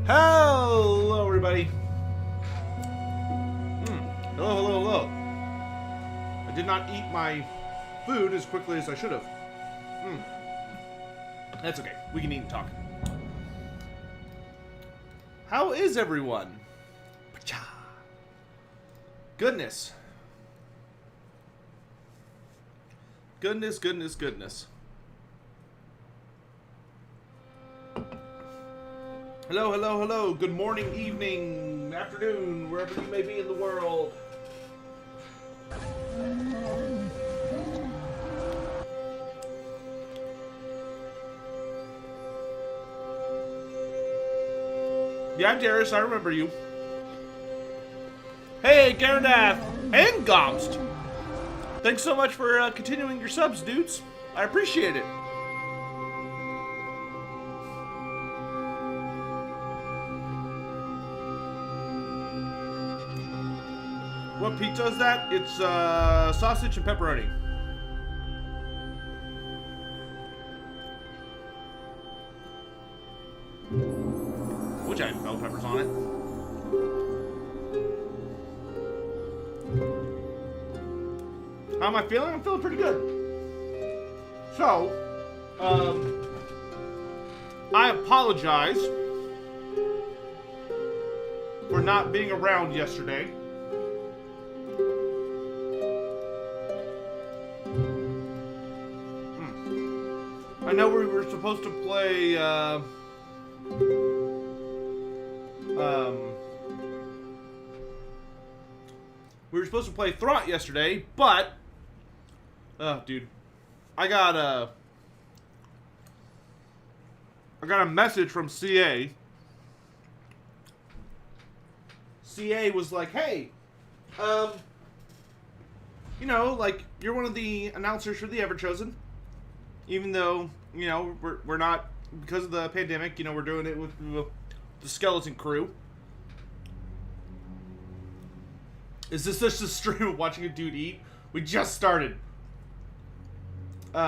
Hello, everybody. Hello, hello, hello. I did not eat my food as quickly as I should have. That's okay. We can eat and talk. How is everyone? Goodness. Goodness, goodness, goodness. Hello, hello, hello. Good morning, evening, afternoon, wherever you may be in the world. Yeah, I'm Darius. I remember you. Hey, Gardath and Gomst. Thanks so much for continuing your subs, dudes. I appreciate it. What pizza is that? It's sausage and pepperoni. Which I have bell peppers on it. How am I feeling? I'm feeling pretty good. So, I apologize for not being around yesterday. I know we were supposed to play, we were supposed to play Thront yesterday, but, dude, I got a message from CA. CA was like, hey, you know, like, you're one of the announcers for the Everchosen. Even though, you know, we're not, because of the pandemic, you know, we're doing it with the skeleton crew. Is this just a stream of watching a dude eat? We just started. They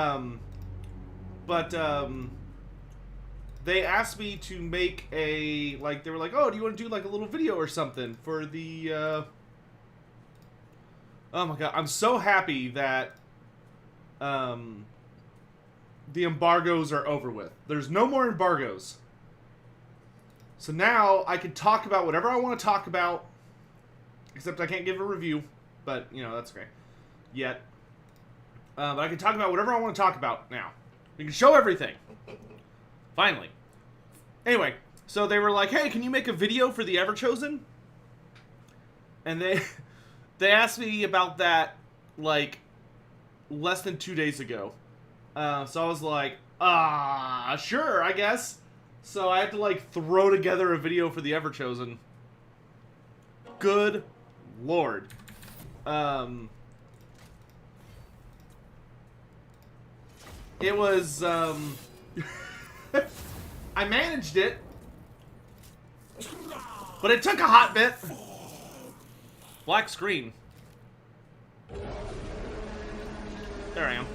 asked me to make a, like, they were like, oh, do you want to do, like, a little video or something for the, oh my god, I'm so happy that, the embargoes are over with. There's no more embargoes. So now I can talk about whatever I want to talk about. Except I can't give a review. But, you know, that's okay. Yet. But I can talk about whatever I want to talk about now. We can show everything. Finally. Anyway. So they were like, hey, can you make a video for the Everchosen? And they asked me about that, like, less than 2 days ago. So I was like, sure, I guess. So I had to, like, throw together a video for the Everchosen. Good lord. It was, I managed it. But it took a hot bit. Black screen. There I am.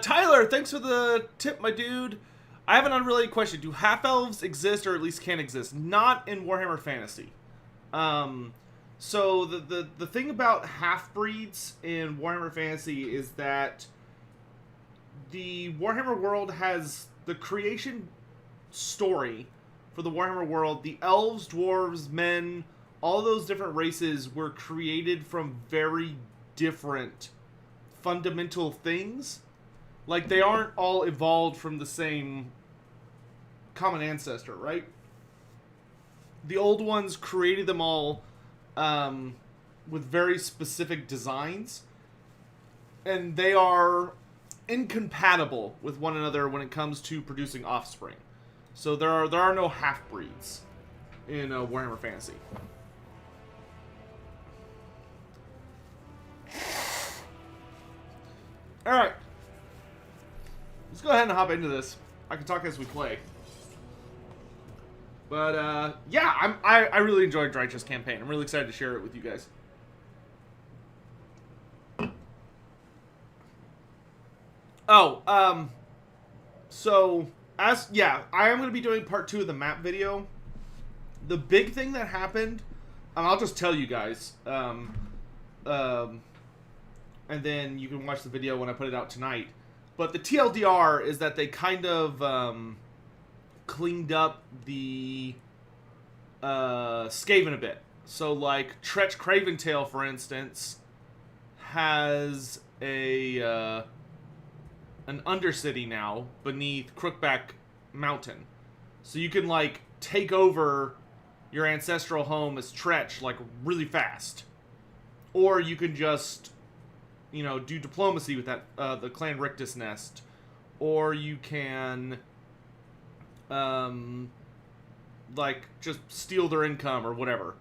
Tyler, thanks for the tip, my dude. I have an unrelated question. Do half-elves exist, or at least can exist? Not in Warhammer Fantasy. So the thing about half-breeds in Warhammer Fantasy is that the Warhammer world has the creation story for the Warhammer world, the elves, dwarves, men, all those different races were created from very different fundamental things. Like, they aren't all evolved from the same common ancestor, right? The old ones created them all with very specific designs, and they are incompatible with one another when it comes to producing offspring. So there are no half-breeds in Warhammer Fantasy. Alright. Let's go ahead and hop into this. I can talk as we play. But, yeah, I really enjoyed Drycha's campaign. I'm really excited to share it with you guys. Oh, so, I am going to be doing part 2 of the map video. The big thing that happened, and I'll just tell you guys, and then you can watch the video when I put it out tonight. But the TLDR is that they kind of, cleaned up the Skaven a bit. So, like, Tretch Craventail, for instance, has an undercity now beneath Crookback Mountain. So you can, like, take over your ancestral home as Tretch, like, really fast. Or you can just, you know, do diplomacy with that, the Clan Rictus nest. Or you can, like, just steal their income or whatever.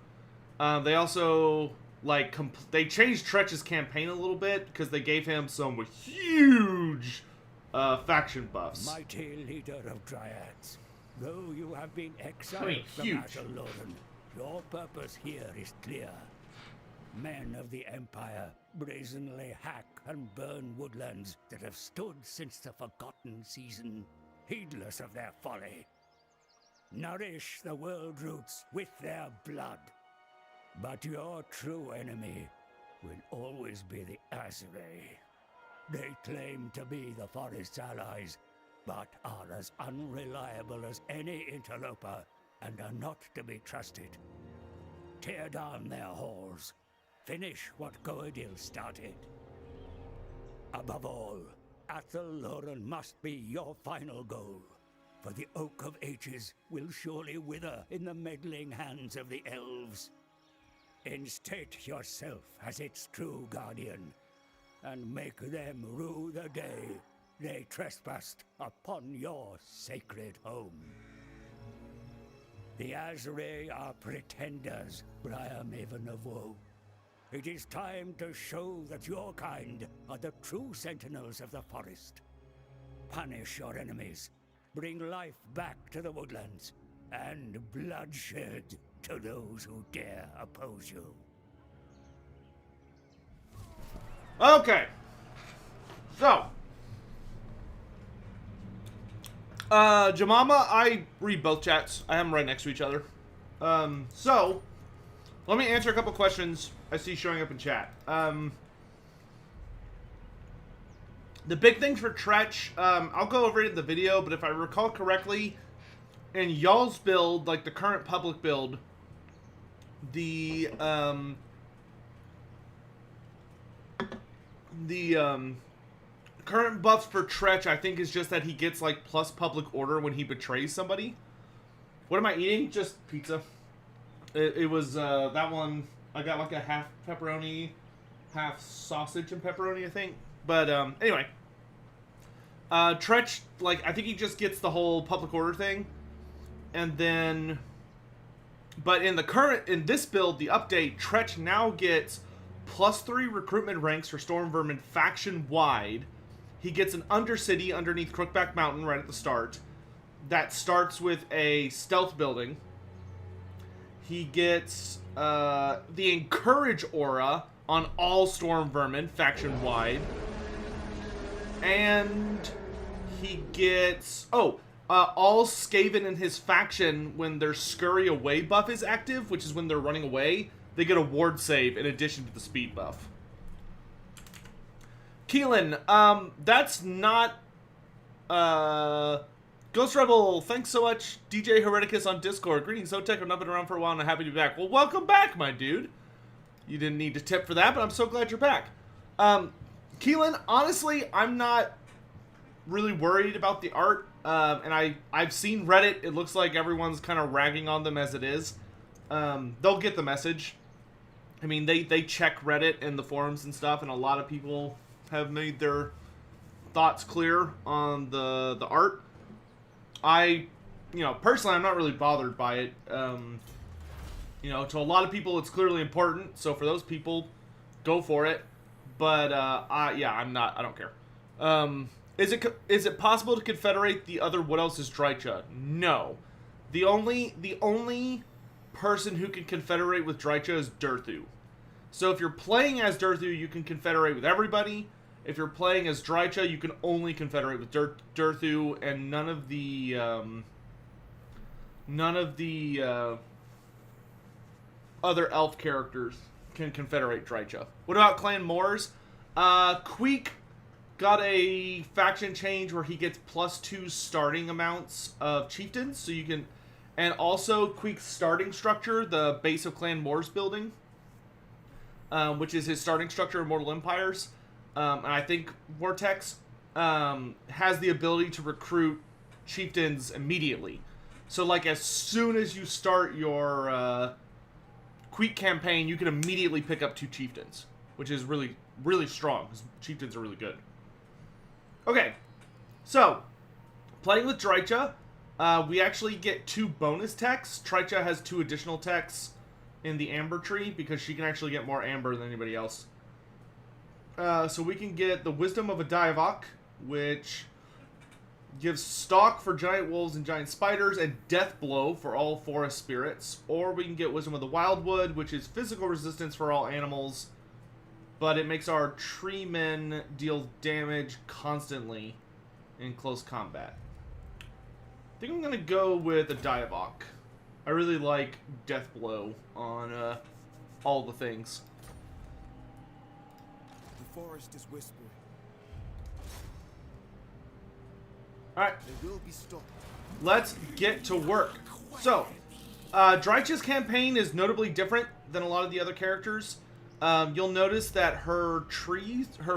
They also, like, they changed Tretch's campaign a little bit because they gave him some huge faction buffs. Mighty leader of Dryads, though you have been exiled from Asrai, your purpose here is clear. Men of the Empire brazenly hack and burn woodlands that have stood since the Forgotten Season, heedless of their folly. Nourish the world roots with their blood. But your true enemy will always be the Asrai. They claim to be the Forest's allies, but are as unreliable as any interloper and are not to be trusted. Tear down their halls. Finish what Goadil started. Above all, Athelloren must be your final goal, for the Oak of Ages will surely wither in the meddling hands of the elves. Instate yourself as its true guardian, and make them rue the day they trespassed upon your sacred home. The Asrai are pretenders, Briarmaven of Woe. It is time to show that your kind are the true sentinels of the forest. Punish your enemies, bring life back to the woodlands, and bloodshed to those who dare oppose you. Okay. So. Jamama, I read both chats. I have them right next to each other. So, let me answer a couple questions I see showing up in chat. The big thing for Tretch, I'll go over it in the video, but if I recall correctly, in y'all's build, like the current public build, the current buffs for Tretch, I think, is just that he gets, like, plus public order when he betrays somebody. What am I eating? Just pizza. It was, that one, I got, like, a half pepperoni, half sausage and pepperoni, I think. But, anyway. Tretch, like, I think he just gets the whole public order thing. And then, but in this build, the update, Tretch now gets +3 recruitment ranks for Storm Vermin faction-wide. He gets an Undercity underneath Crookback Mountain right at the start. That starts with a stealth building. He gets the Encourage aura on all Storm Vermin faction-wide. And he gets... all Skaven in his faction, when their Scurry Away buff is active, which is when they're running away, they get a ward save in addition to the speed buff. Keelan, that's not Ghost Rebel, thanks so much. DJ Hereticus on Discord. Greetings, Zotek. I've not been around for a while and I'm happy to be back. Well, welcome back, my dude. You didn't need to tip for that, but I'm so glad you're back. Keelan, honestly, I'm not really worried about the art. And I've seen Reddit. It looks like everyone's kind of ragging on them as it is. They'll get the message. I mean, they check Reddit and the forums and stuff, and a lot of people have made their thoughts clear on the art. Personally, I'm not really bothered by it. To a lot of people, it's clearly important. So for those people, go for it. But I'm not. I don't care. Is it possible to confederate the other What Else is Drycha? No. The only person who can confederate with Drycha is Durthu. So if you're playing as Durthu, you can confederate with everybody. If you're playing as Drycha, you can only confederate with Durthu, and none of the other elf characters can confederate Drycha. What about Clan Moors? Queek got a faction change where he gets +2 starting amounts of chieftains, so you can, and also Queek's starting structure, the base of Clan Moors building, which is his starting structure in Mortal Empires. And I think Vortex has the ability to recruit chieftains immediately. So, like, as soon as you start your Queek campaign, you can immediately pick up 2 chieftains, which is really, really strong, because chieftains are really good. Okay, so, playing with Drycha, we actually get 2 bonus techs. Drycha has 2 additional techs in the Amber tree, because she can actually get more Amber than anybody else. So we can get the Wisdom of a Diavok, which gives Stalk for giant wolves and giant spiders, and Death Blow for all forest spirits. Or we can get Wisdom of the Wildwood, which is physical resistance for all animals, but it makes our tree men deal damage constantly in close combat. I think I'm going to go with a Diavok. I really like Death Blow on all the things. The forest is whispering. Alright, They will be stopped. let's get to work. So, Drycha's campaign is notably different than a lot of the other characters. You'll notice that her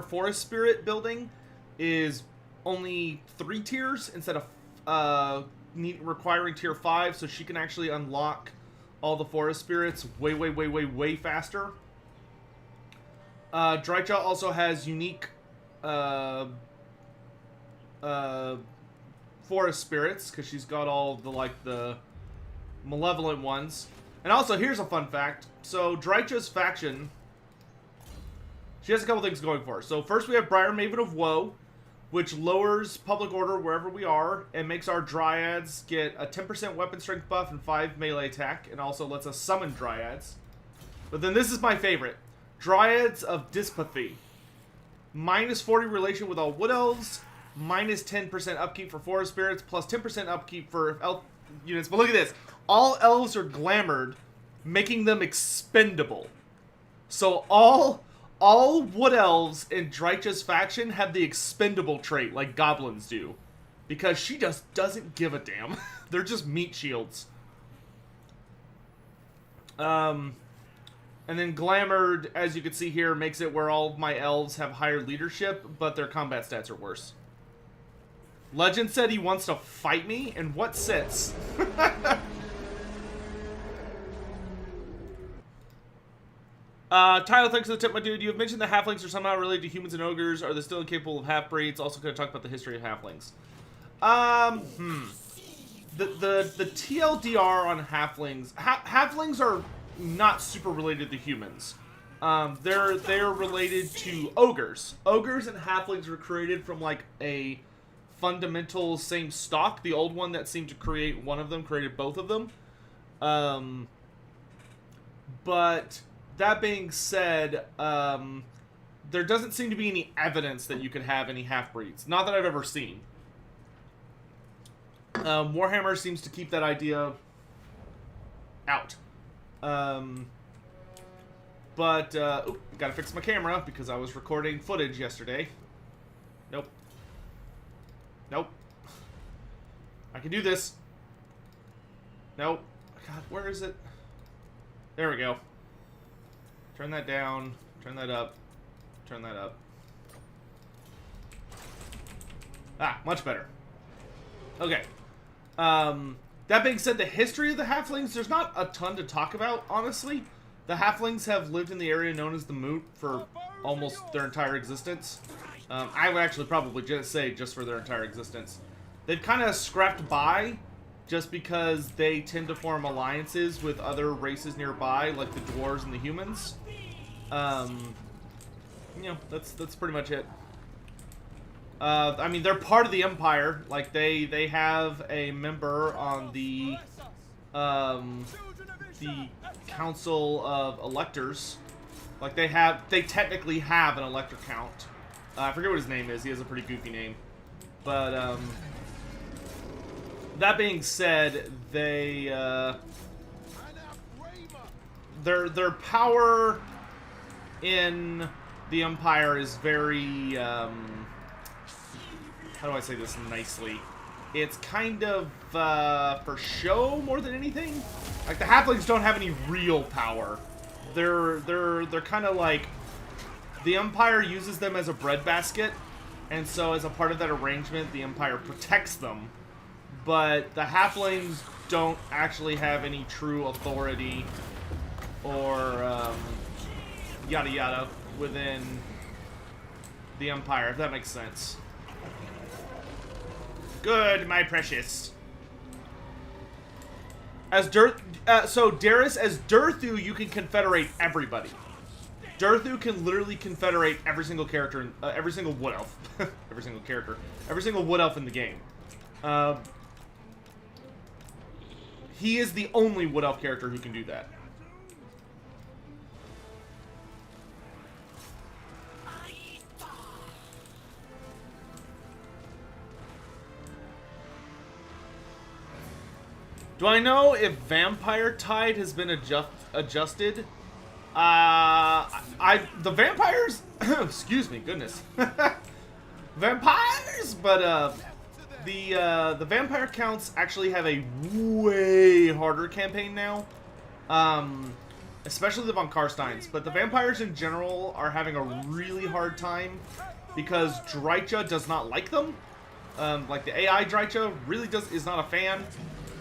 forest spirit building is only 3 tiers instead of requiring tier 5, so she can actually unlock all the forest spirits way faster. Drycha also has unique forest spirits, because she's got all the malevolent ones. And also, here's a fun fact. So, Drycha's faction, she has a couple things going for her. So, first we have Briarmaven of Woe, which lowers public order wherever we are, and makes our Dryads get a 10% weapon strength buff and 5 melee attack, and also lets us summon Dryads. But then this is my favorite. Dryads of Dyspathy. -40 relation with all wood elves, -10% upkeep for forest spirits, plus 10% upkeep for elf units. But look at this. All elves are glamored, making them expendable. So all wood elves in Drycha's faction have the expendable trait, like goblins do. Because she just doesn't give a damn. They're just meat shields. And then glamored, as you can see here, makes it where all of my elves have higher leadership, but their combat stats are worse. Legend said he wants to fight me? In what sense? Tyler, thanks for the tip, my dude. You have mentioned the halflings are somehow related to humans and ogres. Are they still incapable of half-breeds? Also, going to talk about the history of halflings. The TLDR on halflings. Halflings are not super related to humans. They're related to ogres. Ogres and halflings were created from like a fundamental same stock. The old one that seemed to create one of them created both of them. But that being said, there doesn't seem to be any evidence that you could have any half-breeds. Not that I've ever seen. Warhammer seems to keep that idea out. Gotta fix my camera because I was recording footage yesterday. Nope. I can do this. Nope. God, where is it? There we go. Turn that down. Turn that up. Turn that up. Ah, much better. Okay. That being said, the history of the halflings, there's not a ton to talk about, honestly. The halflings have lived in the area known as the Moot for almost their entire existence. I would actually probably just say just for their entire existence. They've kind of scrapped by just because they tend to form alliances with other races nearby, like the dwarves and the humans. You know, that's pretty much it. I mean, they're part of the Empire. Like, they have a member on the Council of Electors. Like, they technically have an Elector Count. I forget what his name is. He has a pretty goofy name. But, that being said, their power in the Empire is very, how do I say this nicely? It's kind of, for show more than anything. Like, the halflings don't have any real power. They're kind of like, the Empire uses them as a breadbasket, and so as a part of that arrangement, the Empire protects them. But the halflings don't actually have any true authority or, yada yada within the Empire, if that makes sense. Good, my precious. As Darius, as Durthu, you can confederate everybody. Durthu can literally confederate every single character, every single wood elf, every single character, every single wood elf in the game. He is the only wood elf character who can do that. Do I know if Vampire Tide has been adjusted? The vampires, excuse me, goodness. Vampires, but, the vampire counts actually have a way harder campaign now. Especially the Von Karsteins, but the vampires in general are having a really hard time because Drycha does not like them. Like the AI Drycha really is not a fan.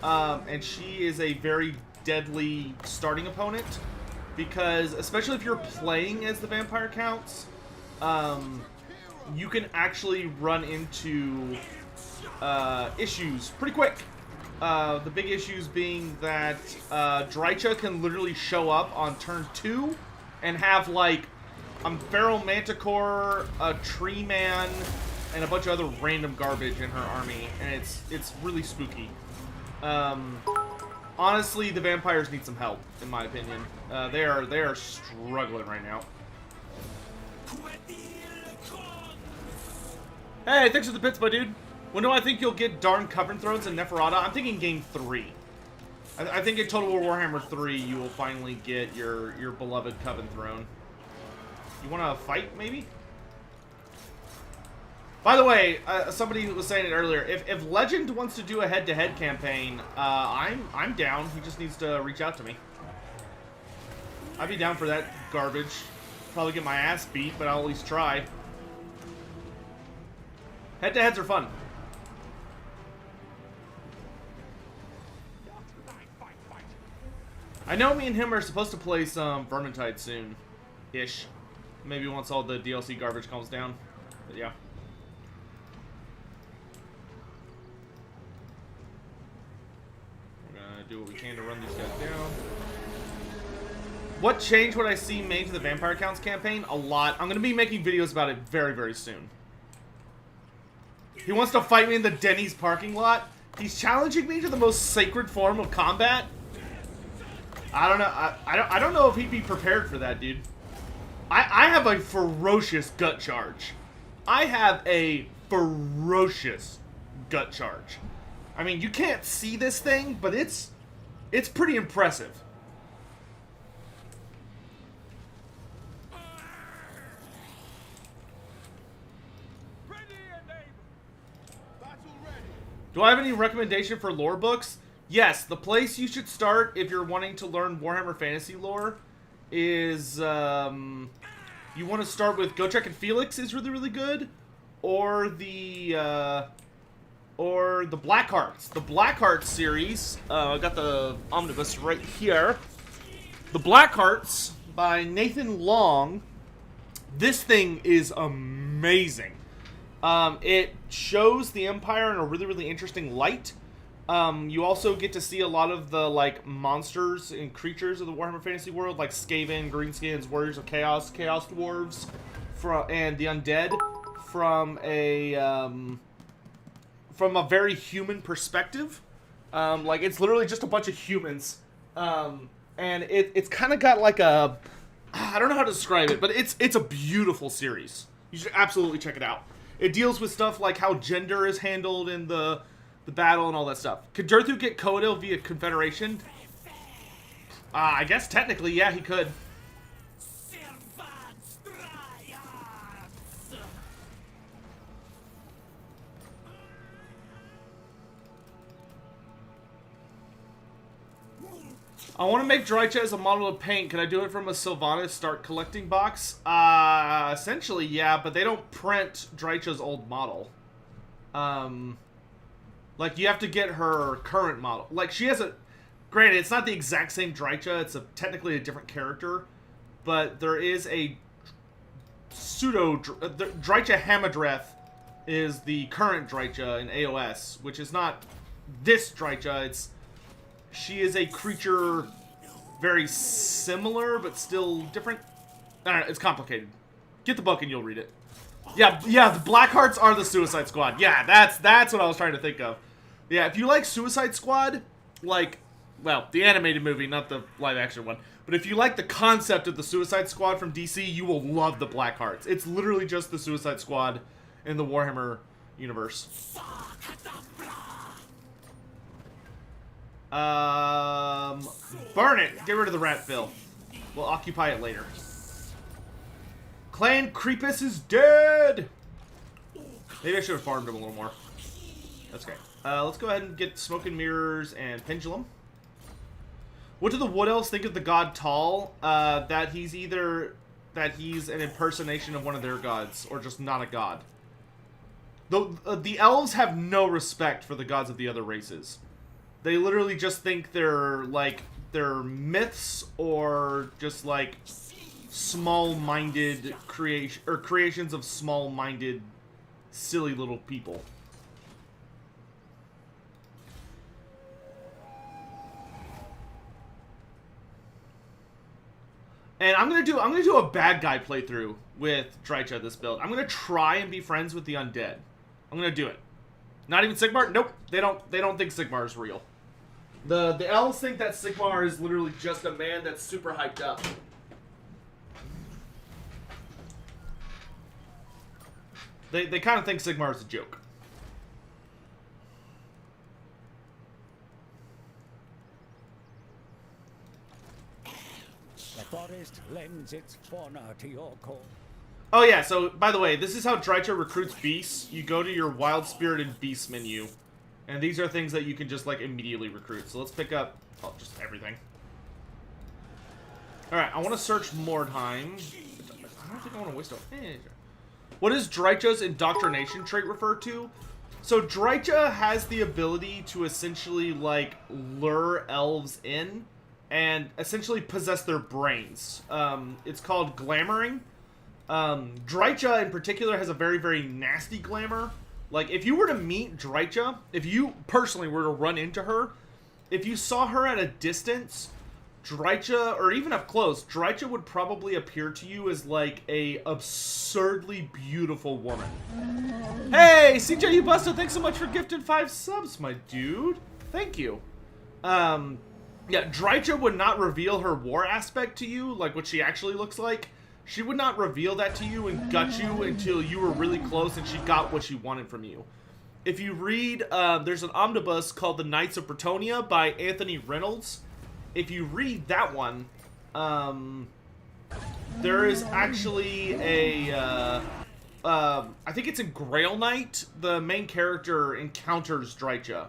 And she is a very deadly starting opponent because, especially if you're playing as the vampire counts, you can actually run into issues pretty quick. The big issues being that Drycha can literally show up on turn 2 and have like a Feral Manticore, a Tree Man, and a bunch of other random garbage in her army, and it's really spooky. Honestly, the vampires need some help, in my opinion. They are struggling right now. Hey, thanks for the bits, my dude. When do I think you'll get darn Coven Thrones and Neferata? I'm thinking game 3. I think in Total War Warhammer 3, you will finally get your beloved Coven Throne. You want to fight, maybe? By the way, somebody was saying it earlier. If Legend wants to do a head-to-head campaign, I'm down. He just needs to reach out to me. I'd be down for that garbage. Probably get my ass beat, but I'll at least try. Head-to-heads are fun. I know me and him are supposed to play some Vermintide soon-ish. Maybe once all the DLC garbage calms down. But yeah. We're gonna do what we can to run these guys down. What change would I see made to the Vampire Counts campaign? A lot. I'm gonna be making videos about it very, very soon. He wants to fight me in the Denny's parking lot. He's challenging me to the most sacred form of combat. I don't know. I don't know if he'd be prepared for that, dude. I have a ferocious gut charge. I have a ferocious gut charge. I mean, you can't see this thing, but it's pretty impressive. Do I have any recommendation for lore books? Yes, the place you should start if you're wanting to learn Warhammer Fantasy lore is, you want to start with Gotrek and Felix is really, really good, or the Black Hearts. The Black Hearts series, I got the omnibus right here. The Black Hearts by Nathan Long. This thing is amazing. It shows the Empire in a really, really interesting light. You also get to see a lot of the, like, monsters and creatures of the Warhammer Fantasy world, like Skaven, Greenskins, Warriors of Chaos, Chaos Dwarves, and the Undead, from a very human perspective. Like, it's literally just a bunch of humans. And it's kind of got, like, I don't know how to describe it, but it's a beautiful series. You should absolutely check it out. It deals with stuff like how gender is handled in the battle and all that stuff. Could Durthu get Coadil via Confederation? I guess technically, yeah, he could. I want to make Drycha as a model of paint. Can I do it from a Sylvanas Start Collecting box? Essentially, yeah, but they don't print Drycha's old model. Like, you have to get her current model. Like, she has a... Granted, it's not the exact same Drycha. It's technically a different character. But there is a pseudo... Drycha Hamadreth is the current Drycha in AOS, which is not this Drycha. She is a creature very similar, but still different. I don't know, it's complicated. Get the book and you'll read it. Yeah, the Blackhearts are the Suicide Squad. Yeah, that's what I was trying to think of. Yeah, if you like Suicide Squad, like, well, the animated movie, not the live-action one, but if you like the concept of the Suicide Squad from DC, you will love the Blackhearts. It's literally just the Suicide Squad in the Warhammer universe. Burn it! Get rid of the rat fill. We'll occupy it later. Clan Creepus is dead! Maybe I should have farmed him a little more. That's okay. Let's go ahead and get Smoke and Mirrors and Pendulum. What do the Wood Elves think of the god Tal? That he's an impersonation of one of their gods, or just not a god. The elves have no respect for the gods of the other races. They literally just think they're myths or just like small-minded creations of small-minded, silly little people. And I'm gonna do a bad guy playthrough with Drycha this build. I'm gonna try and be friends with the undead. I'm gonna do it. Not even Sigmar? Nope. They don't think Sigmar is real. The elves think that Sigmar is literally just a man that's super hyped up. They kind of think Sigmar is a joke. The forest lends its fauna to your call. Oh yeah, so by the way, this is how Drycha recruits beasts. You go to your Wild Spirit and Beast menu. And these are things that you can just, like, immediately recruit. So let's pick up, just everything. Alright, I want to search Mordheim. I don't think I want to waste it. What does Drycha's indoctrination trait refer to? So Drycha has the ability to essentially, like, lure elves in and essentially possess their brains. It's called glamoring. Drycha, in particular, has a very, very nasty glamour. Like, if you were to meet Drycha, if you personally were to run into her, if you saw her at a distance, Drycha, or even up close, Drycha would probably appear to you as, like, a absurdly beautiful woman. Hey, CJ Ubusta, thanks so much for gifting 5 subs, my dude. Thank you. Yeah, Drycha would not reveal her war aspect to you, like what she actually looks like. She would not reveal that to you and gut you until you were really close and she got what she wanted from you. If you read, there's an omnibus called The Knights of Bretonia by Anthony Reynolds. If you read that one, there is actually a I think it's in Grail Knight, the main character encounters Drycha.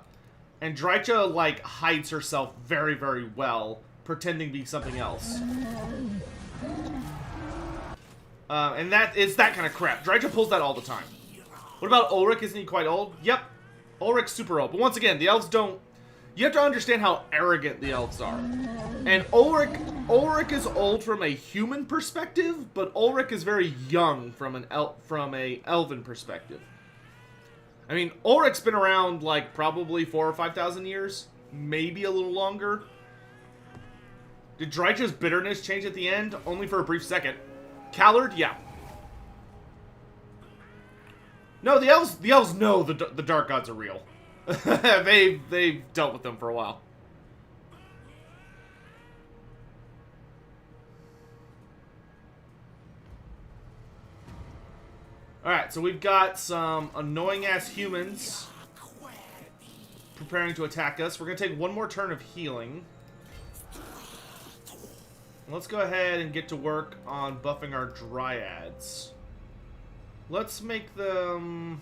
And Drycha, like, hides herself very, very well, pretending to be something else. And it's that kind of crap. Drycha pulls that all the time. What about Ulrich? Isn't he quite old? Yep. Ulrich's super old. But once again, the elves don't... You have to understand how arrogant the elves are. And Ulrich is old from a human perspective, but Ulrich is very young from a elven perspective. I mean, Ulrich's been around, like, probably 4,000 or 5,000 years. Maybe a little longer. Did Drycha's bitterness change at the end? Only for a brief second. Callard? Yeah. No, the elves know the dark gods are real. They've dealt with them for a while. Alright, so we've got some annoying-ass humans preparing to attack us. We're going to take one more turn of healing. Let's go ahead and get to work on buffing our dryads. Let's make them...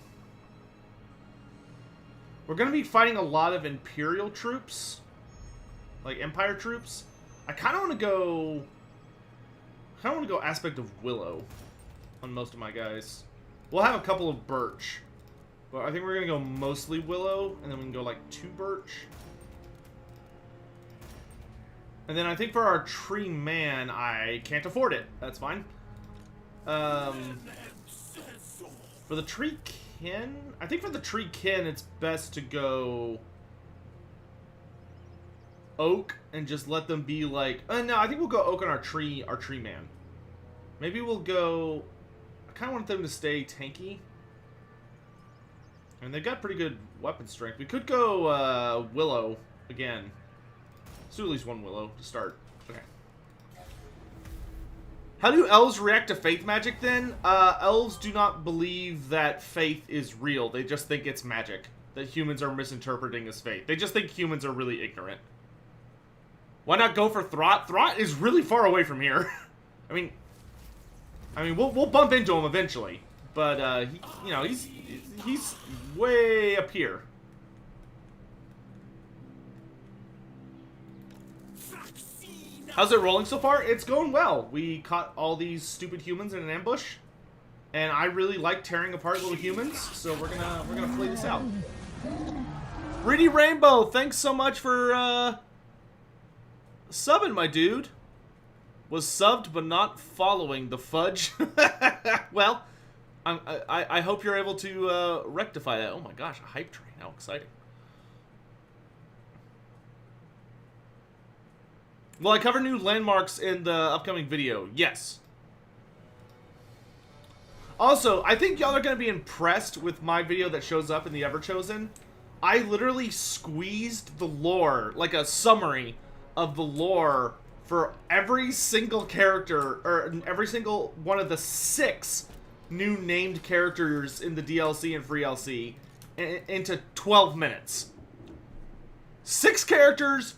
We're going to be fighting a lot of Imperial troops. Like, Empire troops. I kind of want to go... Aspect of Willow on most of my guys. We'll have a couple of Birch. But I think we're going to go mostly Willow, and then we can go, like, 2 Birch. And then I think for our Tree Man, I can't afford it. That's fine. For the Tree Kin, I think for the Tree Kin, it's best to go Oak and just let them be like... no, I think we'll go Oak on our Tree Man. Maybe we'll go... I kind of want them to stay tanky. And they've got pretty good weapon strength. We could go Willow again. Let's do at least one Willow to start. Okay. How do elves react to faith magic then? Elves do not believe that faith is real. They just think it's magic. That humans are misinterpreting as faith. They just think humans are really ignorant. Why not go for Throt? Throt is really far away from here. I mean, we'll bump into him eventually. But, he's way up here. How's it rolling so far? It's going well. We caught all these stupid humans in an ambush, and I really like tearing apart little humans. So we're gonna play this out. Reedy Rainbow, thanks so much for subbing, my dude. Was subbed but not following the fudge. Well, I hope you're able to rectify that. Oh my gosh, a hype train! How exciting. Will I cover new landmarks in the upcoming video? Yes. Also, I think y'all are going to be impressed with my video that shows up in the Everchosen. I literally squeezed the lore, like a summary of the lore for every single character, or every single one of the 6 new named characters in the DLC and free LC into 12 minutes. 6 characters,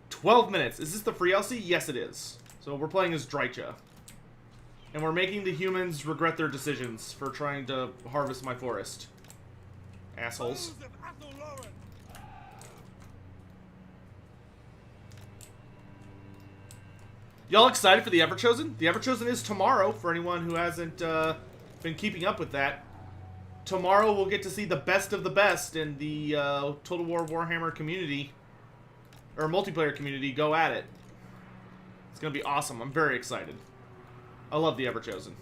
12 minutes. Is this the free LC? Yes, it is. So we're playing as Drycha. And we're making the humans regret their decisions for trying to harvest my forest. Assholes. Y'all excited for the Everchosen? The Everchosen is tomorrow, for anyone who hasn't been keeping up with that. Tomorrow we'll get to see the best of the best in the Total War Warhammer community. Or multiplayer community, go at it. It's gonna be awesome. I'm very excited. I love the Everchosen.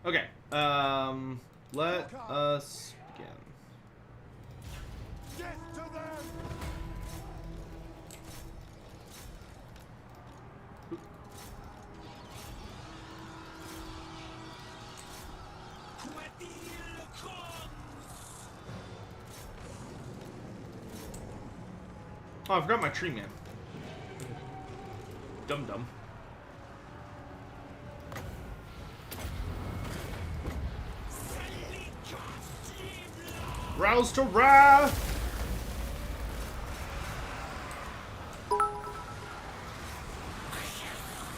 Okay, let us begin. Death to them! Oh, I forgot my tree man. Dum-dum. Rouse to wrath!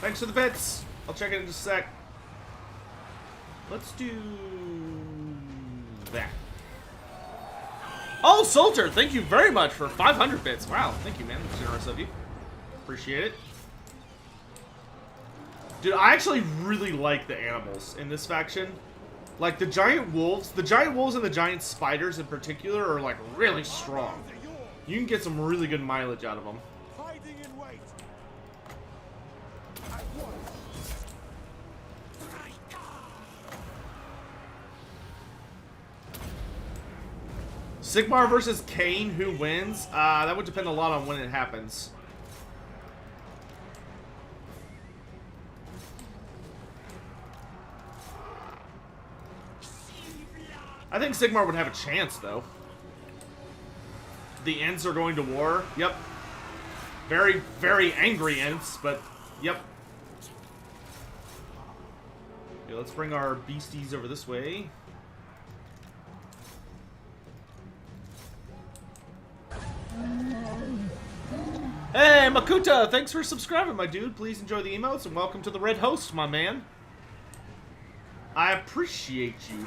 Thanks for the bits. I'll check it in just a sec. Let's do that. Oh, Salter, thank you very much for 500 bits. Wow, thank you, man. That's generous of you. Appreciate it. Dude, I actually really like the animals in this faction. Like, the giant wolves and the giant spiders in particular are, like, really strong. You can get some really good mileage out of them. Hiding in wait. Sigmar versus Kane, who wins? That would depend a lot on when it happens. I think Sigmar would have a chance, though. The Ents are going to war. Yep. Very, very angry Ents, but yep. Okay, let's bring our beasties over this way. Hey, Makuta! Thanks for subscribing, my dude. Please enjoy the emotes and welcome to the Red Host, my man. I appreciate you.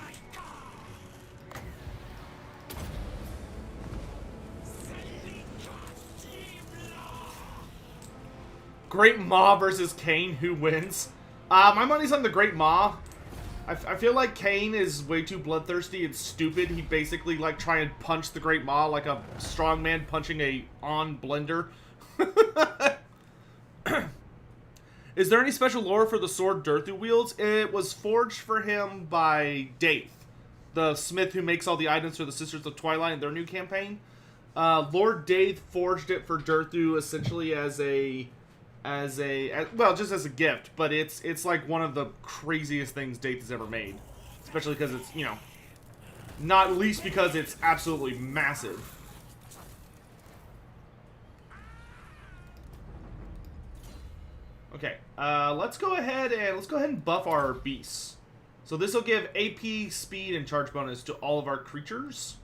Great Maw versus Kane, who wins? My money's on the Great Maw. I feel like Kane is way too bloodthirsty and stupid. He basically like try and punch the Great Maw like a strong man punching a blender. Is there any special lore for the sword Durthu wields? It was forged for him by Dave, the smith who makes all the items for the Sisters of Twilight in their new campaign. Lord Dave forged it for Durthu essentially well, just as a gift, but it's like one of the craziest things Dave has ever made, especially because it's, you know, not least because it's absolutely massive. Okay, let's go ahead and buff our beasts. So this will give AP, speed, and charge bonus to all of our creatures.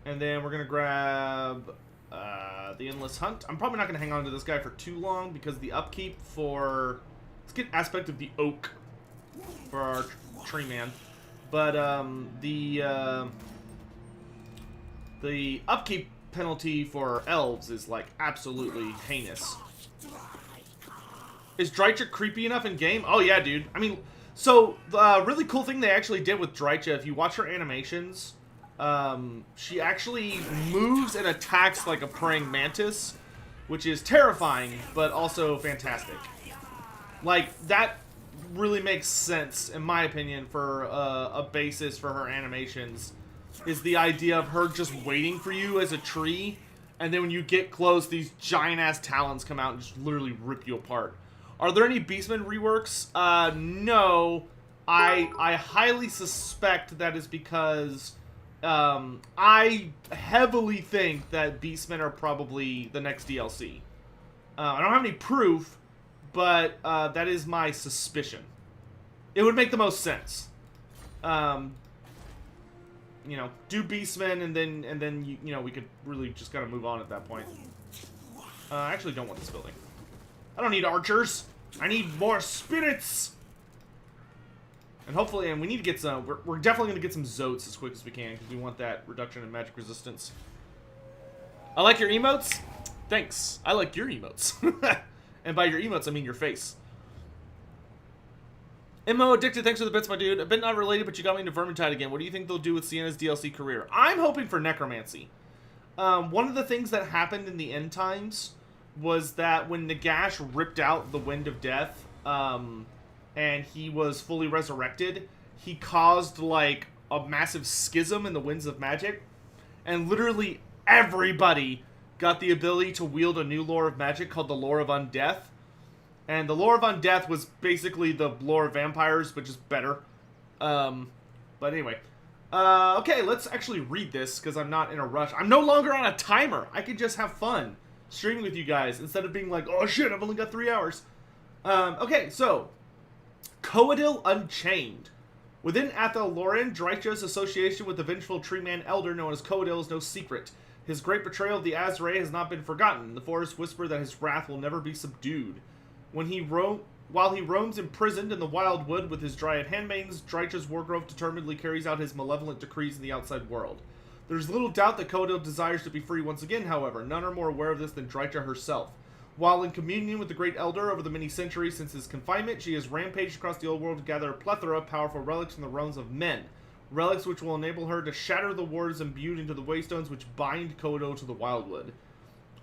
And then we're gonna grab the Endless Hunt. I'm probably not gonna hang on to this guy for too long because the upkeep for, let's get Aspect of the Oak for our tree man. But the upkeep penalty for elves is like absolutely heinous. Is Drycha creepy enough in game? Oh yeah, dude. I mean, so the really cool thing they actually did with Drycha, if you watch her animations, she actually moves and attacks like a praying mantis, which is terrifying, but also fantastic. Like, that really makes sense, in my opinion, for a basis for her animations, is the idea of her just waiting for you as a tree, and then when you get close, these giant-ass talons come out and just literally rip you apart. Are there any Beastmen reworks? No. I highly suspect that is because I heavily think that Beastmen are probably the next DLC. I don't have any proof, but that is my suspicion. It would make the most sense. You know, do Beastmen and then you know, we could really just kind of move on at that point. I actually don't want this building. I don't need archers. I need more spirits. And hopefully, and we need to get some, we're definitely going to get some Zotes as quick as we can, because we want that reduction in magic resistance. I like your emotes. Thanks. I like your emotes. And by your emotes, I mean your face. MO Addicted, thanks for the bits, my dude. A bit not related, but you got me into Vermintide again. What do you think they'll do with Sienna's DLC career? I'm hoping for Necromancy. One of the things that happened in the end times was that when Nagash ripped out the Wind of Death, and he was fully resurrected, he caused, like, a massive schism in the Winds of Magic, and literally everybody got the ability to wield a new lore of magic called the Lore of Undeath. And the Lore of Undeath was basically the Lore of Vampires, but just better. But anyway. Okay, let's actually read this, because I'm not in a rush. I'm no longer on a timer. I can just have fun streaming with you guys, instead of being like, oh shit, I've only got 3 hours. Okay, so Coadil Unchained. Within Athel Loren, Drycha's association with the vengeful tree man elder known as Coadil is no secret. His great betrayal of the Asrai has not been forgotten. The forests whisper that his wrath will never be subdued. While he roams imprisoned in the wildwood with his dryad handmaidens, Drycha's Wargrove determinedly carries out his malevolent decrees in the outside world. There's little doubt that Kodo desires to be free once again, however. None are more aware of this than Drycha herself. While in communion with the Great Elder over the many centuries since his confinement, she has rampaged across the old world to gather a plethora of powerful relics from the realms of men. Relics which will enable her to shatter the wards imbued into the waystones which bind Kodo to the wildwood.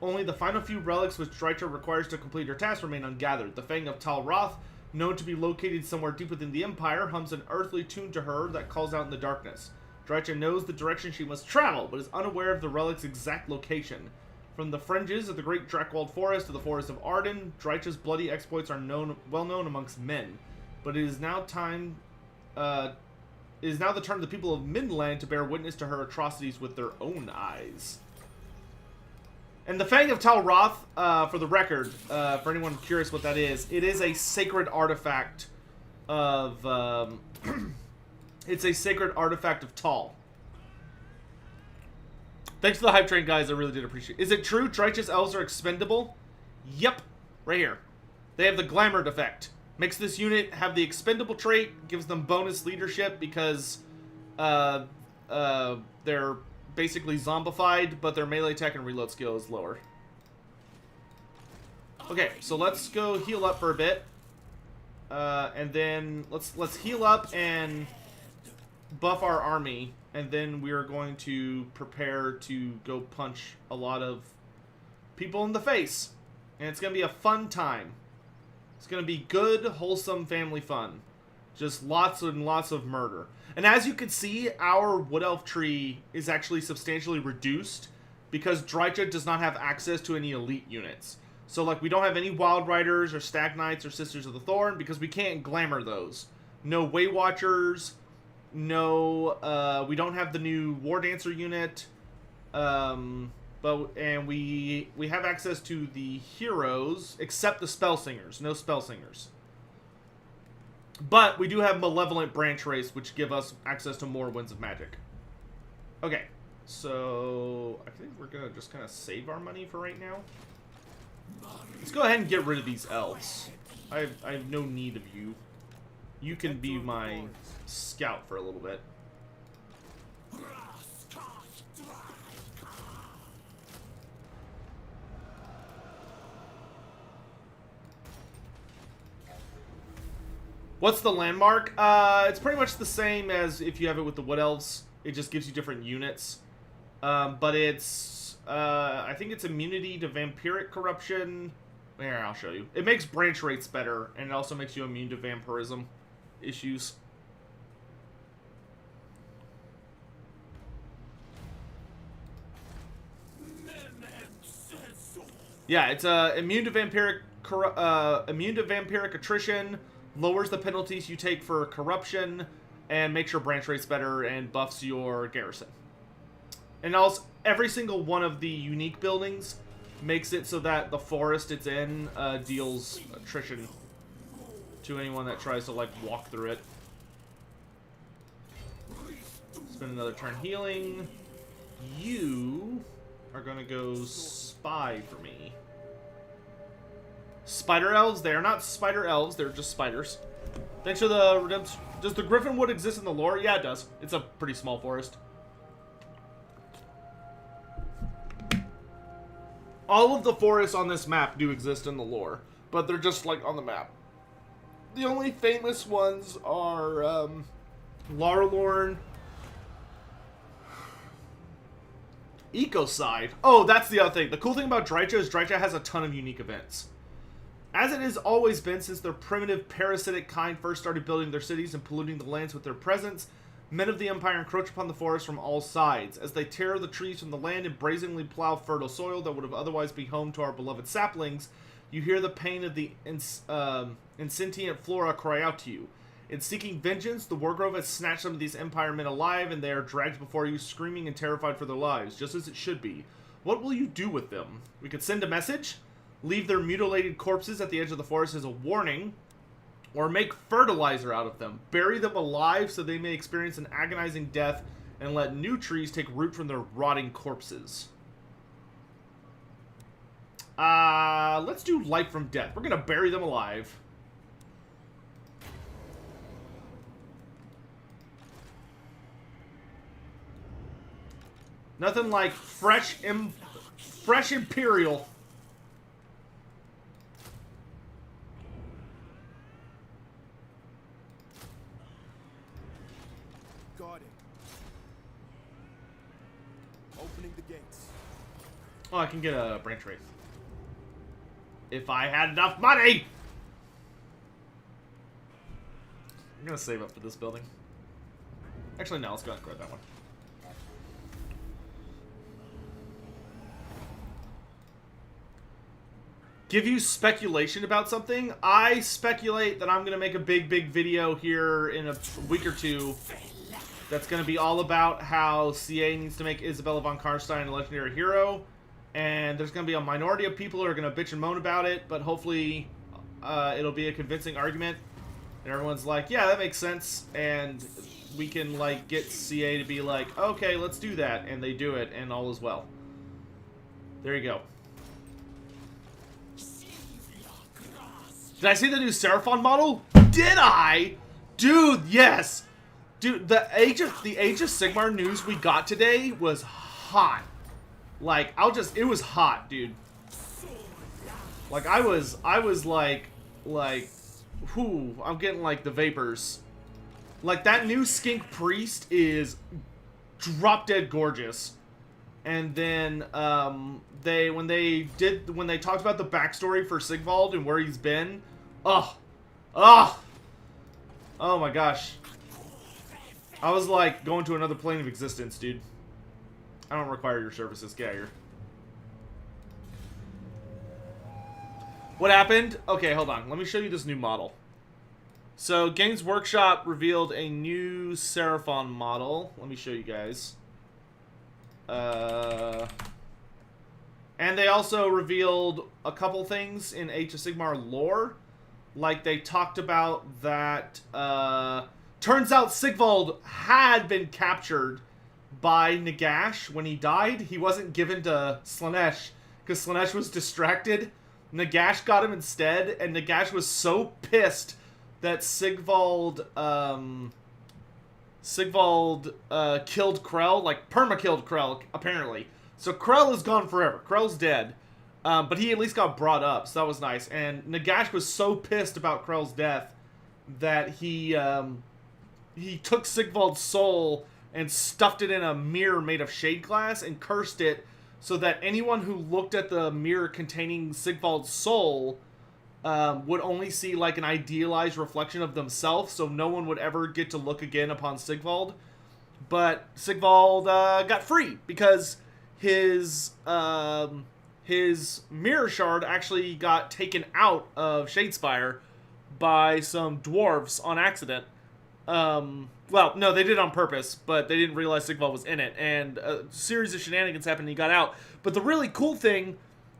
Only the final few relics which Drycha requires to complete her task remain ungathered. The Fang of Tal Roth, known to be located somewhere deep within the Empire, hums an earthly tune to her that calls out in the darkness. Drycha knows the direction she must travel, but is unaware of the relic's exact location. From the fringes of the great Drakewald Forest to the Forest of Arden, Drycha's bloody exploits are well known amongst men. But it is now the turn of the people of Midland to bear witness to her atrocities with their own eyes. And the Fang of Tal Roth, for the record, for anyone curious what that is, it is a sacred artifact of, it's a sacred artifact of Tal. Thanks for the hype train, guys. I really did appreciate it. Is it true Drycha's elves are expendable? Yep. Right here. They have the Glamour effect. Makes this unit have the expendable trait, gives them bonus leadership because they're basically zombified, but their melee attack and reload skill is lower. Okay, so let's go heal up for a bit. And then let's heal up and buff our army, and then we are going to prepare to go punch a lot of people in the face. And it's going to be a fun time. It's going to be good, wholesome family fun. Just lots and lots of murder. And as you can see, our Wood Elf tree is actually substantially reduced because Drycha does not have access to any elite units. So, like, we don't have any Wild Riders or Stag Knights or Sisters of the Thorn because we can't glamour those. No Way Watchers. No, we don't have the new War Dancer unit. And we have access to the heroes, except the Spell Singers. No Spell Singers. But we do have Malevolent Branch Race, which give us access to more Winds of Magic. Okay, so I think we're going to just kind of save our money for right now. Let's go ahead and get rid of these elves. I have no need of you. You can be my scout for a little bit. What's the landmark? It's pretty much the same as if you have it with the Wood Elves. It just gives you different units. But it's, I think it's immunity to vampiric corruption. Here, I'll show you. It makes branch rates better, and it also makes you immune to vampirism issues. Yeah, it's immune to vampiric attrition, lowers the penalties you take for corruption, and makes your branch rates better and buffs your garrison. And also, every single one of the unique buildings makes it so that the forest it's in deals attrition to anyone that tries to, like, walk through it. Spend another turn healing. You are going to go spy for me. Spider elves? They are not spider elves. They're just spiders. Thanks for the redemption. Does the Griffinwood exist in the lore? Yeah, it does. It's a pretty small forest. All of the forests on this map do exist in the lore, but they're just, like, on the map. The only famous ones are Larlorn, Ecocide. Oh, that's the other thing. The cool thing about Drycha is Drycha has a ton of unique events. As it has always been since their primitive parasitic kind first started building their cities and polluting the lands with their presence, men of the Empire encroach upon the forest from all sides. As they tear the trees from the land and brazenly plow fertile soil that would have otherwise been home to our beloved saplings, you hear the pain of the insentient flora cry out to you. In seeking vengeance, the Wargrove has snatched some of these Empire men alive, and they are dragged before you, screaming and terrified for their lives, just as it should be. What will you do with them? We could send a message, leave their mutilated corpses at the edge of the forest as a warning, or make fertilizer out of them. Bury them alive so they may experience an agonizing death, and let new trees take root from their rotting corpses. Let's do life from death. We're gonna bury them alive. Nothing like fresh Imperial. Got it. Opening the gates. Oh, I can get a branch wraith. If I had enough money! I'm gonna save up for this building. Actually, no, let's go ahead and grab that one. Give you speculation about something? I speculate that I'm going to make a big video here in a week or two that's going to be all about how CA needs to make Isabella von Karnstein a legendary hero, and there's going to be a minority of people who are going to bitch and moan about it, but hopefully it'll be a convincing argument, and everyone's like, yeah, that makes sense, and we can like get CA to be like, okay, let's do that, and they do it, and all is well. There you go. Did I see the new Seraphon model? Did I? Dude, yes. Dude, the Age of Sigmar news we got today was hot. Like, it was hot, dude. Like, I was like, whoo, I'm getting like the vapors. Like, that new Skink Priest is drop dead gorgeous. And then, when they talked about the backstory for Sigvald and where he's been, oh my gosh. I was like going to another plane of existence, dude. I don't require your services. Get out of here. What happened? Okay, hold on. Let me show you this new model. So, Games Workshop revealed a new Seraphon model. Let me show you guys. And they also revealed a couple things in Age of Sigmar lore. Like, they talked about that, turns out Sigvald had been captured by Nagash when he died. He wasn't given to Slaanesh, because Slaanesh was distracted. Nagash got him instead, and Nagash was so pissed that Sigvald killed Krell, like perma-killed Krell, apparently. So Krell is gone forever. Krell's dead. But he at least got brought up, so that was nice. And Nagash was so pissed about Krell's death that he took Sigvald's soul and stuffed it in a mirror made of shade glass and cursed it so that anyone who looked at the mirror containing Sigvald's soul would only see like an idealized reflection of themselves, so no one would ever get to look again upon Sigvald. But Sigvald got free because his mirror shard actually got taken out of Shadespire by some dwarves on accident. Well, no, they did it on purpose, but they didn't realize Sigvald was in it, and a series of shenanigans happened and he got out. But the really cool thing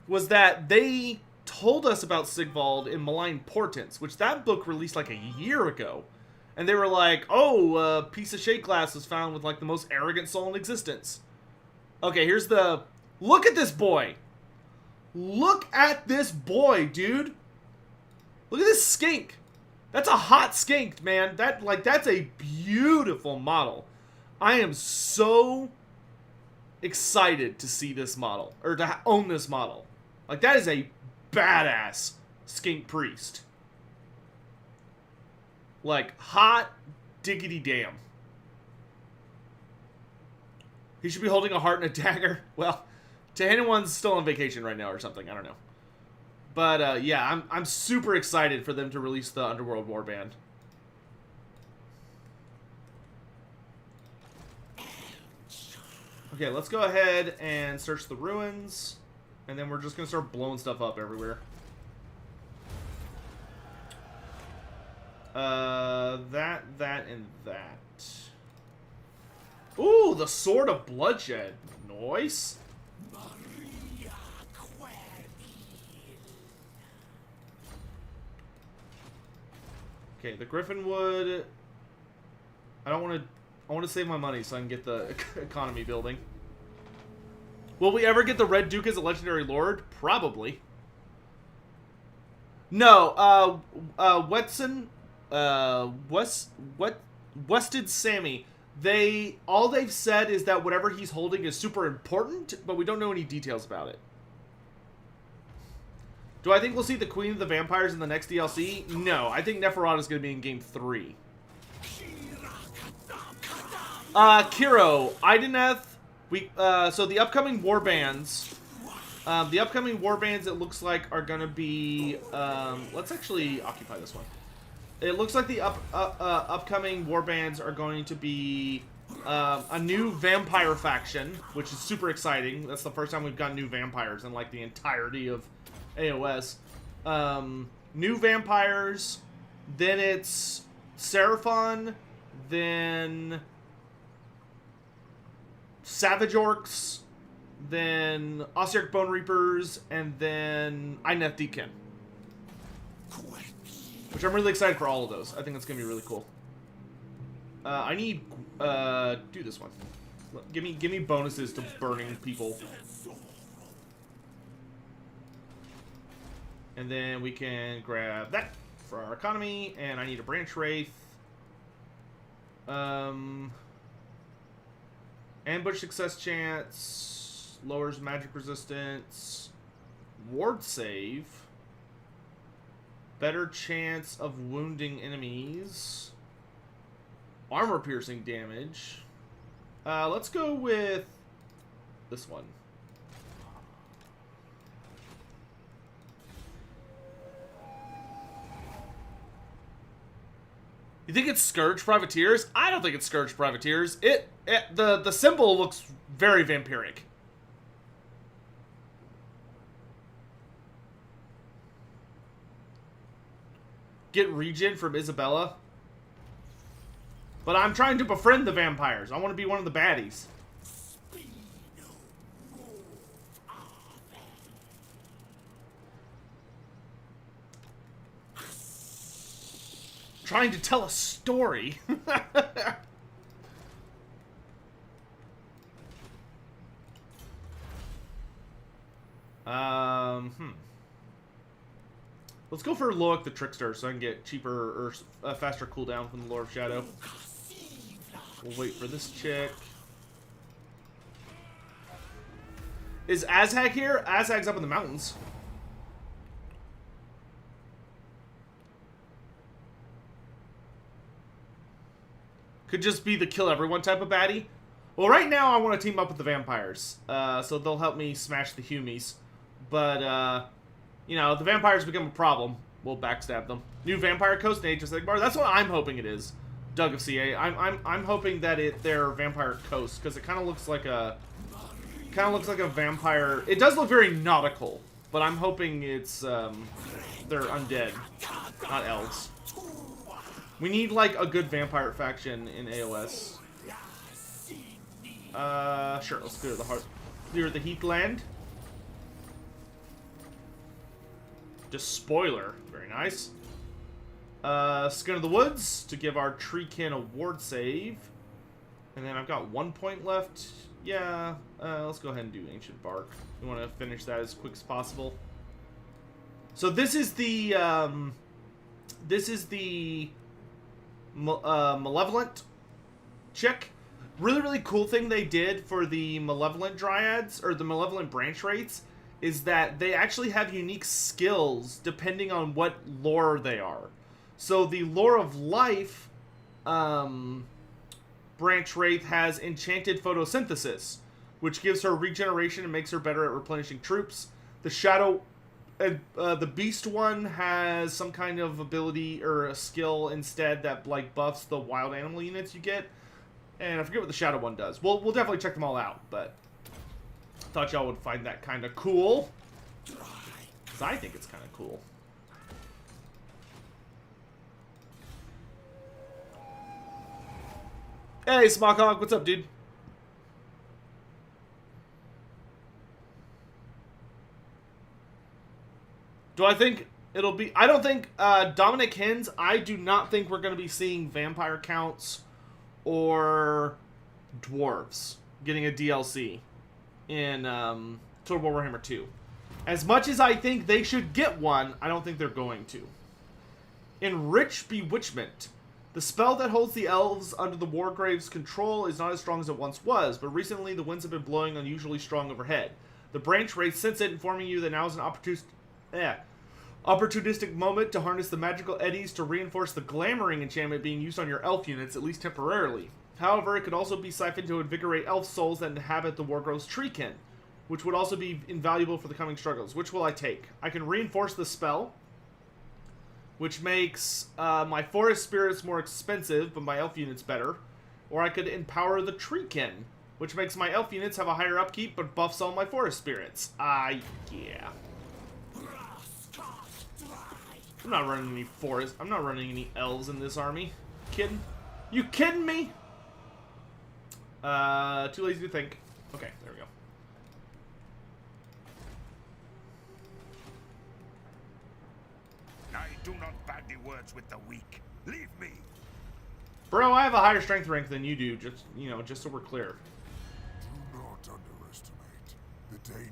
was that they told us about Sigvald in Malign Portents, which that book released like a year ago. And they were like, oh, a piece of shade glass was found with like the most arrogant soul in existence. Okay, here's the... Look at this boy! Look at this boy, dude! Look at this skink! That's a hot skink, man. That's a beautiful model. I am so excited to see this model, or to own this model. Like, that is a badass skink priest. Like, hot diggity damn. He should be holding a heart and a dagger. Well, Tehannawan's still on vacation right now or something. I don't know. But, yeah, I'm super excited for them to release the Underworld Warband. Okay, let's go ahead and search the ruins. And then we're just going to start blowing stuff up everywhere. That, and that. Ooh, the Sword of Bloodshed. Nice. Okay, the Griffin Wood. I want to save my money so I can get the economy building. Will we ever get the Red Duke as a legendary lord? Probably. No, Wested Sammy. All they've said is that whatever he's holding is super important, but we don't know any details about it. Do I think we'll see the Queen of the Vampires in the next DLC? No, I think Neferata's going to be in Game 3. Kiro, Ideneth, so the upcoming warbands, it looks like are going to be, let's actually occupy this one. It looks like the upcoming warbands are going to be a new vampire faction, which is super exciting. That's the first time we've got new vampires in like the entirety of AOS. New vampires, then it's Seraphon, then Savage Orcs, then Ossiarch Bone Reapers, and then Ideneth Deepkin. Which I'm really excited for all of those. I think that's going to be really cool. I need, do this one. Give me bonuses to burning people. And then we can grab that for our economy, and I need a Branch Wraith. Ambush success chance, lowers magic resistance, ward save, better chance of wounding enemies, armor piercing damage. Let's go with this one. You think it's Scourge Privateers? I don't think it's Scourge Privateers. The symbol looks very vampiric. Get regen from Isabella. But I'm trying to befriend the vampires. I want to be one of the baddies. Trying to tell a story. Let's go for Loic the Trickster so I can get cheaper or faster cooldown from the Lord of Shadow. We'll wait for this chick. Is Azhag here? Azhag's up in the mountains. Could just be the kill everyone type of baddie. Well, right now I want to team up with the vampires. So they'll help me smash the Humies. But, you know, if the vampires become a problem, we'll backstab them. New Vampire Coast and Age of Sigmar. That's what I'm hoping it is. Doug of CA. I'm hoping that they're Vampire Coast, because it kind of looks like a vampire. It does look very nautical, but I'm hoping it's they're undead, not elves. We need like a good vampire faction in AOS. Sure, let's clear the Heathland. Just spoiler, very nice. Skin of the Woods to give our Treekin a ward save. And then I've got 1 point left. Yeah, let's go ahead and do Ancient Bark. We want to finish that as quick as possible. So this is the Malevolent chick. Really, really cool thing they did for the Malevolent Dryads, or the Malevolent Branch Wraiths, is that they actually have unique skills depending on what lore they are. So the Lore of Life Branch Wraith has Enchanted Photosynthesis, which gives her regeneration and makes her better at replenishing troops. The Shadow, the Beast one has some kind of ability or a skill instead that like buffs the wild animal units you get. And I forget what the Shadow one does. We'll definitely check them all out, but thought y'all would find that kind of cool. Because I think it's kind of cool. Hey, Smockhog, what's up, dude? Do I think it'll be... I don't think... Dominic Hens, I do not think we're going to be seeing vampire counts or dwarves getting a DLC in Total War Warhammer 2. As much as I think they should get one, I don't think they're going to. Enrich Bewitchment. The spell that holds the elves under the Wargrave's control is not as strong as it once was, but recently the winds have been blowing unusually strong overhead. The branch rates sense it, informing you that now is an opportunistic moment to harness the magical eddies to reinforce the glamoring enchantment being used on your elf units, at least temporarily. However, it could also be siphoned to invigorate elf souls that inhabit the Wargrove's treekin, which would also be invaluable for the coming struggles. Which will I take? I can reinforce the spell, which makes my forest spirits more expensive, but my elf units better. Or I could empower the treekin, which makes my elf units have a higher upkeep, but buffs all my forest spirits. Yeah. I'm not running any forest. I'm not running any elves in this army. Kidding? You kidding me? Too lazy to think. Okay, there we go. I do not bandy words with the weak. Leave me. Bro, I have a higher strength rank than you do, just, you know, just so we're clear. Do not underestimate the danger.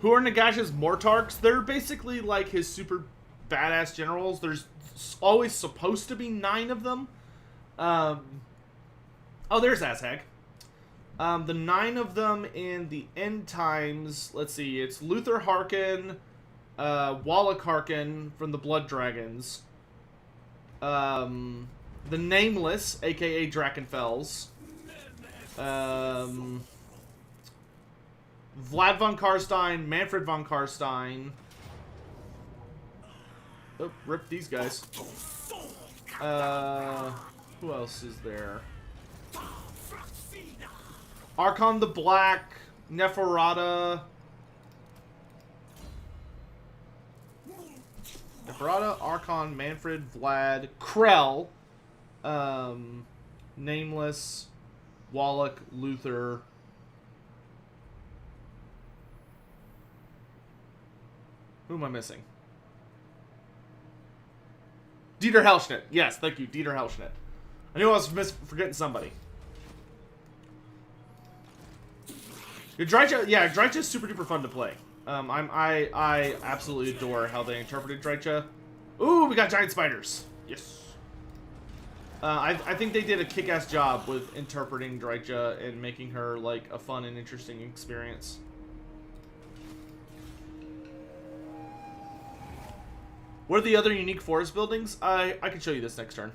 Who are Nagash's Mortarks? They're basically like his super badass generals. There's always supposed to be 9 of them. Oh, there's Azhag. The 9 of them in the end times, let's see, it's Luther Harkin, Wallach Harkin from the Blood Dragons, the Nameless, aka Drakenfels, Vlad von Karstein, Manfred von Karstein. Oh, rip these guys. Who else is there? Archon the Black, Neferata. Neferata, Archon, Manfred, Vlad, Krell, Nameless, Wallach, Luther. Who am I missing? Dieter Helschnitt. Yes, thank you, Dieter Helschnitt. I knew I was forgetting somebody. Drycha, yeah, Drycha is super duper fun to play. I absolutely adore how they interpreted Drycha. Ooh, we got giant spiders. Yes. I think they did a kick-ass job with interpreting Drycha and making her like a fun and interesting experience. What are the other unique forest buildings? I can show you this next turn.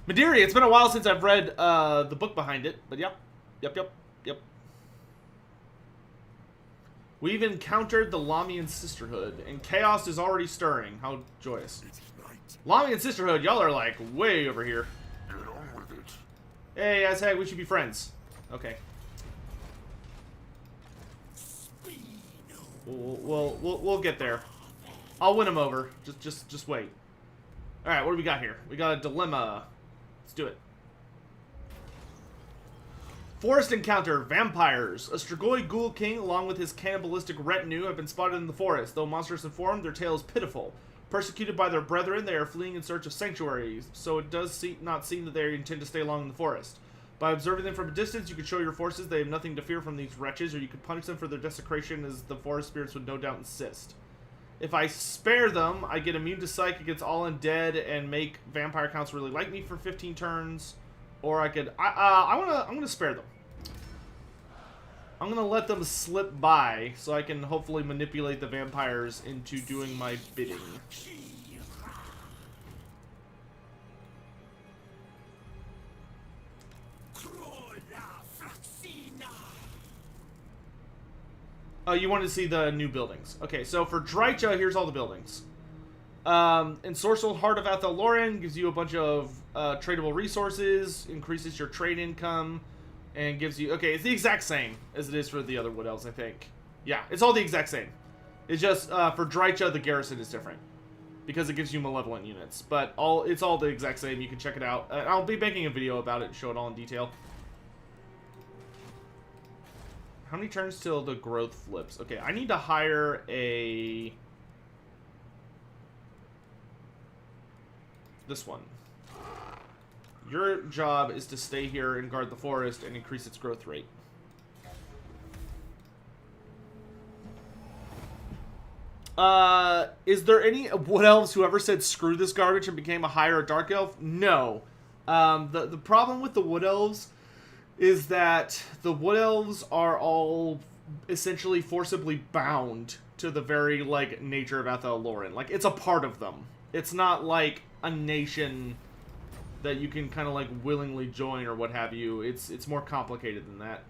Madiri, it's been a while since I've read the book behind it, but yep. We've encountered the Lamian Sisterhood, and chaos is already stirring. How joyous. Lamian Sisterhood, y'all are like way over here. Get on with it. Hey, Azhag, we should be friends. Okay. We'll get there. I'll win him over. Just wait. All right, what do we got here? We got a dilemma. Let's do it. Forest encounter. Vampires. A Strigoi Ghoul King, along with his cannibalistic retinue, have been spotted in the forest. Though monstrous in form, their tale is pitiful. Persecuted by their brethren, they are fleeing in search of sanctuaries, so it does not seem that they intend to stay long in the forest. By observing them from a distance, you can show your forces they have nothing to fear from these wretches, or you could punish them for their desecration, as the forest spirits would no doubt insist. If I spare them, I get immune to psych against all undead and make vampire counts really like me for 15 turns. Or I could... I'm gonna spare them. I'm gonna let them slip by so I can hopefully manipulate the vampires into doing my bidding. Oh, you want to see the new buildings. Okay, so for Drycha, here's all the buildings. Ensorcelled Heart of Athel-Loren gives you a bunch of tradable resources, increases your trade income, and gives you... Okay, it's the exact same as it is for the other Wood Elves, I think. Yeah, it's all the exact same. It's just, for Drycha, the garrison is different. Because it gives you malevolent units. But it's all the exact same. You can check it out. I'll be making a video about it and show it all in detail. How many turns till the growth flips? Okay, I need to hire a... This one. Your job is to stay here and guard the forest and increase its growth rate. Is there any Wood Elves who ever said screw this garbage and became a higher or dark elf? No. The problem with the Wood Elves is that the Wood Elves are all essentially forcibly bound to the very, like, nature of Athel-Loren. Like, it's a part of them. It's not like a nation that you can kind of, like, willingly join or what have you. It's more complicated than that.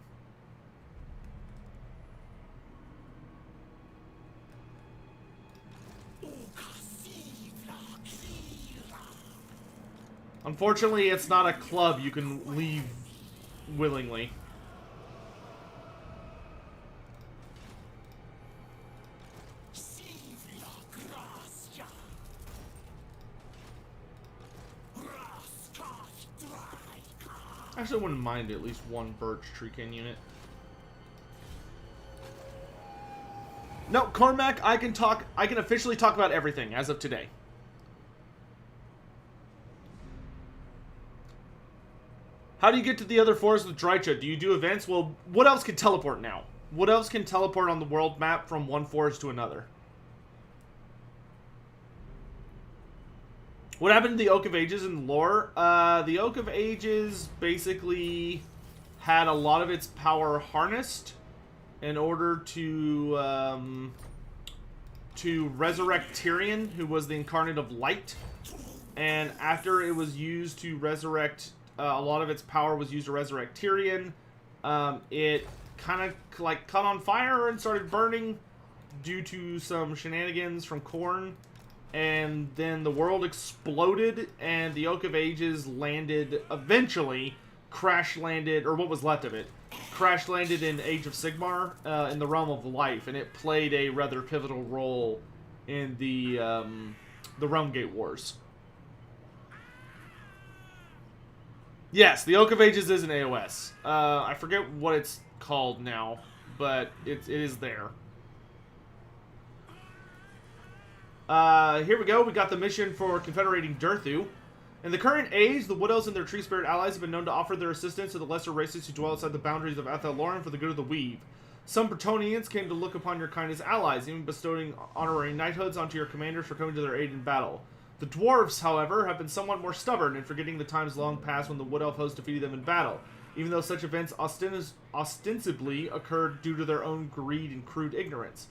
Unfortunately, it's not a club you can leave willingly. I actually wouldn't mind at least one birch treekin unit. No, Cormac, I can officially talk about everything as of today. How do you get to the other forest with Drycha? Do you do events? Well, Wood Elves can teleport now. Wood Elves can teleport on the world map from one forest to another. What happened to the Oak of Ages in the lore? The Oak of Ages basically had a lot of its power harnessed in order to resurrect Tyrion, who was the incarnate of light. And after it was used to resurrect... a lot of its power was used to resurrect Tyrion. It kind of like caught on fire and started burning due to some shenanigans from Khorne. And then the world exploded and the Oak of Ages landed, eventually crash landed, or what was left of it, crash landed in Age of Sigmar in the Realm of Life. And it played a rather pivotal role in the Realmgate Wars. Yes, the Oak of Ages is an AOS. I forget what it's called now, but it is there. Here we go. We got the mission for Confederating Durthu. In the current age, the Wood Elves and their tree spirit allies have been known to offer their assistance to the lesser races who dwell outside the boundaries of Athel-Loren for the good of the Weave. Some Bretonnians came to look upon your kind as allies, even bestowing honorary knighthoods onto your commanders for coming to their aid in battle. The dwarves, however, have been somewhat more stubborn in forgetting the times long past when the Wood Elf host defeated them in battle, even though such events ostensibly occurred due to their own greed and crude ignorance.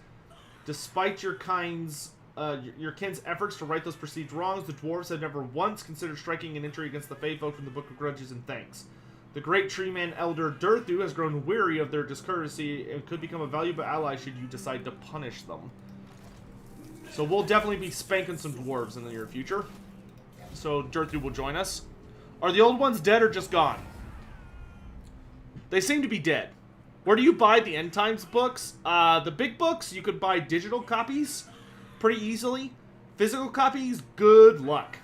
Despite your kin's efforts to right those perceived wrongs, the dwarves have never once considered striking an entry against the Fae folk from the Book of Grudges and Thanks. The great treeman elder Durthu has grown weary of their discourtesy and could become a valuable ally should you decide to punish them. So we'll definitely be spanking some dwarves in the near future. So Durthu will join us. Are the old ones dead or just gone? They seem to be dead. Where do you buy the End Times books? The big books, you could buy digital copies pretty easily. Physical copies, good luck.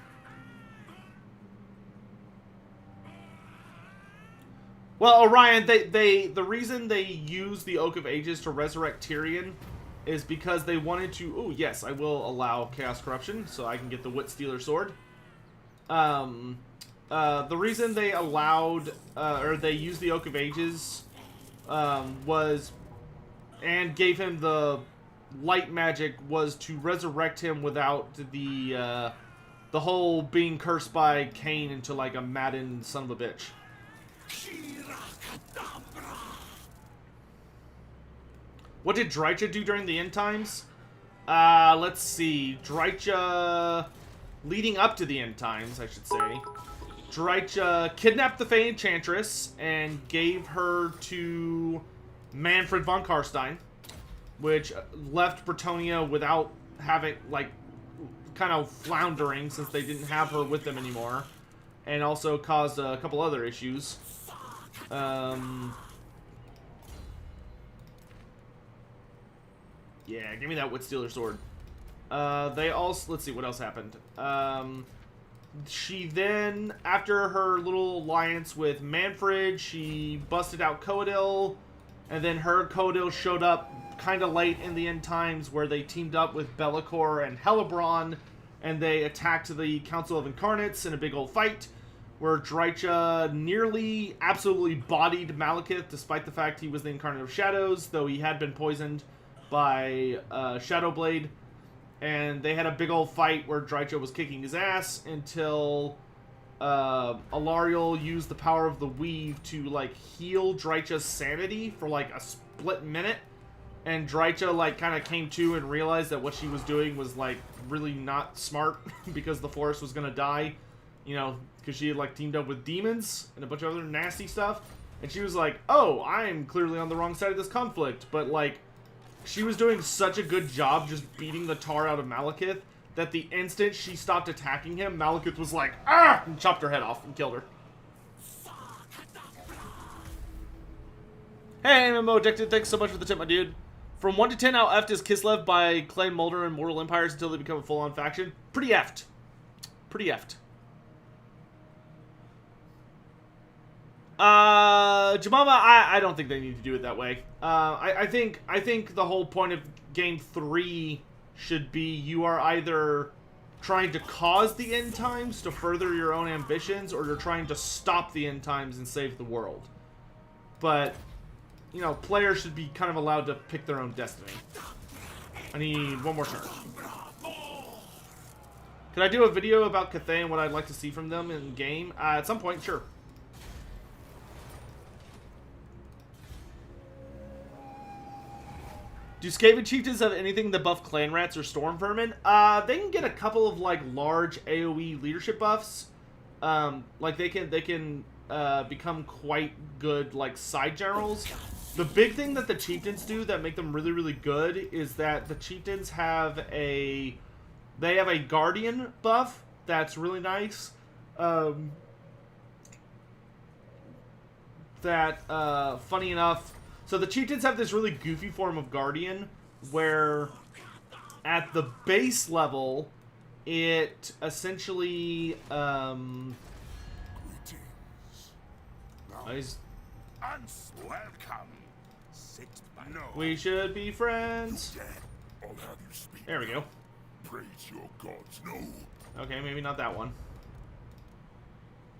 Well, Orion, the reason they use the Oak of Ages to resurrect Tyrion is because they wanted to... Oh, yes, I will allow Chaos Corruption, so I can get the Wit Stealer Sword. The reason they allowed... or they used the Oak of Ages was... and gave him the light magic was to resurrect him without the whole being cursed by Cain into, like, a maddened son of a bitch. What did Drycha do during the End Times? Let's see. Drycha, leading up to the End Times, I should say. Drycha kidnapped the Fey Enchantress and gave her to Manfred von Karstein, which left Bretonnia without having, like, kind of floundering since they didn't have her with them anymore. And also caused a couple other issues. Yeah, give me that Wit Stealer Sword. They also... Let's see, what else happened? She then, after her little alliance with Manfred, she busted out Coadil, And then her Codil showed up kind of late in the end times, where they teamed up with Be'lakor and Helibron, and they attacked the Council of Incarnates in a big old fight, where Drycha nearly absolutely bodied Malekith, despite the fact he was the Incarnate of Shadows, though he had been poisoned by Shadowblade. And they had a big old fight where Drycha was kicking his ass until Alariel used the power of the Weave to, like, heal Drycha's sanity for, like, a split minute. And Drycha, like, kind of came to and realized that what she was doing was, like, really not smart because the forest was going to die. You know, because she had, like, teamed up with demons and a bunch of other nasty stuff. And she was like, oh, I'm clearly on the wrong side of this conflict. But, like, she was doing such a good job just beating the tar out of Malekith that the instant she stopped attacking him, Malekith was like, ah! And chopped her head off and killed her. Hey, MMO Addicted, thanks so much for the tip, my dude. From 1 to 10, how effed is Kislev by Clay Mulder and Mortal Empires until they become a full-on faction? Pretty effed. Pretty effed. Jamama, I don't think they need to do it that way. I think the whole point of Game 3 should be you are either trying to cause the end times to further your own ambitions, or you're trying to stop the end times and save the world. But, you know, players should be kind of allowed to pick their own destiny. I need one more turn. Could I do a video about Cathay and what I'd like to see from them in game? At some point, sure. Do Skaven Chieftains have anything that buff Clan Rats or Storm Vermin? They can get a couple of, like, large AoE leadership buffs. Like, they can become quite good, like, side generals. The big thing that the Chieftains do that make them really, really good is that the Chieftains have they have a Guardian buff that's really nice. Funny enough, so the Chieftains have this really goofy form of Guardian where at the base level, it essentially, Greetings. Welcome. Sit by. No. We should be friends. Dead. I'll have you speak. There we go. Praise your gods. No. Okay, maybe not that one.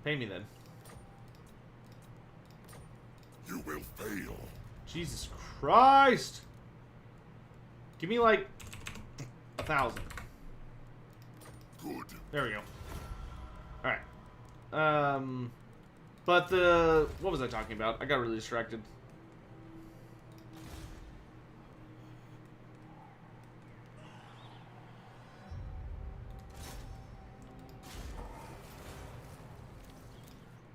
Pay me then. You will fail. Jesus Christ! Give me like 1,000. Good. There we go. Alright. But what was I talking about? I got really distracted.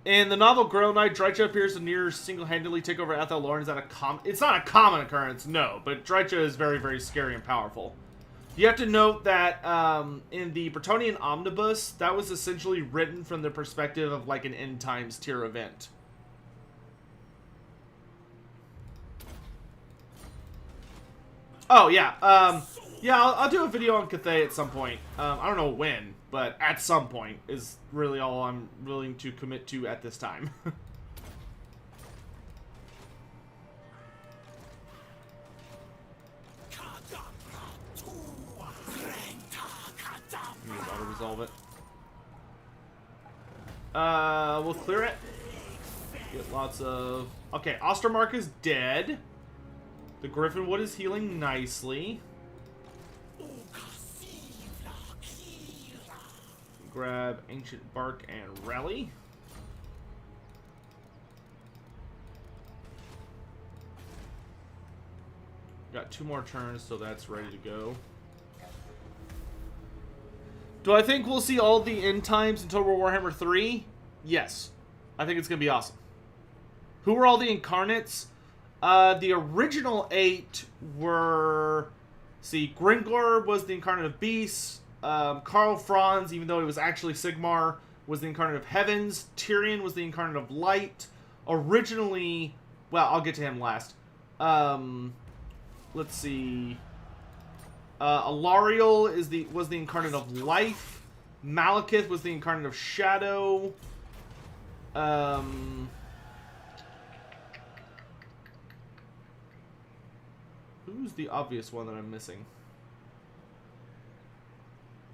In the novel Grey Knight, Drycha appears to near single-handedly take over Athel Loren. Is that a it's not a common occurrence, no, but Drycha is very, very scary and powerful. You have to note that in the Bretonnian Omnibus, that was essentially written from the perspective of like an end times tier event. Oh, yeah. Yeah, I'll do a video on Cathay at some point. I don't know when, but at some point is really all I'm willing to commit to at this time. Auto-resolve it. We'll clear it. Get lots of... Okay, Ostermark is dead. The Griffinwood is healing nicely. Grab Ancient Bark and Rally. Got 2 more turns, so that's ready to go. Do I think we'll see all the end times in Total War Warhammer 3? Yes. I think it's going to be awesome. Who were all the incarnates? The original 8 were... See, Gringor was the incarnate of Beasts. Karl Franz, even though he was actually Sigmar, was the incarnate of Heavens. Tyrion was the incarnate of Light. Originally... Well, I'll get to him last. Let's see... Alariel was the incarnate of Life. Malekith was the incarnate of Shadow. Who's the obvious one that I'm missing?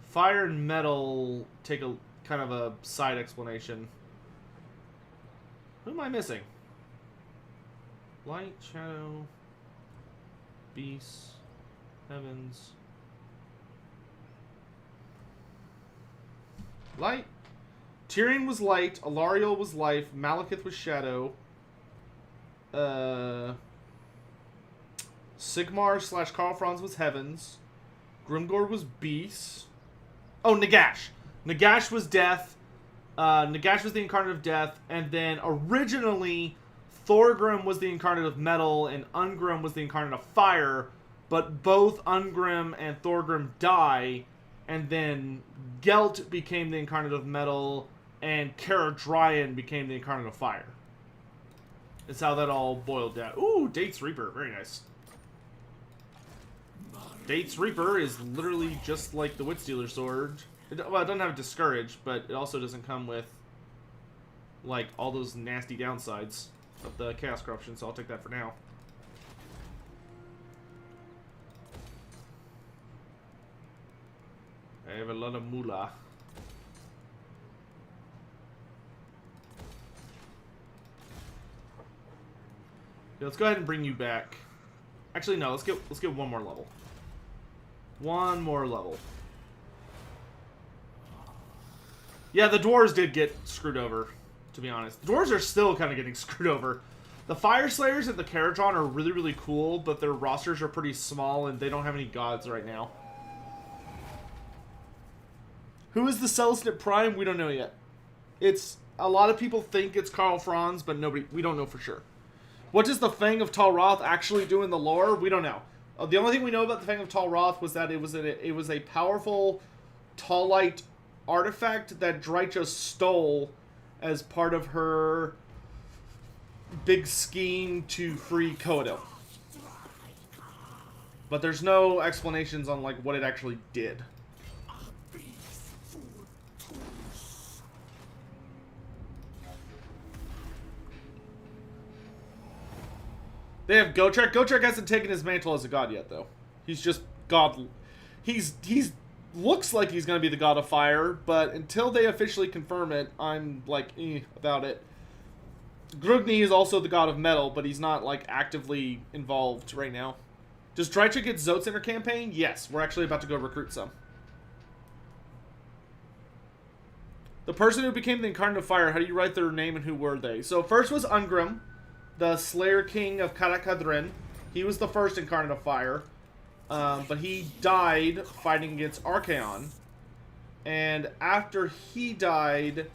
Fire and metal take a kind of a side explanation. Who am I missing? Light, shadow, beast, heavens. Light. Tyrion was light. Alariel was life. Malekith was shadow. Sigmar / Karl Franz was heavens. Grimgor was beast. Oh, Nagash. Nagash was death. Nagash was the incarnate of death. And then originally, Thorgrim was the incarnate of metal and Ungrim was the incarnate of fire. But both Ungrim and Thorgrim die. And then Gelt became the incarnate of metal and Caradryan became the incarnate of fire. That's how that all boiled down. Ooh, Date's Reaper. Very nice. Date's Reaper is literally just like the Witstealer sword. Well, it doesn't have Discourage, but it also doesn't come with, like, all those nasty downsides of the Chaos Corruption, so I'll take that for now. I have a lot of moolah. Yeah, let's go ahead and bring you back. Actually, no. Let's get one more level. One more level. Yeah, the dwarves did get screwed over, to be honest. The dwarves are still kind of getting screwed over. The Fire Slayers and the Caradron are really, really cool, but their rosters are pretty small and they don't have any gods right now. Who is the Celestinate Prime? We don't know yet. It's a lot of people think it's Karl Franz, but we don't know for sure. What does the Fang of Talroth actually do in the lore? We don't know. The only thing we know about the Fang of Talroth was that it was a powerful Tallite artifact that Drycha stole as part of her big scheme to free Coadil. But there's no explanations on like what it actually did. They have Gotrek. Gotrek hasn't taken his mantle as a god yet, though. He's just god. He's looks like he's going to be the god of fire, but until they officially confirm it, I'm like about it. Grugni is also the god of metal, but he's not like actively involved right now. Does Drycha get Zotes in her campaign? Yes, we're actually about to go recruit some. The person who became the incarnate of fire. How do you write their name and who were they? So first was Ungrim, the Slayer King of Karakadrin. He was the first incarnate of fire. But he died fighting against Archaon. And after he died,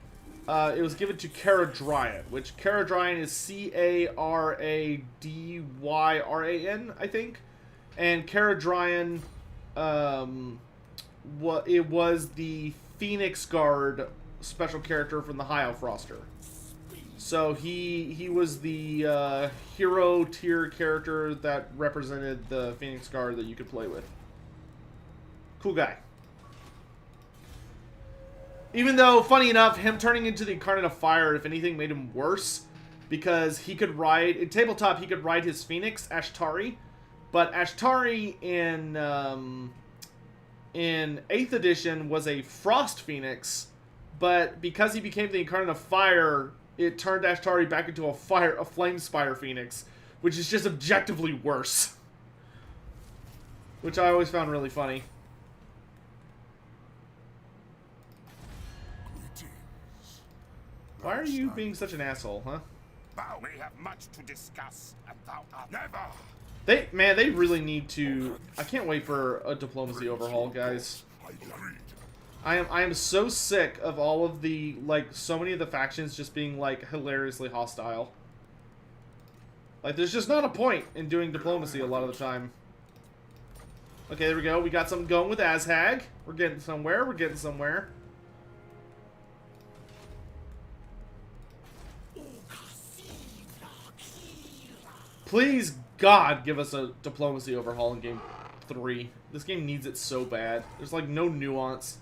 it was given to Caradryan, which Caradryan is C-A-R-A-D-Y-R-A-N, I think. And Caradryan, it was the Phoenix Guard special character from the High Elf roster. So he was the hero tier character that represented the Phoenix Guard that you could play with. Cool guy. Even though, funny enough, him turning into the Incarnate of Fire, if anything, made him worse. Because he could ride... In Tabletop, he could ride his Phoenix, Ashtari. But Ashtari in 8th edition was a Frost Phoenix. But because he became the Incarnate of Fire... It turned Ashtari back into a Flamespire Phoenix, which is just objectively worse. Which I always found really funny. Why are you being such an asshole, huh? We have much to discuss, and thou art never. They really need to... I can't wait for a diplomacy overhaul, guys. I am so sick of all of the, like, so many of the factions just being, like, hilariously hostile. Like, there's just not a point in doing diplomacy a lot of the time. Okay, there we go. We got something going with Azhag. We're getting somewhere. We're getting somewhere. Please, God, give us a diplomacy overhaul in Game 3. This game needs it so bad. There's, like, no nuance.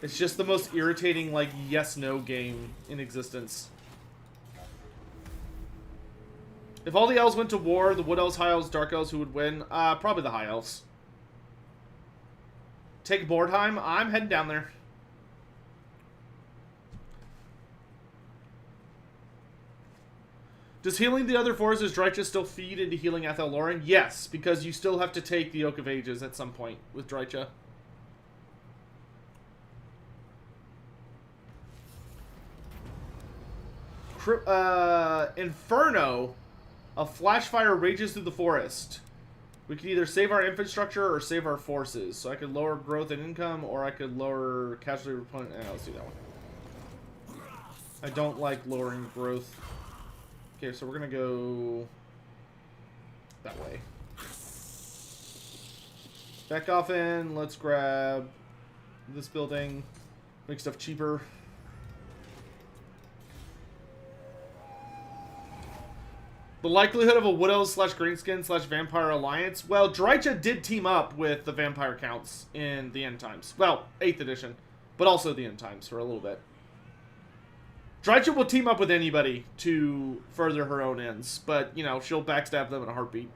It's just the most irritating, like, yes-no game in existence. If all the elves went to war, the Wood Elves, High Elves, Dark Elves, who would win? Probably the High Elves. Take Boardheim. I'm heading down there. Does healing the other fours as Drycha still feed into healing Athel Loren? Yes, because you still have to take the Oak of Ages at some point with Drycha. Inferno. A flash fire rages through the forest. We could either save our infrastructure or save our forces. So I could lower growth and income, or I could lower casualty replenishment. Let's do that one. I don't like lowering growth. Okay, so we're gonna go that way. Back off in. Let's grab this building. Make stuff cheaper. The likelihood of a Wood Elves / Greenskin / Vampire alliance. Well, Drycha did team up with the Vampire Counts in the End Times. Well, 8th edition, but also the End Times for a little bit. Drycha will team up with anybody to further her own ends, but, you know, she'll backstab them in a heartbeat.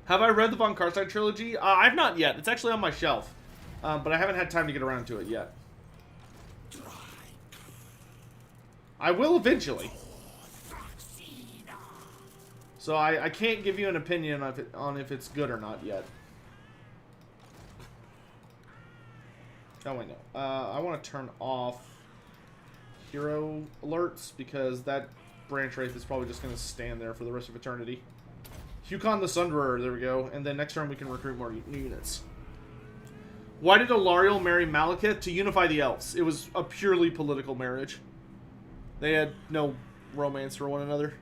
Have I read the Von Karstein trilogy? I've not yet. It's actually on my shelf, but I haven't had time to get around to it yet. I will eventually. So I can't give you an opinion on if it's good or not yet. Oh, wait, no. I want to turn off hero alerts because that branch wraith is probably just going to stand there for the rest of eternity. Hukon the Sunderer, there we go. And then next turn we can recruit more new units. Why did Alariel marry Malekith? To unify the elves. It was a purely political marriage. They had no romance for one another.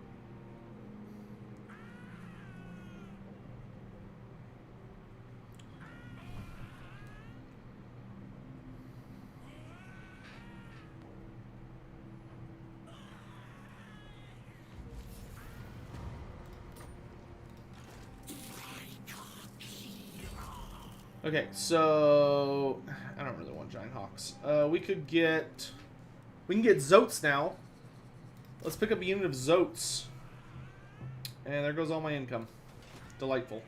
Okay, so I don't really want Giant Hawks. We can get Zoats now. Let's pick up a unit of Zoats. And there goes all my income. Delightful.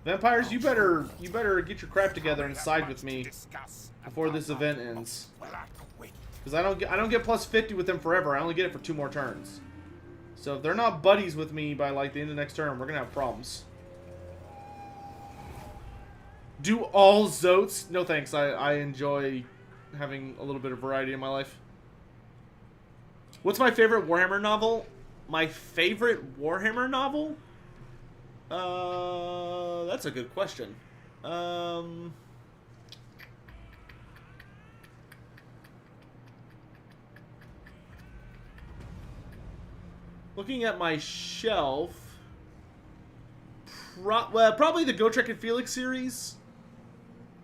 Vampires, you better get your crap together and side with me before this event ends. Because I don't get plus 50 with them forever. I only get it for 2 more turns. So if they're not buddies with me by like the end of next turn, we're gonna have problems. Do all Zoats? No thanks. I enjoy having a little bit of variety in my life. What's my favorite Warhammer novel? My favorite Warhammer novel? That's a good question. Looking at my shelf, probably the Gotrek and Felix series.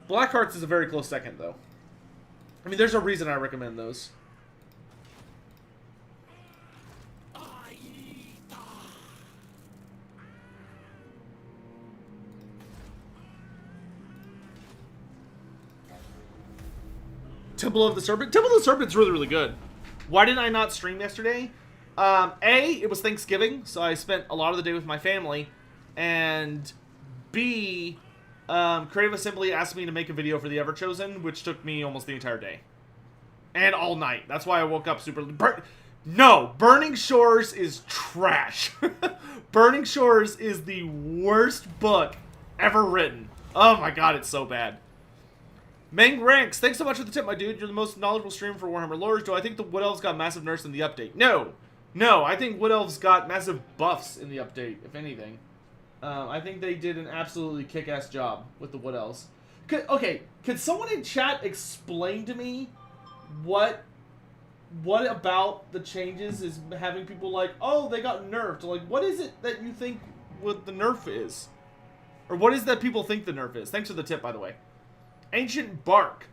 Blackhearts is a very close second, though. I mean, there's a reason I recommend those. Temple of the Serpent. Temple of the Serpent's really, really good. Why didn't I not stream yesterday? A, it was Thanksgiving, so I spent a lot of the day with my family. And B, Creative Assembly asked me to make a video for the Everchosen, which took me almost the entire day. And all night. That's why I woke up super... No! Burning Shores is trash. Burning Shores is the worst book ever written. Oh my god, it's so bad. Meng Ranks, thanks so much for the tip, my dude. You're the most knowledgeable streamer for Warhammer lore. Do I think the Wood Elves got massive nerfs in the update? No! No, I think Wood Elves got massive buffs in the update, if anything. I think they did an absolutely kick-ass job with the Wood Elves. Could someone in chat explain to me what about the changes is having people like, oh, they got nerfed? Like, what is it that you think what the nerf is? Or what is that people think the nerf is? Thanks for the tip, by the way. Ancient Bark.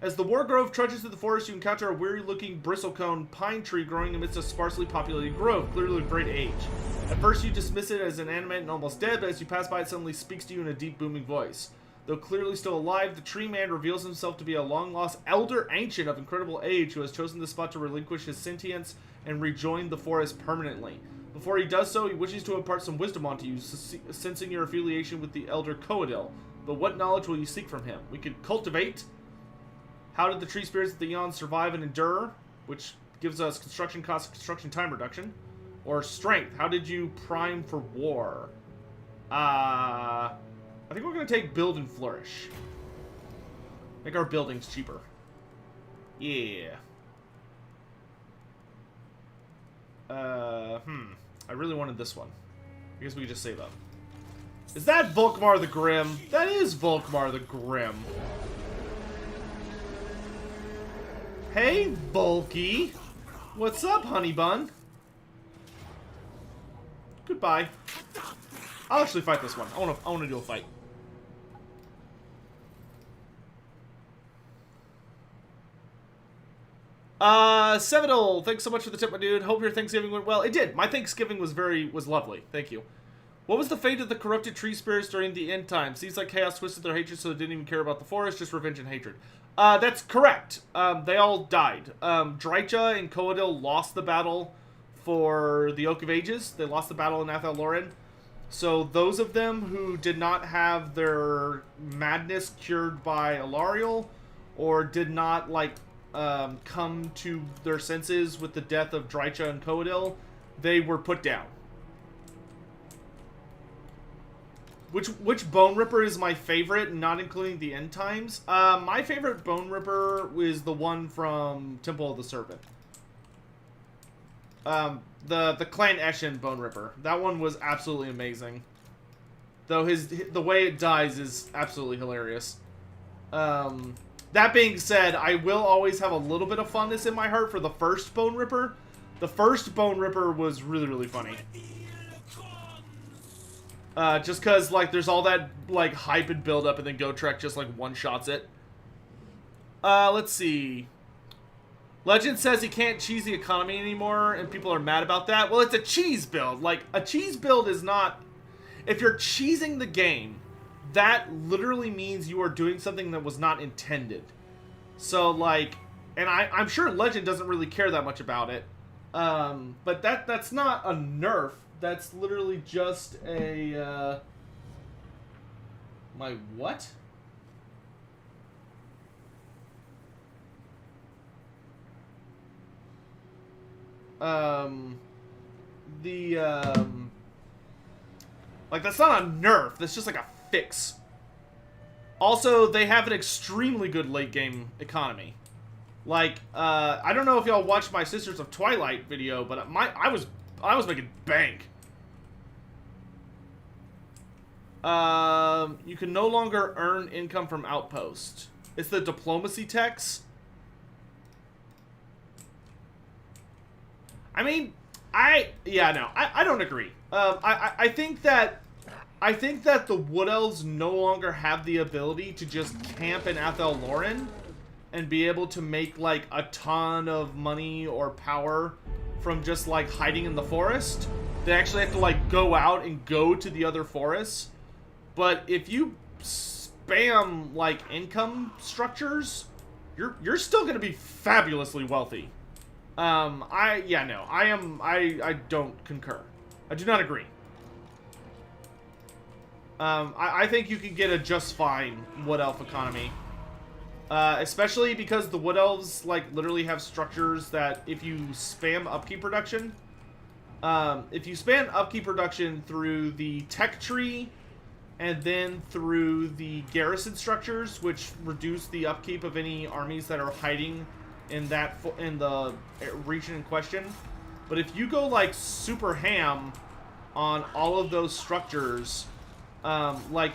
As the Wargrove trudges through the forest, you encounter a weary-looking bristlecone pine tree growing amidst a sparsely populated grove, clearly of great age. At first, you dismiss it as inanimate and almost dead, but as you pass by, it suddenly speaks to you in a deep, booming voice. Though clearly still alive, the tree man reveals himself to be a long-lost elder ancient of incredible age who has chosen this spot to relinquish his sentience and rejoin the forest permanently. Before he does so, he wishes to impart some wisdom onto you, sensing your affiliation with the elder Coadil. But what knowledge will you seek from him? We could cultivate. How did the tree spirits of the Eons survive and endure? Which gives us construction cost, construction time reduction. Or strength. How did you prime for war? I think we're going to take build and flourish. Make our buildings cheaper. Yeah. I really wanted this one. I guess we could just save up. Is that Volkmar the Grim? That is Volkmar the Grim. Hey, Volky. What's up, honey bun? Goodbye. I'll actually fight this one. I wanna do a fight. Sevidal, thanks so much for the tip, my dude. Hope your Thanksgiving went well. It did. My Thanksgiving was lovely. Thank you. What was the fate of the corrupted tree spirits during the end time? Seems like chaos twisted their hatred so they didn't even care about the forest, just revenge and hatred. That's correct. They all died. Drycha and Coadil lost the battle for the Oak of Ages. They lost the battle in Athel Loren. So those of them who did not have their madness cured by Alariel, or did not, like, come to their senses with the death of Drycha and Coadil, they were put down. Which Bone Ripper is my favorite, not including the end times? My favorite Bone Ripper is the one from Temple of the Serpent. The Clan Eshin Bone Ripper. That one was absolutely amazing. Though the way it dies is absolutely hilarious. That being said, I will always have a little bit of fondness in my heart for the first Bone Ripper. The first Bone Ripper was really, really funny. Just because, like, there's all that, like, hype and build-up, and then Gotrek just, like, one-shots it. Let's see. Legend says he can't cheese the economy anymore, and people are mad about that. Well, it's a cheese build. Like, a cheese build is not... If you're cheesing the game, that literally means you are doing something that was not intended. So, like... And I'm sure Legend doesn't really care that much about it. But that's not a nerf. That's literally just a, my what? Like, that's not a nerf. That's just like a fix. Also, they have an extremely good late game economy. Like, I don't know if y'all watched my Sisters of Twilight video, but I was making bank. You can no longer earn income from Outpost. It's the diplomacy tax. I mean, I don't agree. I think that the Wood Elves no longer have the ability to just camp in Athel Loren and be able to make, like, a ton of money or power from just, like, hiding in the forest. They actually have to, like, go out and go to the other forests. But if you spam, like, income structures, you're still gonna be fabulously wealthy. I don't concur. I do not agree. I think you can get a just fine Wood Elf economy. Especially because the Wood Elves, like, literally have structures that if you spam upkeep production, through the tech tree and then through the garrison structures, which reduce the upkeep of any armies that are hiding in the region in question. But if you go, like, super ham on all of those structures, like,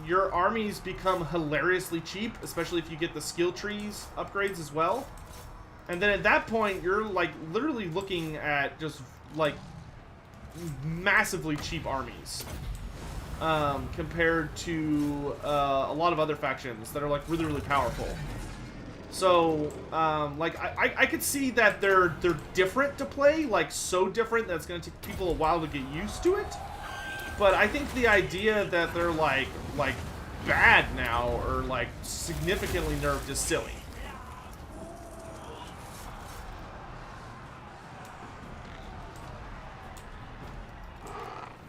your armies become hilariously cheap, especially if you get the skill trees upgrades as well. And then at that point, you're, like, literally looking at just, like, massively cheap armies. Compared to a lot of other factions that are, like, really, really powerful. So, like, I could see that they're different to play, like, so different that it's going to take people a while to get used to it. But I think the idea that they're, like bad now or like significantly nerfed is silly.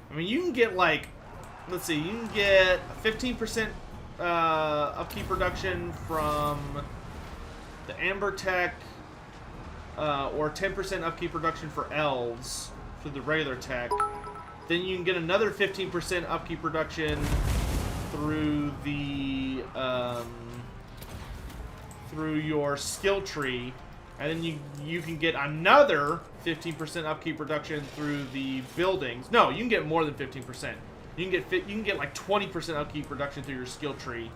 I mean, you can get like, let's see, you can get 15% upkeep reduction from the Amber Tech, or 10% upkeep reduction for elves for the regular tech. Then you can get another 15% upkeep reduction through the through your skill tree, and then you can get another 15% upkeep reduction through the buildings. No, you can get more than 15%. You can get like 20% upkeep reduction through your skill tree,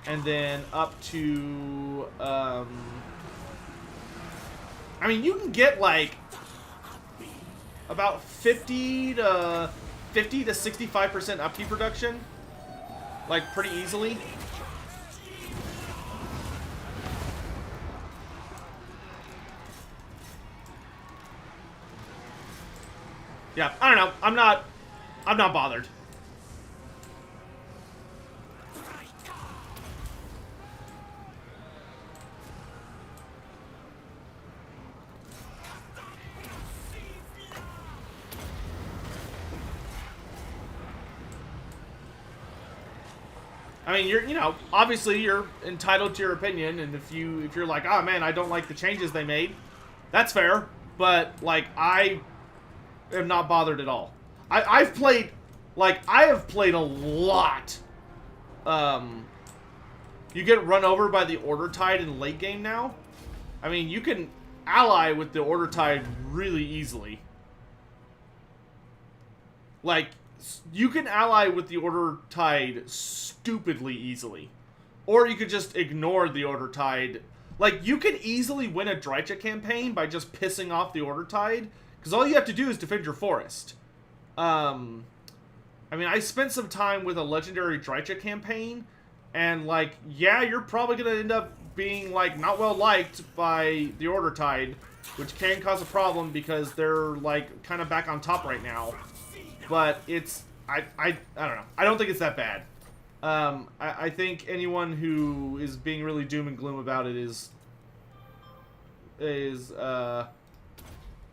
and then up to I mean, you can get like about 50 to 65% upkeep reduction, like pretty easily. Yeah, I don't know. I'm not bothered. I mean, you know, obviously you're entitled to your opinion, and if you're like, oh man, I don't like the changes they made, that's fair. But like, I am not bothered at all. I have played a lot. You get run over by the Order Tide in late game now. I mean, you can ally with the Order Tide really easily. Like, you can ally with the Order Tide stupidly easily. Or you could just ignore the Order Tide. Like, you can easily win a Drycha campaign by just pissing off the Order Tide, because all you have to do is defend your forest. I mean, I spent some time with a legendary Drycha campaign, and, like, yeah, you're probably going to end up being, like, not well liked by the Order Tide, which can cause a problem because they're, like, kind of back on top right now. But it's, I don't know. I don't think it's that bad. I think anyone who is being really doom and gloom about it is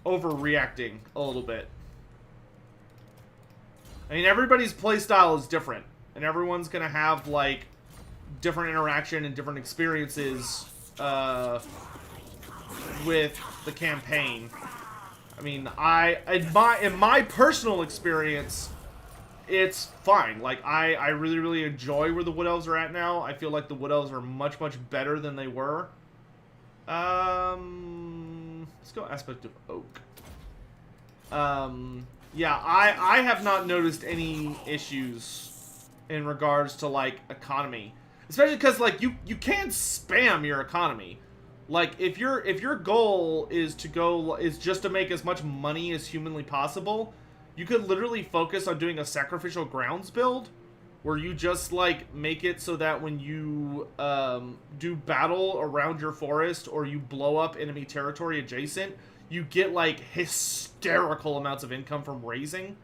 overreacting a little bit. I mean, everybody's playstyle is different, and everyone's gonna have like different interaction and different experiences with the campaign. I mean, in my personal experience, it's fine. Like, I really, really enjoy where the Wood Elves are at now. I feel like the Wood Elves are much, much better than they were. Let's go Aspect of Oak. Yeah, I have not noticed any issues in regards to, like, economy. Especially because, like, you can spam your economy. Like, if your goal is just to make as much money as humanly possible, you could literally focus on doing a sacrificial grounds build, where you just, like, make it so that when you do battle around your forest, or you blow up enemy territory adjacent, you get, like, hysterical amounts of income from raising.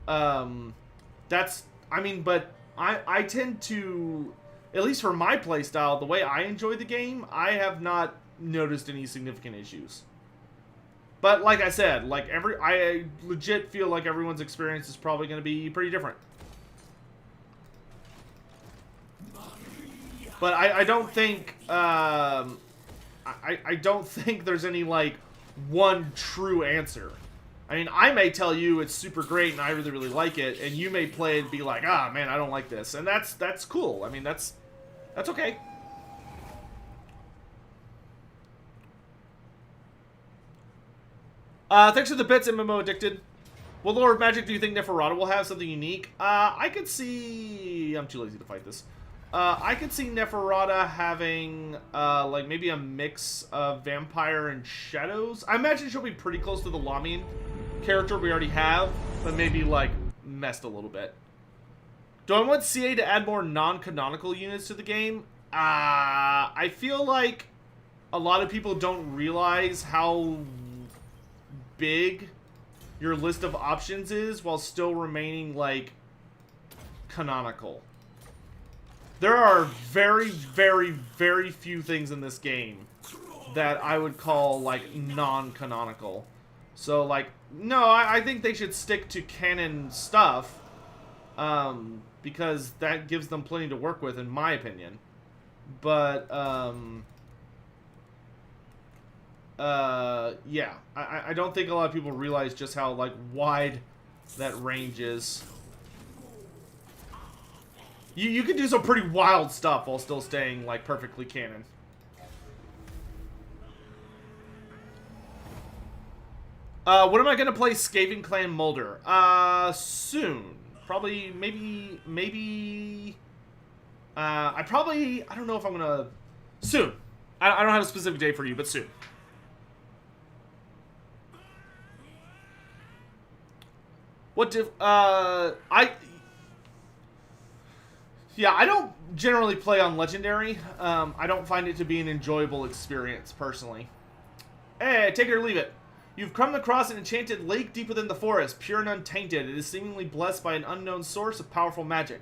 That's, I mean, but I tend to, at least for my playstyle, the way I enjoy the game, I have not noticed any significant issues. But like I said, like I legit feel like everyone's experience is probably going to be pretty different. But I don't think I don't think there's any like one true answer. I mean, I may tell you it's super great and I really, really like it, and you may play it and be like, ah, man, I don't like this, and that's cool. I mean, that's okay. Thanks for the bits, MMO Addicted. What lore of magic do you think Neferata will have? Something unique? I could see... I'm too lazy to fight this. I could see Neferata having, like, maybe a mix of vampire and shadows. I imagine she'll be pretty close to the Lamian character we already have, but maybe, like, messed a little bit. Do I want CA to add more non-canonical units to the game? I feel like a lot of people don't realize how big your list of options is while still remaining, like, canonical. There are very, very, very few things in this game that I would call, like, non-canonical. So, like, no, I think they should stick to canon stuff, because that gives them plenty to work with, in my opinion. But, yeah, I don't think a lot of people realize just how, like, wide that range is. You can do some pretty wild stuff while still staying, like, perfectly canon. When am I gonna play Skaven Clan Mulder? Soon. Probably, maybe... I don't know if I'm gonna... Soon. I don't have a specific day for you, but soon. What Yeah, I don't generally play on Legendary. I don't find it to be an enjoyable experience, personally. Hey, take it or leave it. You've come across an enchanted lake deep within the forest, pure and untainted. It is seemingly blessed by an unknown source of powerful magic.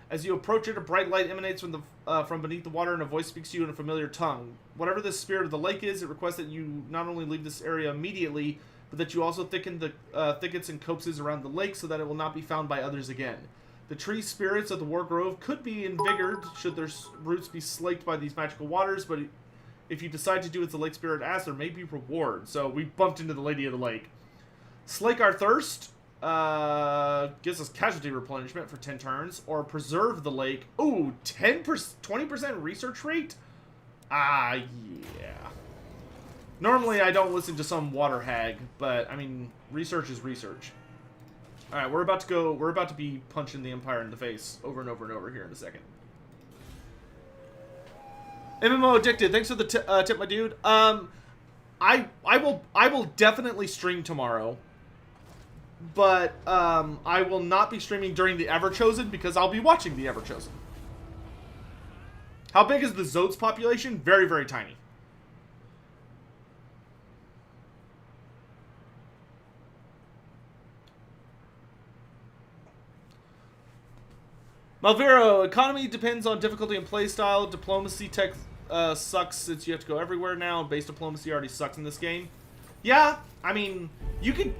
As you approach it, a bright light emanates from beneath the water, and a voice speaks to you in a familiar tongue. Whatever the spirit of the lake is, it requests that you not only leave this area immediately, but that you also thicken the thickets and copses around the lake so that it will not be found by others again. The tree spirits of the Wargrove could be invigorated should their roots be slaked by these magical waters, but if you decide to do as the lake spirit asks, there may be reward. So we bumped into the Lady of the Lake. Slake our thirst gives us casualty replenishment for 10 turns, or preserve the lake. Ooh, 20% research rate? Yeah. Normally I don't listen to some water hag, but I mean, research is research. Alright, we're about to be punching the Empire in the face over and over and over here in a second. MMO Addicted, thanks for the tip, my dude. I will definitely stream tomorrow, but I will not be streaming during the Everchosen because I'll be watching the Everchosen. How big is the Zotes population? Very, very tiny. Malvero, economy depends on difficulty and playstyle. Diplomacy tech sucks since you have to go everywhere now. Base diplomacy already sucks in this game. Yeah, I mean, you could...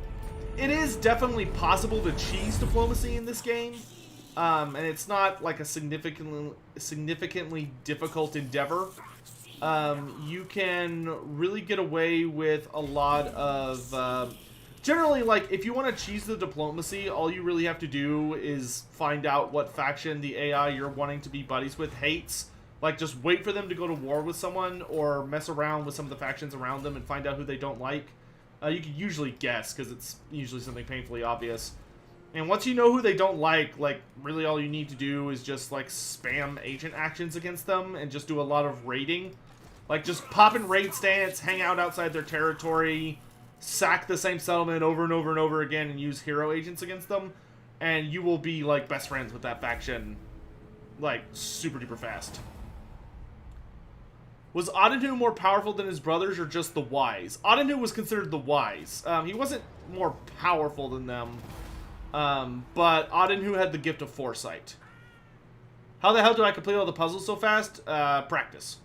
It is definitely possible to cheese diplomacy in this game. And it's not like a significantly difficult endeavor. You can really get away with a lot of... Generally, like, if you want to cheese the diplomacy, all you really have to do is find out what faction the AI you're wanting to be buddies with hates. Like, just wait for them to go to war with someone, or mess around with some of the factions around them and find out who they don't like. You can usually guess, because it's usually something painfully obvious. And once you know who they don't like, really all you need to do is just, like, spam agent actions against them, and just do a lot of raiding. Like, just pop in raid stance, hang out outside their territory... sack the same settlement over and over and over again and use hero agents against them, and you will be, like, best friends with that faction, like, super duper fast. Was Adenhu more powerful than his brothers, or just the wise? Adenhu was considered the wise. He wasn't more powerful than them, but Adenhu had the gift of foresight. How the hell do I complete all the puzzles so fast? Practice.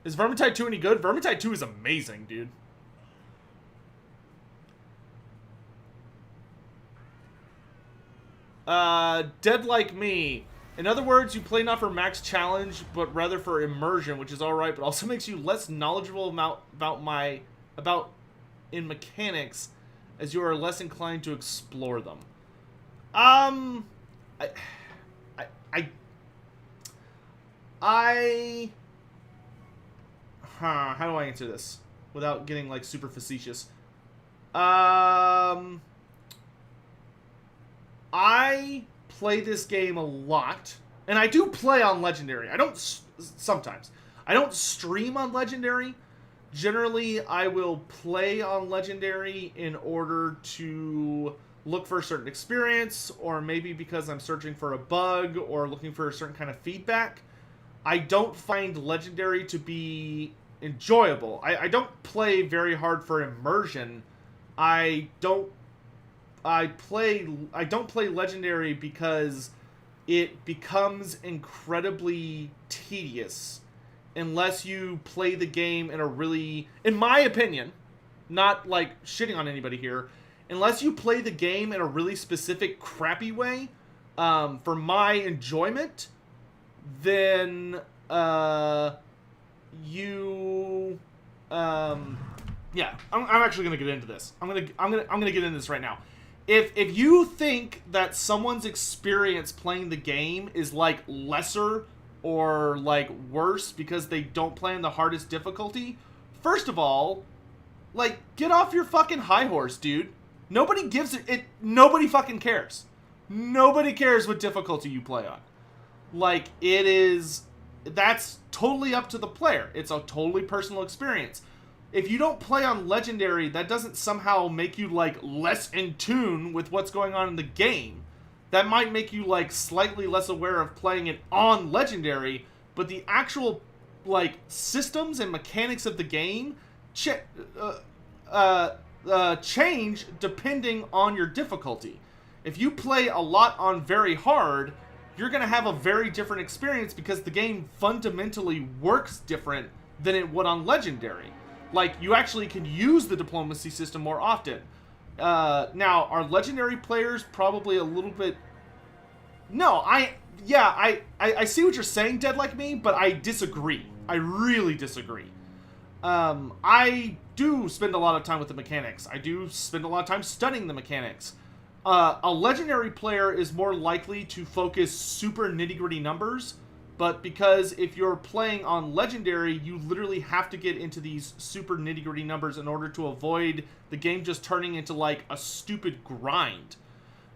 Is Vermintide 2 any good? Vermintide 2 is amazing, dude. Dead Like Me. In other words, you play not for max challenge, but rather for immersion, which is alright, but also makes you less knowledgeable about in mechanics, as you are less inclined to explore them. How do I answer this without getting, like, super facetious? I play this game a lot, and I do play on Legendary. Sometimes. I don't stream on Legendary. Generally, I will play on Legendary in order to look for a certain experience, or maybe because I'm searching for a bug, or looking for a certain kind of feedback. I don't find Legendary to be enjoyable. I don't play very hard for immersion. I don't play Legendary because it becomes incredibly tedious unless you play the game in a really, in my opinion, not like shitting on anybody here, unless you play the game in a really specific crappy way, for my enjoyment, then yeah, I'm actually gonna get into this. I'm gonna get into this right now. If you think that someone's experience playing the game is like lesser or like worse because they don't play on the hardest difficulty, first of all, like, get off your fucking high horse, dude. Nobody gives it. Nobody fucking cares. Nobody cares what difficulty you play on. Like, it is. That's totally up to the player. It's a totally personal experience. If you don't play on Legendary, that doesn't somehow make you, like, less in tune with what's going on in the game. That might make you, like, slightly less aware of playing it on Legendary, but the actual, like, systems and mechanics of the game change depending on your difficulty. If you play a lot on very hard, you're going to have a very different experience because the game fundamentally works different than it would on Legendary. Like, you actually can use the diplomacy system more often. Now, are Legendary players probably a little bit... No, I see what you're saying, Dead Like Me, but I disagree. I really disagree. I do spend a lot of time with the mechanics. I do spend a lot of time studying the mechanics. A Legendary player is more likely to focus super nitty-gritty numbers, but because if you're playing on Legendary, you literally have to get into these super nitty-gritty numbers in order to avoid the game just turning into, like, a stupid grind.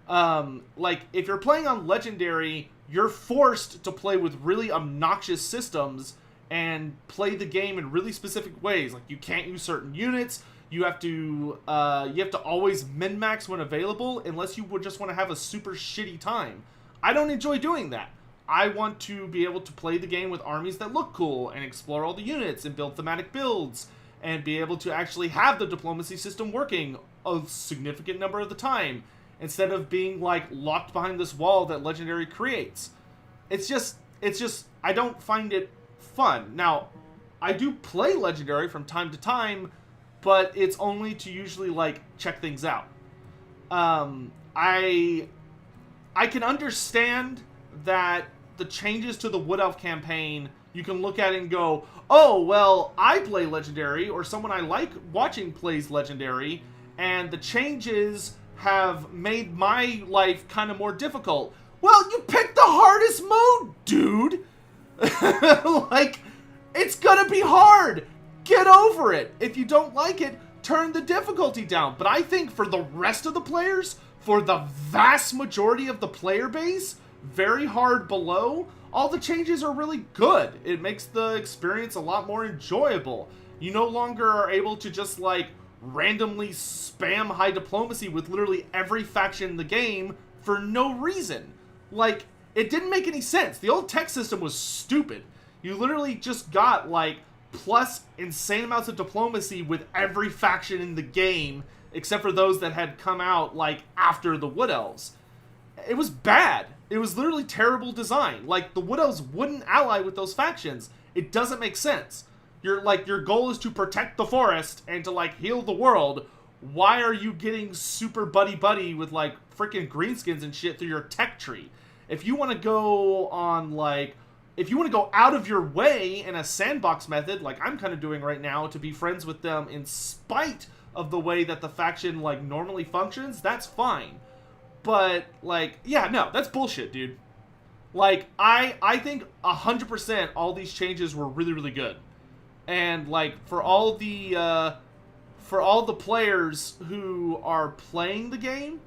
Like, if you're playing on Legendary, you're forced to play with really obnoxious systems and play the game in really specific ways. Like, you can't use certain units. You have to always min-max when available, unless you would just want to have a super shitty time. I don't enjoy doing that. I want to be able to play the game with armies that look cool and explore all the units and build thematic builds and be able to actually have the diplomacy system working a significant number of the time instead of being, like, locked behind this wall that Legendary creates. It's just, I don't find it fun. Now, I do play Legendary from time to time, but it's only to usually, like, check things out. I can understand that the changes to the Wood Elf campaign, you can look at it and go, oh, well, I play Legendary, or someone I like watching plays Legendary, and the changes have made my life kind of more difficult. Well, you picked the hardest mode, dude! Like, it's gonna be hard! Get over it! If you don't like it, turn the difficulty down. But I think for the rest of the players, for the vast majority of the player base, very hard below, all the changes are really good. It makes the experience a lot more enjoyable. You no longer are able to just, like, randomly spam high diplomacy with literally every faction in the game for no reason. Like, it didn't make any sense. The old tech system was stupid. You literally just got, like, plus insane amounts of diplomacy with every faction in the game, except for those that had come out, like, after the Wood Elves. It was bad. It was literally terrible design. Like, the Wood Elves wouldn't ally with those factions. It doesn't make sense. Your goal is to protect the forest and to, like, heal the world. Why are you getting super buddy-buddy with, like, freaking greenskins and shit through your tech tree? If you want to go on, like, if you want to go out of your way in a sandbox method, like I'm kind of doing right now, to be friends with them in spite of the way that the faction, like, normally functions, that's fine. But, like, yeah, no, that's bullshit, dude. Like, I think 100% all these changes were really, really good. And, like, for all the players who are playing the game,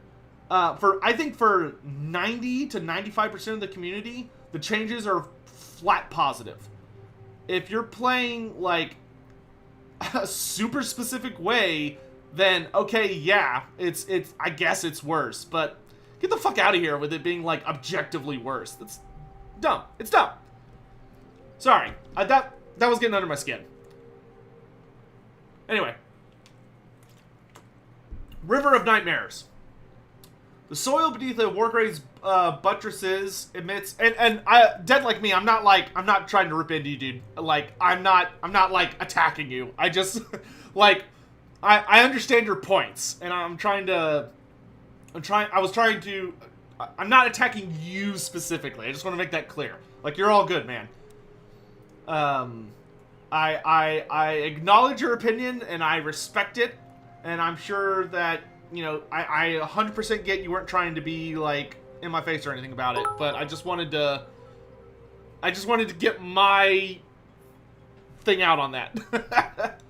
I think for 90 to 95% of the community, the changes are flat positive. If you're playing, like, a super specific way, then, okay, yeah, it's I guess it's worse, but get the fuck out of here with it being, like, objectively worse. That's dumb. It's dumb. Sorry. That was getting under my skin. Anyway. River of Nightmares. The soil beneath a Wargrave's buttresses emits, and I dead like me. I'm not trying to rip into you, dude. Like I'm not like attacking you. I just like I understand your points, and I'm not attacking you specifically. I just want to make that clear. Like you're all good, man. I acknowledge your opinion and I respect it, and I'm sure that, you know, I 100% get you weren't trying to be like in my face or anything about it, but I just wanted to get my thing out on that.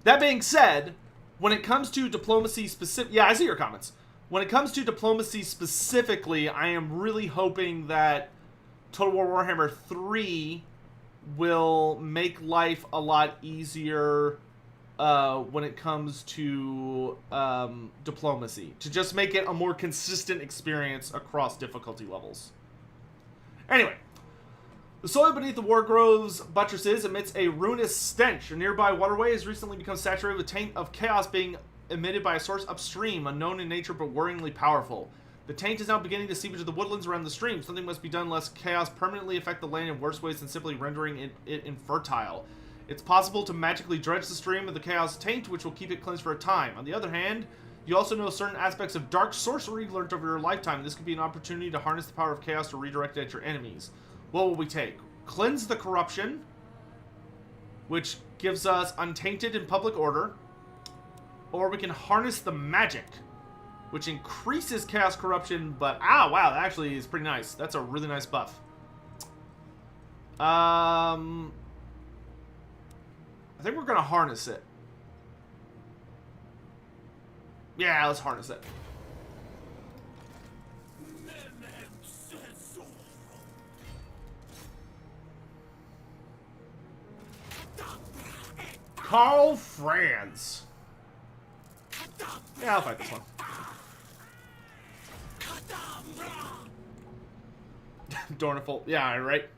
That being said, when it comes to diplomacy specific... Yeah, I see your comments. When it comes to diplomacy specifically, I am really hoping that Total War Warhammer 3 will make life a lot easier when it comes to diplomacy. To just make it a more consistent experience across difficulty levels. Anyway. The soil beneath the Wargrove's buttresses emits a ruinous stench. A nearby waterway has recently become saturated with taint of chaos being emitted by a source upstream, unknown in nature but worryingly powerful. The taint is now beginning to seep into the woodlands around the stream. Something must be done lest chaos permanently affect the land in worse ways than simply rendering it infertile. It's possible to magically dredge the stream with the chaos taint, which will keep it cleansed for a time. On the other hand, you also know certain aspects of dark sorcery learned over your lifetime. This could be an opportunity to harness the power of chaos to redirect it at your enemies. What will we take? Cleanse the corruption, which gives us untainted in public order, or we can harness the magic, which increases chaos corruption, but wow, that actually is pretty nice. That's a really nice buff. I think we're gonna harness it. Yeah, let's harness it. Carl Franz. Yeah, I'll fight this one. Dorniful. Yeah, right.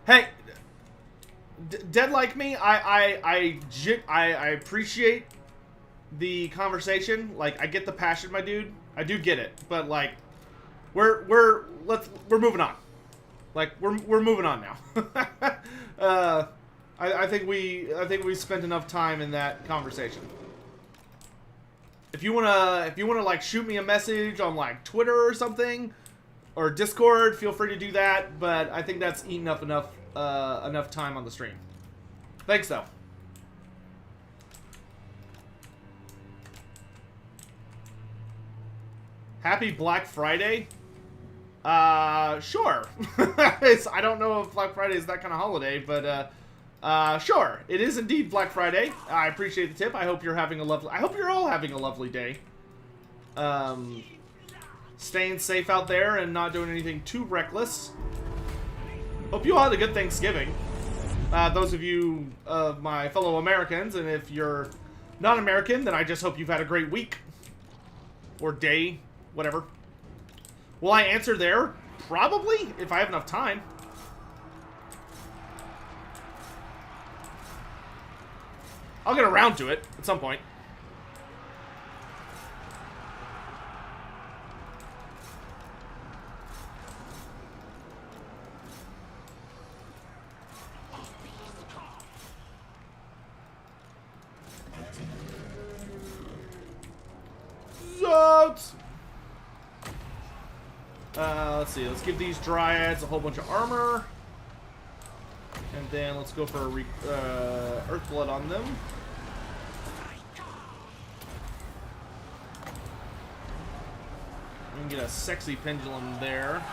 Hey, dead like me, I appreciate the conversation. Like, I get the passion, my dude. I do get it, but like, we're moving on. Like, we're moving on now. I think we spent enough time in that conversation. If you wanna like shoot me a message on like Twitter or something, or Discord, feel free to do that, but I think that's eaten up enough time on the stream. Thanks, though. Happy Black Friday? Sure. I don't know if Black Friday is that kind of holiday, but sure. It is indeed Black Friday. I appreciate the tip. I hope you're all having a lovely day. Staying safe out there and not doing anything too reckless. Hope you all had a good Thanksgiving. Those of you, my fellow Americans, and if you're not American, then I just hope you've had a great week. Or day, whatever. Will I answer there? Probably, if I have enough time. I'll get around to it at some point. Let's see. Let's give these Dryads a whole bunch of armor. And then let's go for a Earthblood on them. We can get a sexy pendulum there.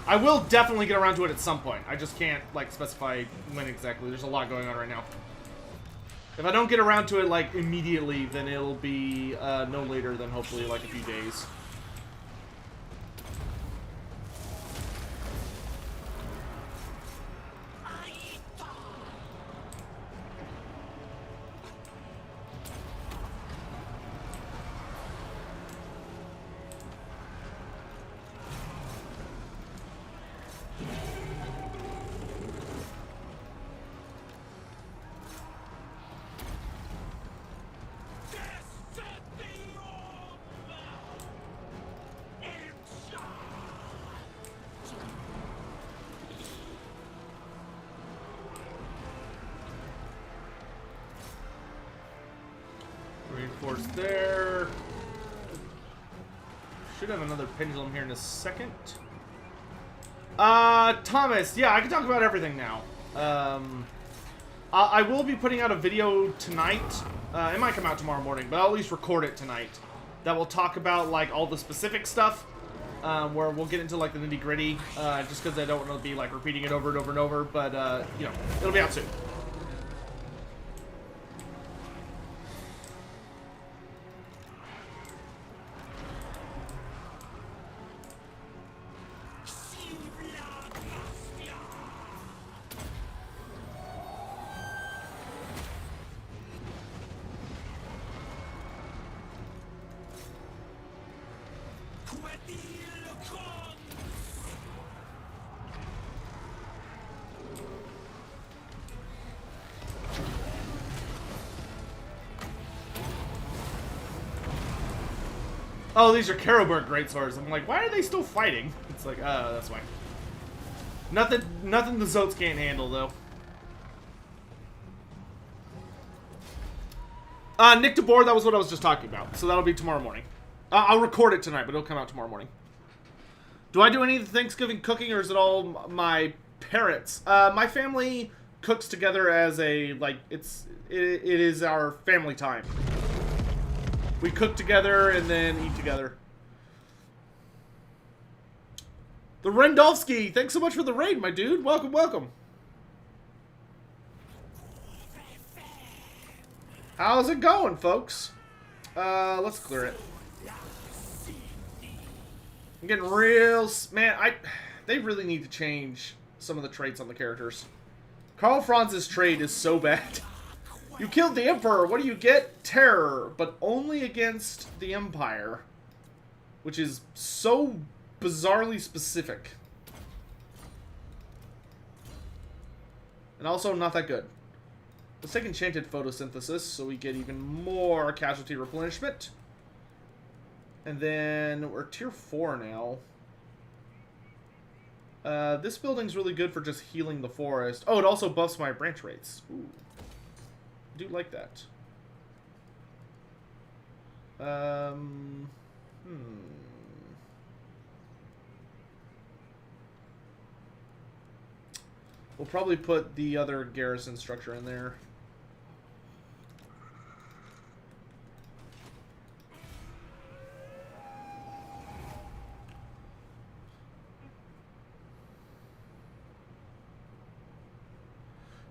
I will definitely get around to it at some point. I just can't, like, specify when exactly. There's a lot going on right now. If I don't get around to it, like, immediately, then it'll be no later than hopefully, like, a few days. Reinforce there. Should have another pendulum here in a second. Thomas, yeah, I can talk about everything now. I will be putting out a video tonight. It might come out tomorrow morning, but I'll at least record it tonight. That will talk about, like, all the specific stuff. Where we'll get into, like, the nitty-gritty. Just because I don't want to be, like, repeating it over and over and over. But, you know, it'll be out soon. Oh, these are Karroburg greatswords. I'm like, why are they still fighting? It's like, that's why. Nothing the Zotes can't handle, though. Nick DeBoer, that was what I was just talking about. So that'll be tomorrow morning. I'll record it tonight, but it'll come out tomorrow morning. Do I do any Thanksgiving cooking, or is it all my parents? My family cooks together as a, like, it is our family time. We cook together and then eat together. The Rendolfsky, thanks so much for the raid, my dude. Welcome, welcome. How's it going, folks? Let's clear it. I'm getting real... Man, they really need to change some of the traits on the characters. Karl Franz's trait is so bad. You killed the Emperor, what do you get? Terror, but only against the Empire. Which is so bizarrely specific. And also not that good. Let's take Enchanted Photosynthesis so we get even more casualty replenishment. And then we're tier 4 now. This building's really good for just healing the forest. Oh, it also buffs my branch rates. Ooh. I do like that. We'll probably put the other garrison structure in there.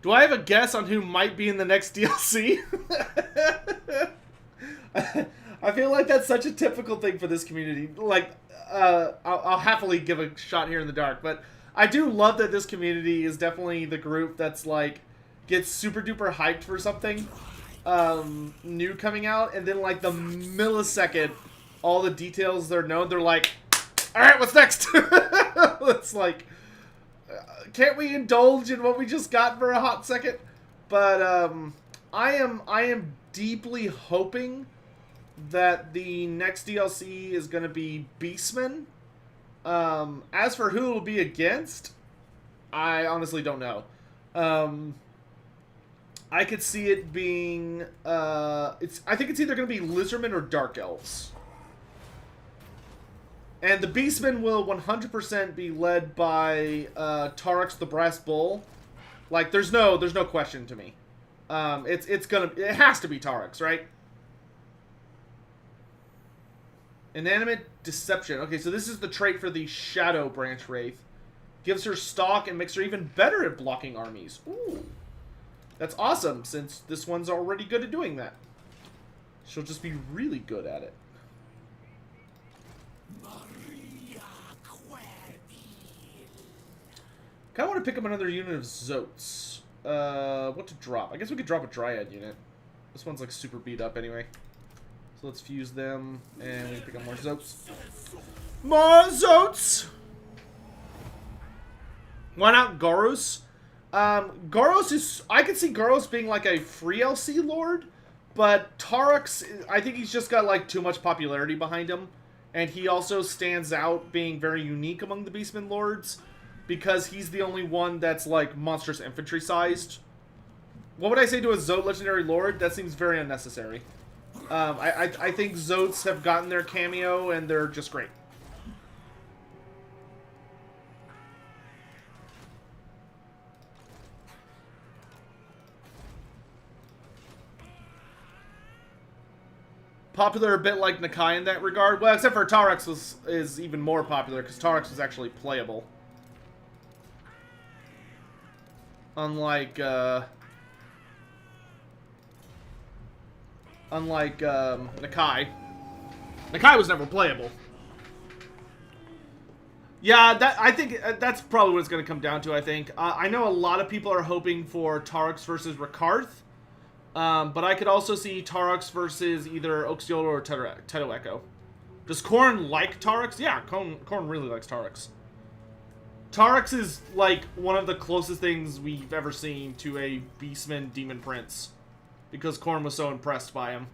Do I have a guess on who might be in the next DLC? I feel like that's such a typical thing for this community. Like, I'll happily give a shot here in the dark, but I do love that this community is definitely the group that's like, gets super duper hyped for something new coming out, and then like the millisecond all the details they're known, they're like, alright, what's next? It's like, can't we indulge in what we just got for a hot second? But I am deeply hoping that the next DLC is going to be Beastmen. As for who it will be against, I honestly don't know. I could see it being I think it's either going to be Lizardmen or Dark Elves. And the Beastmen will 100% be led by Taurix the Brass Bull. Like, there's no question to me. It has to be Taurix, right? Inanimate Deception. Okay, so this is the trait for the Shadow Branch Wraith. Gives her stalk and makes her even better at blocking armies. Ooh. That's awesome, since this one's already good at doing that. She'll just be really good at it. Kinda want to pick up another unit of Zotes. What to drop? I guess we could drop a Dryad unit. This one's like super beat up anyway. So let's fuse them, and we pick up more Zotes. More Zotes! Why not Garros? Garros is... I could see Garros being like a free LC lord, but Tarax, I think he's just got like too much popularity behind him. And he also stands out being very unique among the Beastmen lords, because he's the only one that's like monstrous infantry sized. What would I say to a Zote legendary lord? That seems very unnecessary. I think Zotes have gotten their cameo and they're just great. Popular a bit like Nakai in that regard. Well, except for Tarax is even more popular, because Tarax was actually playable. Unlike Nakai. Nakai was never playable. Yeah, I think that's probably what it's going to come down to, I think. I know a lot of people are hoping for Tarax versus Rakarth. But I could also see Tarax versus either Oxiola or Teto Echo. Does Khorne like Tarax? Yeah, Khorne really likes Tarax. Tarax is like one of the closest things we've ever seen to a Beastman Demon Prince, because Khorne was so impressed by him.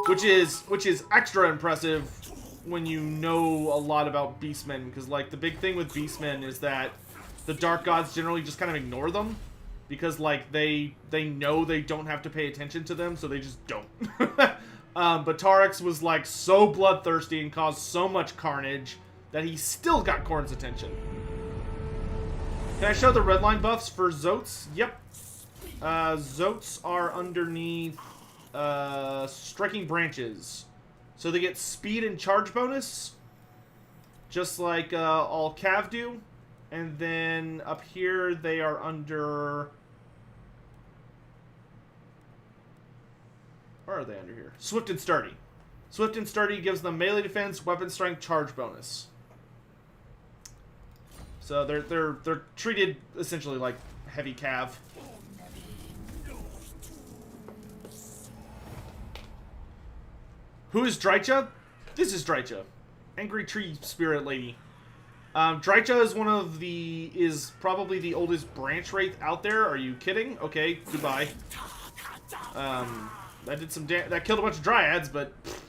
Which is extra impressive when you know a lot about Beastmen, because like the big thing with Beastmen is that the Dark Gods generally just kind of ignore them. Because, like, they know they don't have to pay attention to them, so they just don't. But Tarax was, like, so bloodthirsty and caused so much carnage that he still got Khorne's attention. Can I show the redline buffs for Zotes? Yep. Zotes are underneath Striking Branches. So they get speed and charge bonus, just like all Cav do. And then up here, they are under... Where are they under here? Swift and Sturdy. Swift and Sturdy gives them melee defense, weapon strength, charge bonus. So they're treated essentially like heavy cav. Who is Drycha? This is Drycha. Angry Tree Spirit Lady. Drycha is probably the oldest branch wraith out there. Are you kidding? Okay, goodbye. That did some that killed a bunch of dryads, but pff,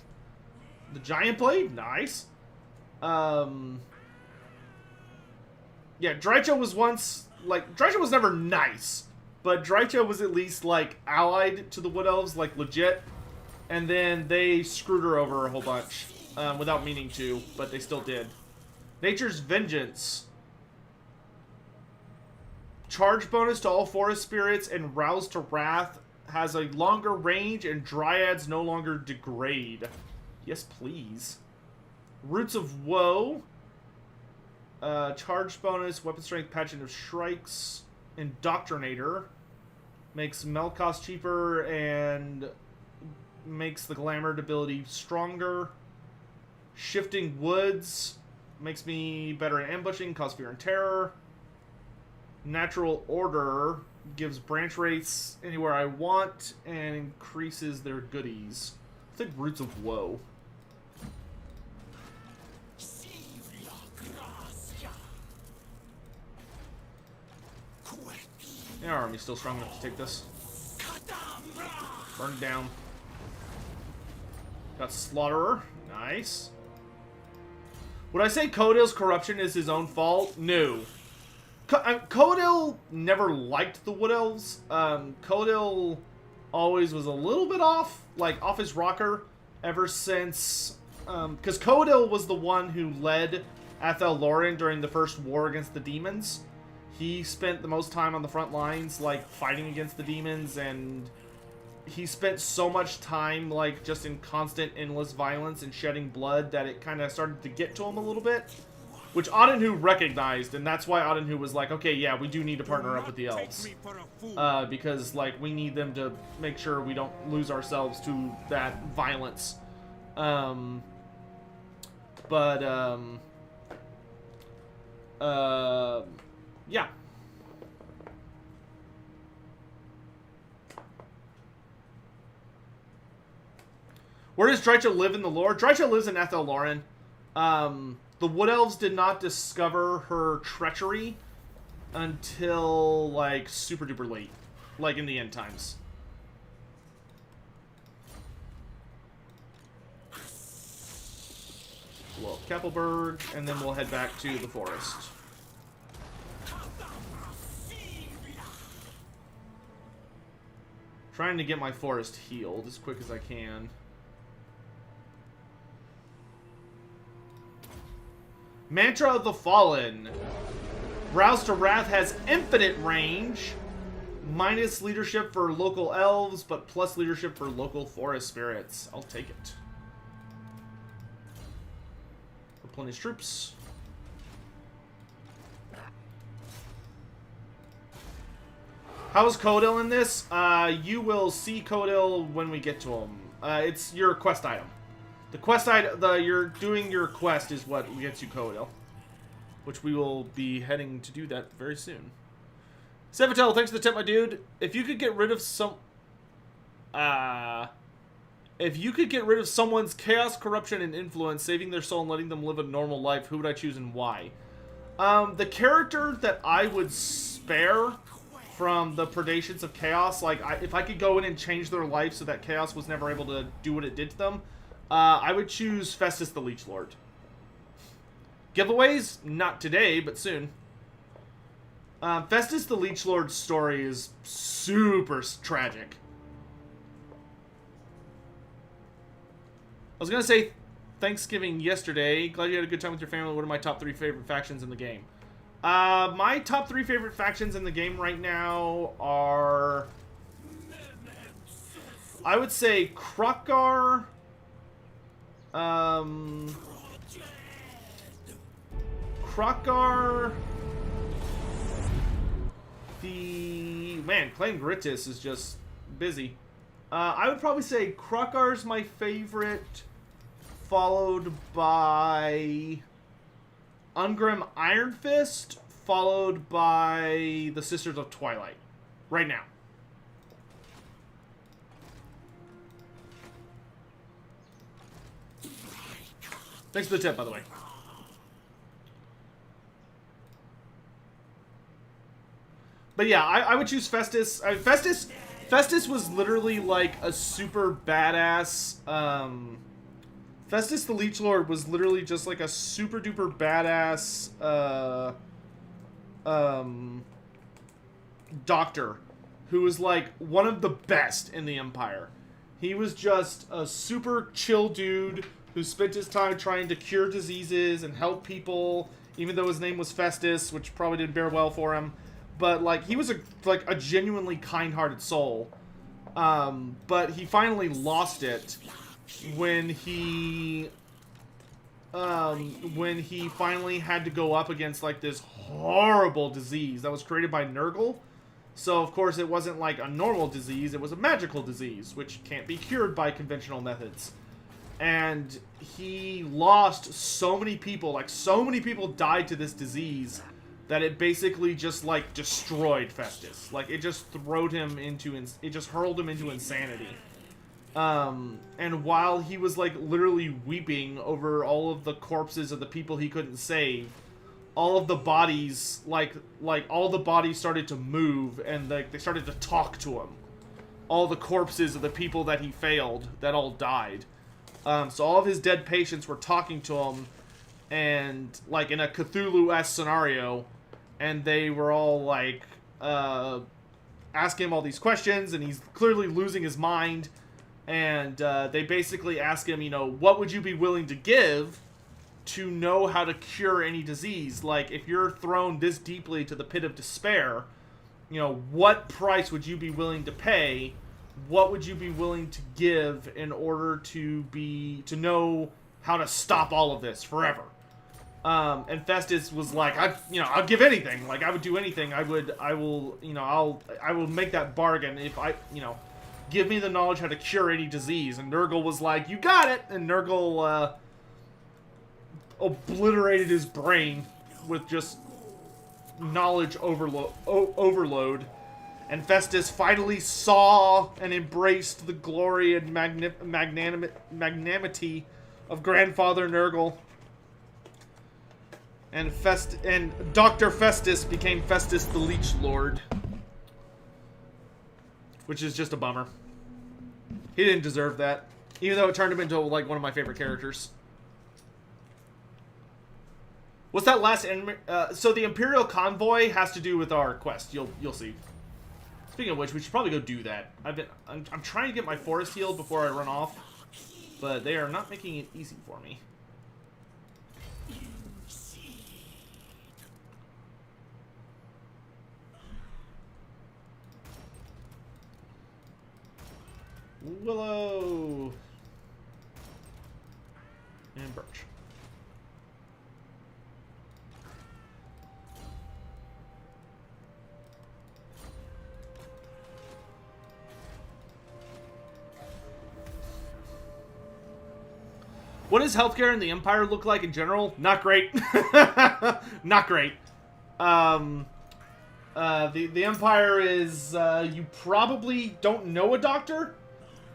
the giant blade, nice. Yeah, Drycha was once like Drycha was never nice, but Drycha was at least like allied to the Wood Elves, like legit. And then they screwed her over a whole bunch without meaning to, but they still did. Nature's Vengeance. Charge bonus to all forest spirits and rouse to wrath. Has a longer range and dryads no longer degrade. Yes, please. Roots of Woe. Charge bonus, weapon strength, pageant of shrikes. Indoctrinator. Makes Melkos cheaper and makes the Glamored ability stronger. Shifting Woods. Makes me better at ambushing, cause fear and terror. Natural Order gives branch rates anywhere I want and increases their goodies. I think Roots of Woe. Yeah, our army's still strong enough to take this. Burn down. Got Slaughterer. Nice. Would I say Codale's corruption is his own fault? No. Codale never liked the Wood Elves. Codale always was a little bit off his rocker ever since... because Codale was the one who led Athel Loren during the first war against the demons. He spent the most time on the front lines, like, fighting against the demons, and he spent so much time, like, just in constant, endless violence and shedding blood that it kind of started to get to him a little bit. which Adenhu recognized, and that's why Adenhu was like, okay, yeah, we do need to partner up with the elves. Because, like, we need them to make sure we don't lose ourselves to that violence. Yeah. Where does Drycha live in the lore? Drycha lives in Ethel Lauren. The Wood Elves did not discover her treachery until, like, super duper late. Like, in the end times. Well, Keppelberg, and then we'll head back to the forest. Trying to get my forest healed as quick as I can. Mantra of the Fallen. Rouse to Wrath has infinite range. Minus leadership for local elves, but plus leadership for local forest spirits. I'll take it. Replenish troops. How's Codil in this? You will see Codil when we get to him. It's your quest item. The quest item, you're doing your quest is what gets you Codil. Which we will be heading to do that very soon. Sevatel, thanks for the tip, my dude. If you could get rid of someone's chaos, corruption, and influence, saving their soul and letting them live a normal life, who would I choose and why? The character that I would spare from the predations of chaos, like, if I could go in and change their life so that chaos was never able to do what it did to them, I would choose Festus the Leech Lord. Giveaways? Not today, but soon. Festus the Leech Lord's story is super tragic. I was gonna say Thanksgiving yesterday. Glad you had a good time with your family. What are my top 3 favorite factions in the game? My top 3 favorite factions in the game right now are... I would say Krokkar... Krokkar... Man, Clan Gritus is just busy. I would probably say Krokkar's my favorite, followed by Ungrim Iron Fist, followed by the Sisters of Twilight. Right now. Thanks for the tip, by the way. But yeah, I would choose Festus. Festus was literally like a super badass. Festus the Leech Lord was literally just like a super duper badass doctor who was like one of the best in the Empire. He was just a super chill dude who spent his time trying to cure diseases and help people, even though his name was Festus, which probably didn't bear well for him. But, like, he was a genuinely kind-hearted soul. But he finally lost it when he finally had to go up against, like, this horrible disease that was created by Nurgle. So, of course, it wasn't, like, a normal disease. It was a magical disease, which can't be cured by conventional methods. And he lost so many people. Like, so many people died to this disease that it basically just, like, destroyed Festus. Like, it just hurled him into insanity. And while he was, like, literally weeping over all of the corpses of the people he couldn't save, all of the bodies, like all the bodies started to move, and, like, they started to talk to him. All the corpses of the people that he failed, that all died. So all of his dead patients were talking to him, and, like, in a Cthulhu-esque scenario, and they were all, like, asking him all these questions, and he's clearly losing his mind, and they basically ask him, you know, what would you be willing to give to know how to cure any disease? Like, if you're thrown this deeply to the pit of despair, you know, what price would you be willing to pay? What would you be willing to give in order to know how to stop all of this forever? And Festus was like, I'll give anything. Like, I would do anything. I will make that bargain if give me the knowledge how to cure any disease. And Nurgle was like, you got it. And Nurgle, obliterated his brain with just knowledge overload. And Festus finally saw and embraced the glory and magnanimity of Grandfather Nurgle. And Dr. Festus became Festus the Leech Lord. Which is just a bummer. He didn't deserve that. Even though it turned him into, like, one of my favorite characters. What's that last enemy? So the Imperial Convoy has to do with our quest. You'll see. Speaking of which, we should probably go do that. I'm trying to get my forest healed before I run off. But they are not making it easy for me. Willow and birch. What does healthcare in the Empire look like in general? Not great. Not great. The Empire is you probably don't know a doctor.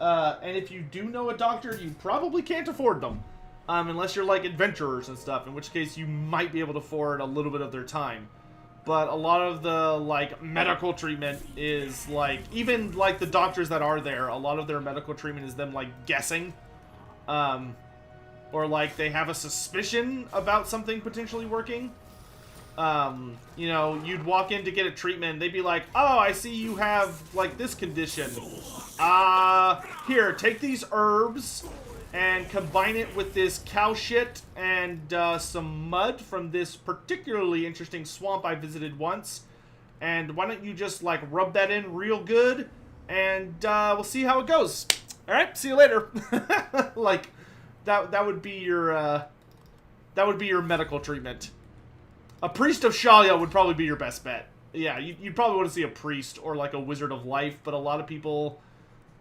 And if you do know a doctor, you probably can't afford them. Unless you're like adventurers and stuff, in which case you might be able to afford a little bit of their time. But a lot of the, like, medical treatment is, like, even, like, the doctors that are there, a lot of their medical treatment is them, like, guessing. Or, like, they have a suspicion about something potentially working. You know, you'd walk in to get a treatment, they'd be like, oh, I see you have, like, this condition. Here, take these herbs and combine it with this cow shit and some mud from this particularly interesting swamp I visited once. And why don't you just, like, rub that in real good, and we'll see how it goes. Alright, see you later. Like, that would be your medical treatment. A priest of Shalia would probably be your best bet. Yeah, you'd probably want to see a priest or, like, a wizard of life, but a lot of people,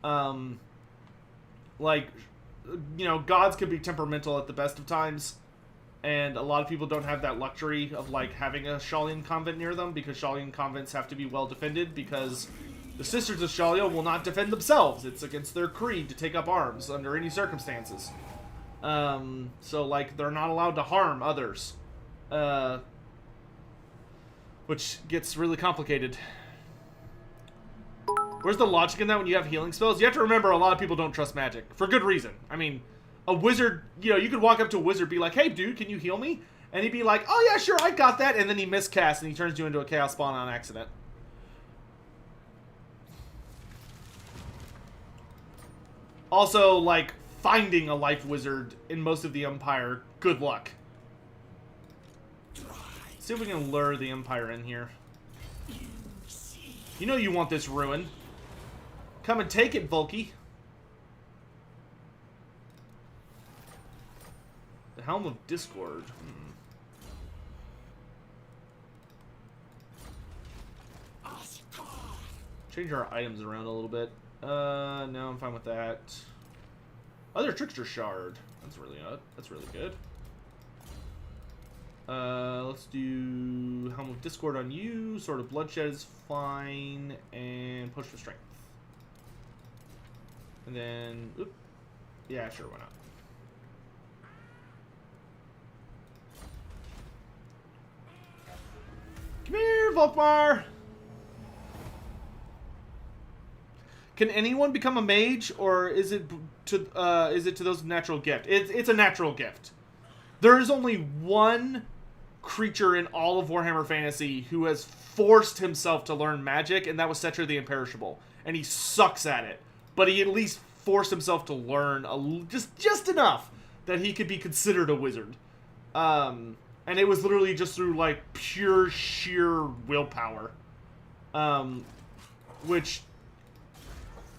like, you know, gods can be temperamental at the best of times, and a lot of people don't have that luxury of, like, having a Shalian convent near them, because Shalian convents have to be well defended, because the Sisters of Shalia will not defend themselves. It's against their creed to take up arms under any circumstances. So, like, they're not allowed to harm others. Which gets really complicated. Where's the logic in that when you have healing spells? You have to remember a lot of people don't trust magic. For good reason. I mean, a wizard, you know, you could walk up to a wizard, be like, hey, dude, can you heal me? And he'd be like, oh, yeah, sure, I got that. And then he miscasts and he turns you into a chaos spawn on accident. Also, like, finding a life wizard in most of the Empire, good luck. See if we can lure the Empire in here. You know you want this ruin. Come and take it, Volky. The Helm of Discord. Change our items around a little bit. No, I'm fine with that. Other Trickster Shard. That's really good. Let's do Helm of Discord on you. Sword of Bloodshed is fine. And Push for Strength. And then, oop. Yeah, sure, why not? Come here, Volkmar! Can anyone become a mage, or is it to those with natural gift? It's a natural gift. There is only one creature in all of Warhammer Fantasy who has forced himself to learn magic, and that was Setzer the Imperishable. And he sucks at it, but he at least forced himself to learn just enough that he could be considered a wizard. And it was literally just through, like, pure sheer willpower, which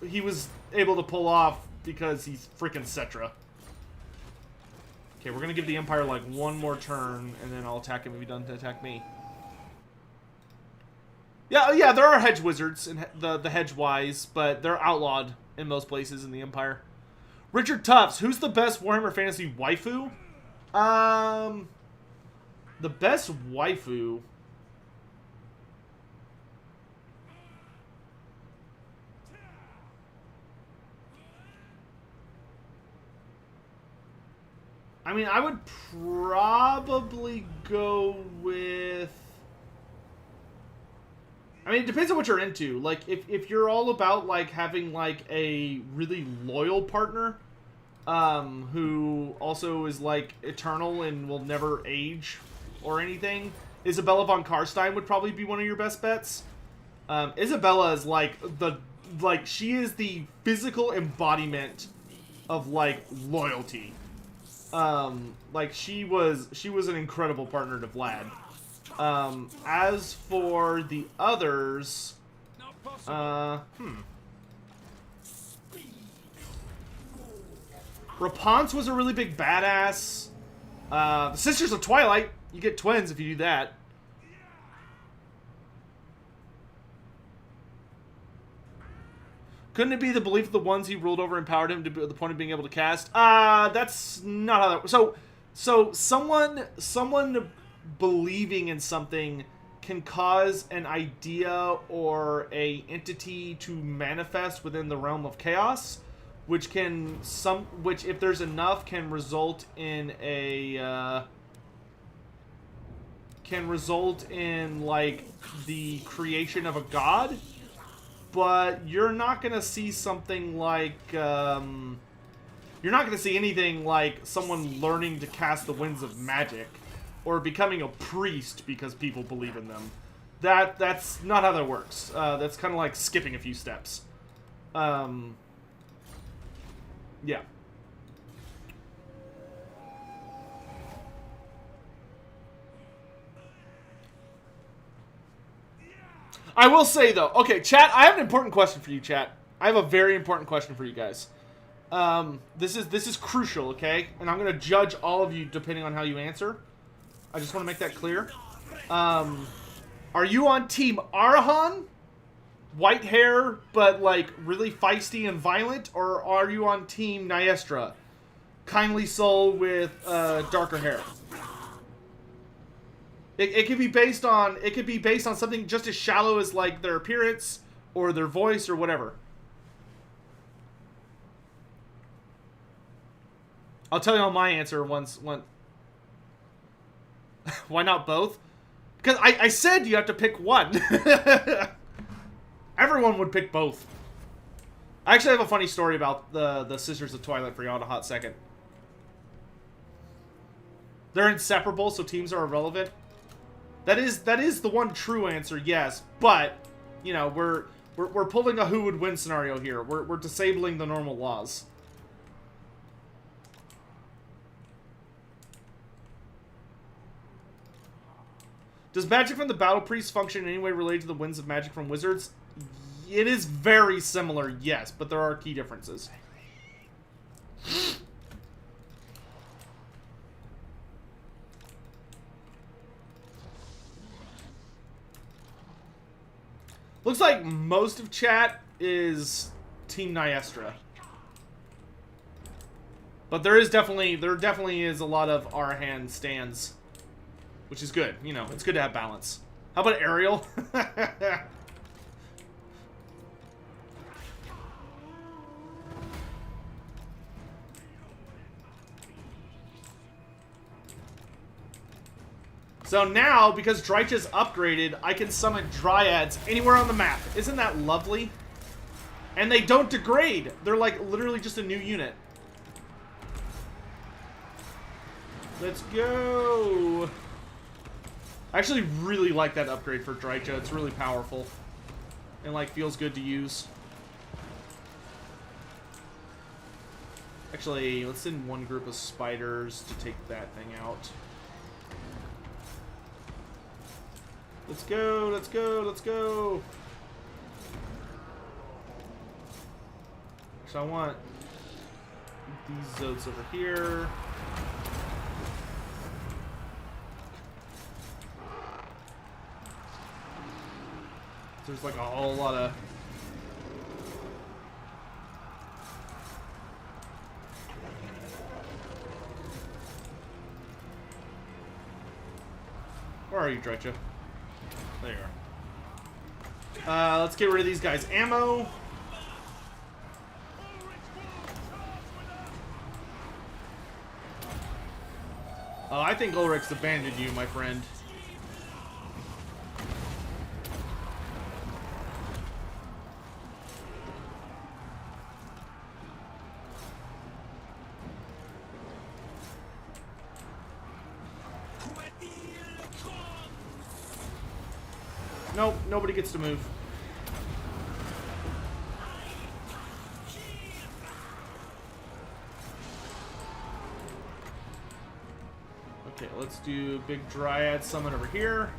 he was able to pull off because he's freaking Setzer. Okay, we're gonna give the Empire like one more turn, and then I'll attack him if he doesn't attack me. Yeah, yeah, there are hedge wizards and the hedge wise, but they're outlawed in most places in the Empire. Richard Tufts, who's the best Warhammer Fantasy waifu? The best waifu. I mean, I would probably go with... I mean, it depends on what you're into. Like, if you're all about, like, having, like, a really loyal partner, who also is, like, eternal and will never age or anything, Isabella von Karstein would probably be one of your best bets. Isabella is, she is the physical embodiment of, like, loyalty. She was an incredible partner to Vlad. As for the others, Rapunzel was a really big badass. The Sisters of Twilight, you get twins if you do that. Couldn't it be the belief that the ones he ruled over empowered him to the point of being able to cast? That's not how that... So someone believing in something can cause an idea or a entity to manifest within the realm of chaos, which if there's enough can result in like the creation of a god. But you're not going to see something like, you're not going to see anything like someone learning to cast the winds of magic or becoming a priest because people believe in them. That's not how that works. That's kind of like skipping a few steps. Yeah. I will say, though... Okay, chat, I have an important question for you, chat. I have a very important question for you guys. This is crucial, okay? And I'm going to judge all of you depending on how you answer. I just want to make that clear. Are you on Team Arahan? White hair, but, like, really feisty and violent? Or are you on Team Niestra? Kindly soul with darker hair. It could be based on something just as shallow as like their appearance or their voice or whatever. I'll tell you all my answer once. Why not both? Because I said you have to pick one. Everyone would pick both. I actually have a funny story about the Sisters of Twilight for you on a hot second. They're inseparable, so teams are irrelevant. That is the one true answer, yes. But, you know, we're pulling a who would win scenario here. We're disabling the normal laws. Does magic from the Battle Priest function in any way related to the winds of magic from wizards? It is very similar, yes, but there are key differences. Looks like most of chat is Team Niestra. But there definitely is a lot of Arahan stands. Which is good, you know, it's good to have balance. How about Ariel? So now, because Drycha's upgraded, I can summon Dryads anywhere on the map. Isn't that lovely? And they don't degrade. They're like literally just a new unit. Let's go. I actually really like that upgrade for Drycha. It's really powerful. And like feels good to use. Actually, let's send one group of spiders to take that thing out. Let's go, let's go, let's go. So I want these zones over here. There's like a whole lot of... Where are you, Drycha? There you are. Let's get rid of these guys. Ammo. I think Ulrich's abandoned you, my friend. Nope, nobody gets to move. Okay, let's do big Dryad summon over here.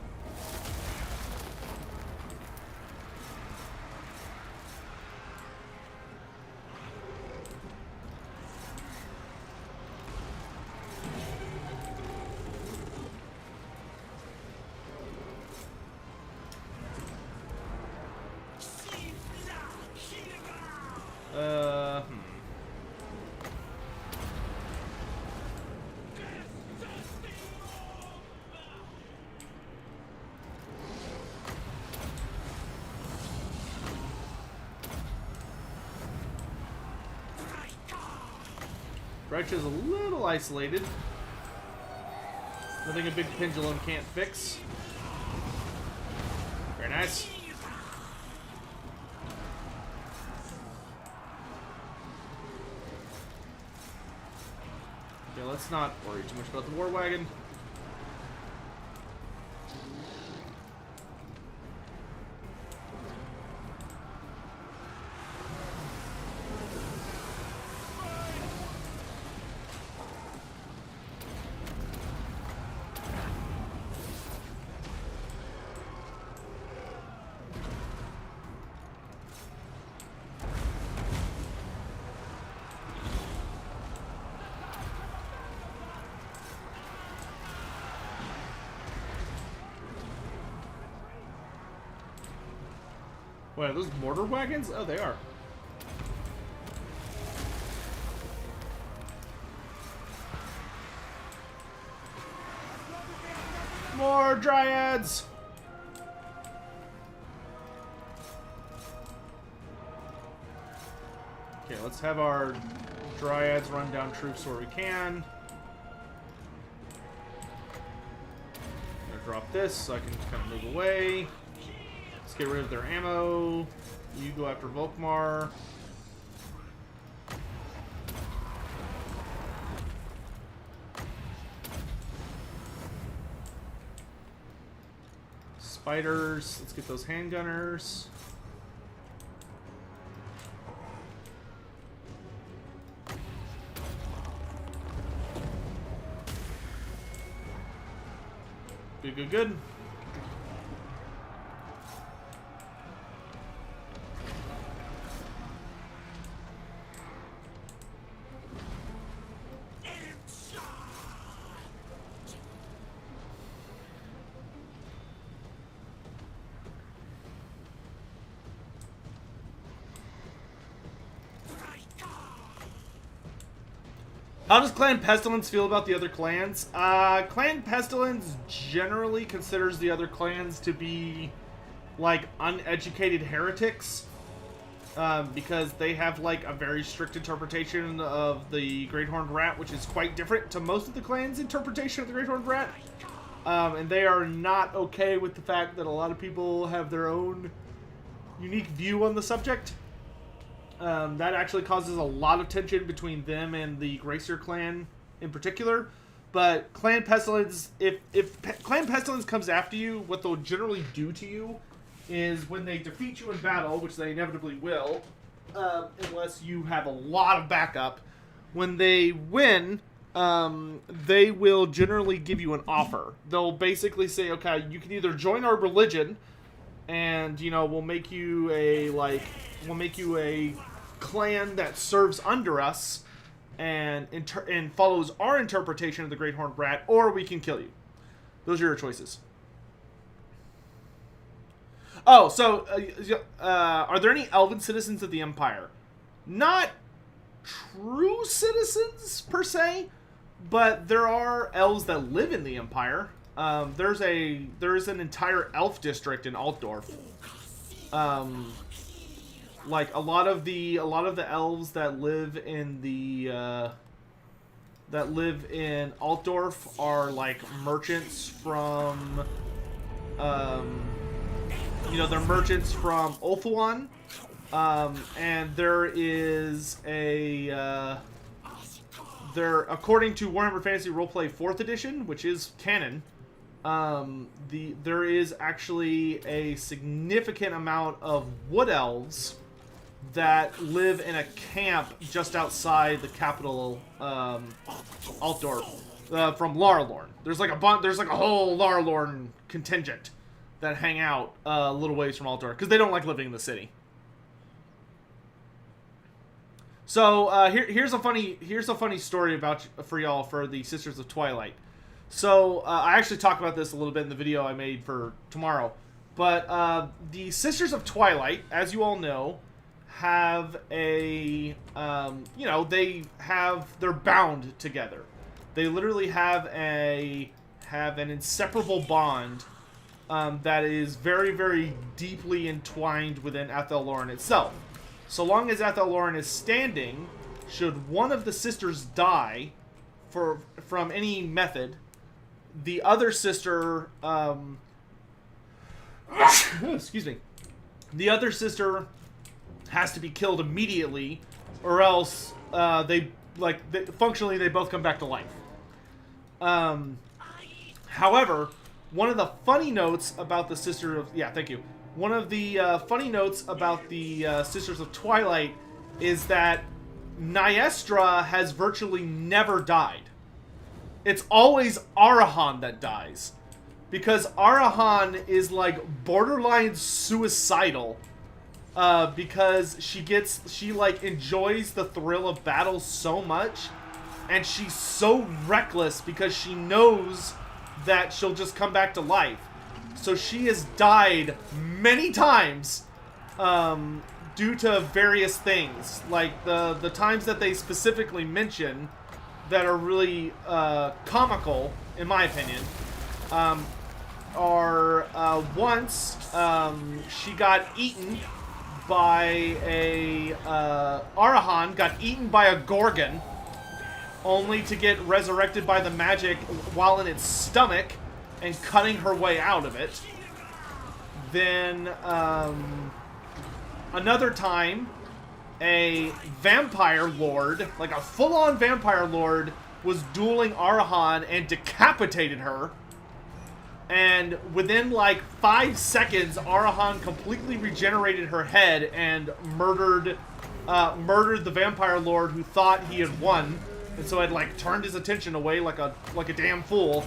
Drycha's a little isolated. Nothing a big pendulum can't fix. Very nice. Okay, let's not worry too much about the war wagon. Wait, are those mortar wagons? Oh, they are. More Dryads! Okay, let's have our Dryads run down troops where we can. I'm gonna drop this so I can kind of move away. Let's get rid of their ammo. You go after Volkmar. Spiders. Let's get those handgunners. Good, good, good. How does Clan Pestilence feel about the other clans? Clan Pestilence generally considers the other clans to be, like, uneducated heretics. Because they have, like, a very strict interpretation of the Great Horned Rat, which is quite different to most of the clans' interpretation of the Great Horned Rat. And they are not okay with the fact that a lot of people have their own unique view on the subject. That actually causes a lot of tension between them and the Gracer clan in particular. But Clan Pestilence, if Clan Pestilence comes after you, what they'll generally do to you is when they defeat you in battle, which they inevitably will, unless you have a lot of backup, when they win, they will generally give you an offer. They'll basically say, okay, you can either join our religion, and, you know, we'll make you a clan that serves under us and follows our interpretation of the Great Horned Rat, or we can kill you. Those are your choices. Oh, so are there any elven citizens of the Empire? Not true citizens per se, but there are elves that live in the Empire. There is an entire elf district in Altdorf. Like a lot of the elves that live in Altdorf are like merchants from they're merchants from Ulthuan. And there is according to Warhammer Fantasy Roleplay 4th edition, which is canon, there is actually a significant amount of wood elves that live in a camp just outside the capital, Altdorf, from Larlorn. There's like a whole Larlorn contingent that hang out a little ways from Altdorf because they don't like living in the city. So here's a funny story for y'all for the Sisters of Twilight. So I actually talked about this a little bit in the video I made for tomorrow, but the Sisters of Twilight, as you all know, have they're bound together. They literally have an inseparable bond that is very, very deeply entwined within Athelloren itself. So long as Athelloren is standing, should one of the sisters die from any method, the other sister, excuse me, the other sister has to be killed immediately, or else functionally they both come back to life. However, one of the funny notes about the Sister of... Yeah, thank you. One of the funny notes about the Sisters of Twilight is that Nyestra has virtually never died. It's always Arahan that dies. Because Arahan is, like, borderline suicidal. Because she enjoys the thrill of battle so much. And she's so reckless because she knows that she'll just come back to life. So she has died many times due to various things. Like the times that they specifically mention that are really comical, in my opinion, are once she got eaten by Arahan got eaten by a Gorgon, only to get resurrected by the magic while in its stomach and cutting her way out of it. Then, another time, a vampire lord, like a full-on vampire lord, was dueling Arahan and decapitated her. And within, like, 5 seconds, Arahan completely regenerated her head and murdered the vampire lord who thought he had won. And so had, like, turned his attention away like a damn fool.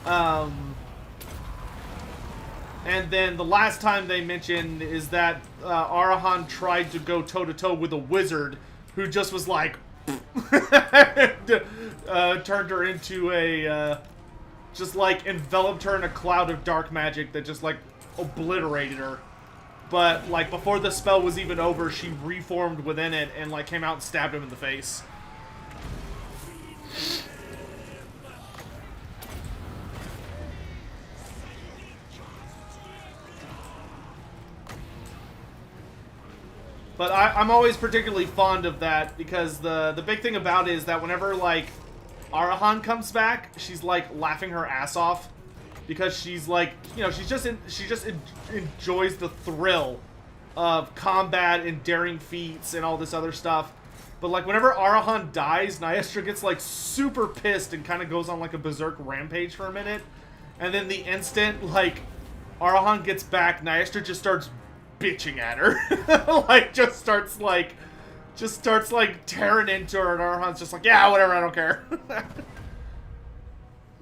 And then the last time they mentioned is that Arahan tried to go toe-to-toe with a wizard who just was like... turned her into a... just, like, enveloped her in a cloud of dark magic that just, like, obliterated her. But, like, before the spell was even over, she reformed within it and, like, came out and stabbed him in the face. But I'm always particularly fond of that because the big thing about it is that whenever, like, Arahan comes back, she's, like, laughing her ass off because she's, like, you know, she just enjoys the thrill of combat and daring feats and all this other stuff. But, like, whenever Arahan dies, Nyestra gets, like, super pissed and kind of goes on, like, a berserk rampage for a minute. And then the instant, like, Arahan gets back, Nyestra just starts bitching at her. Like, just starts, like, tearing into her, and Arahan's just like, yeah, whatever, I don't care.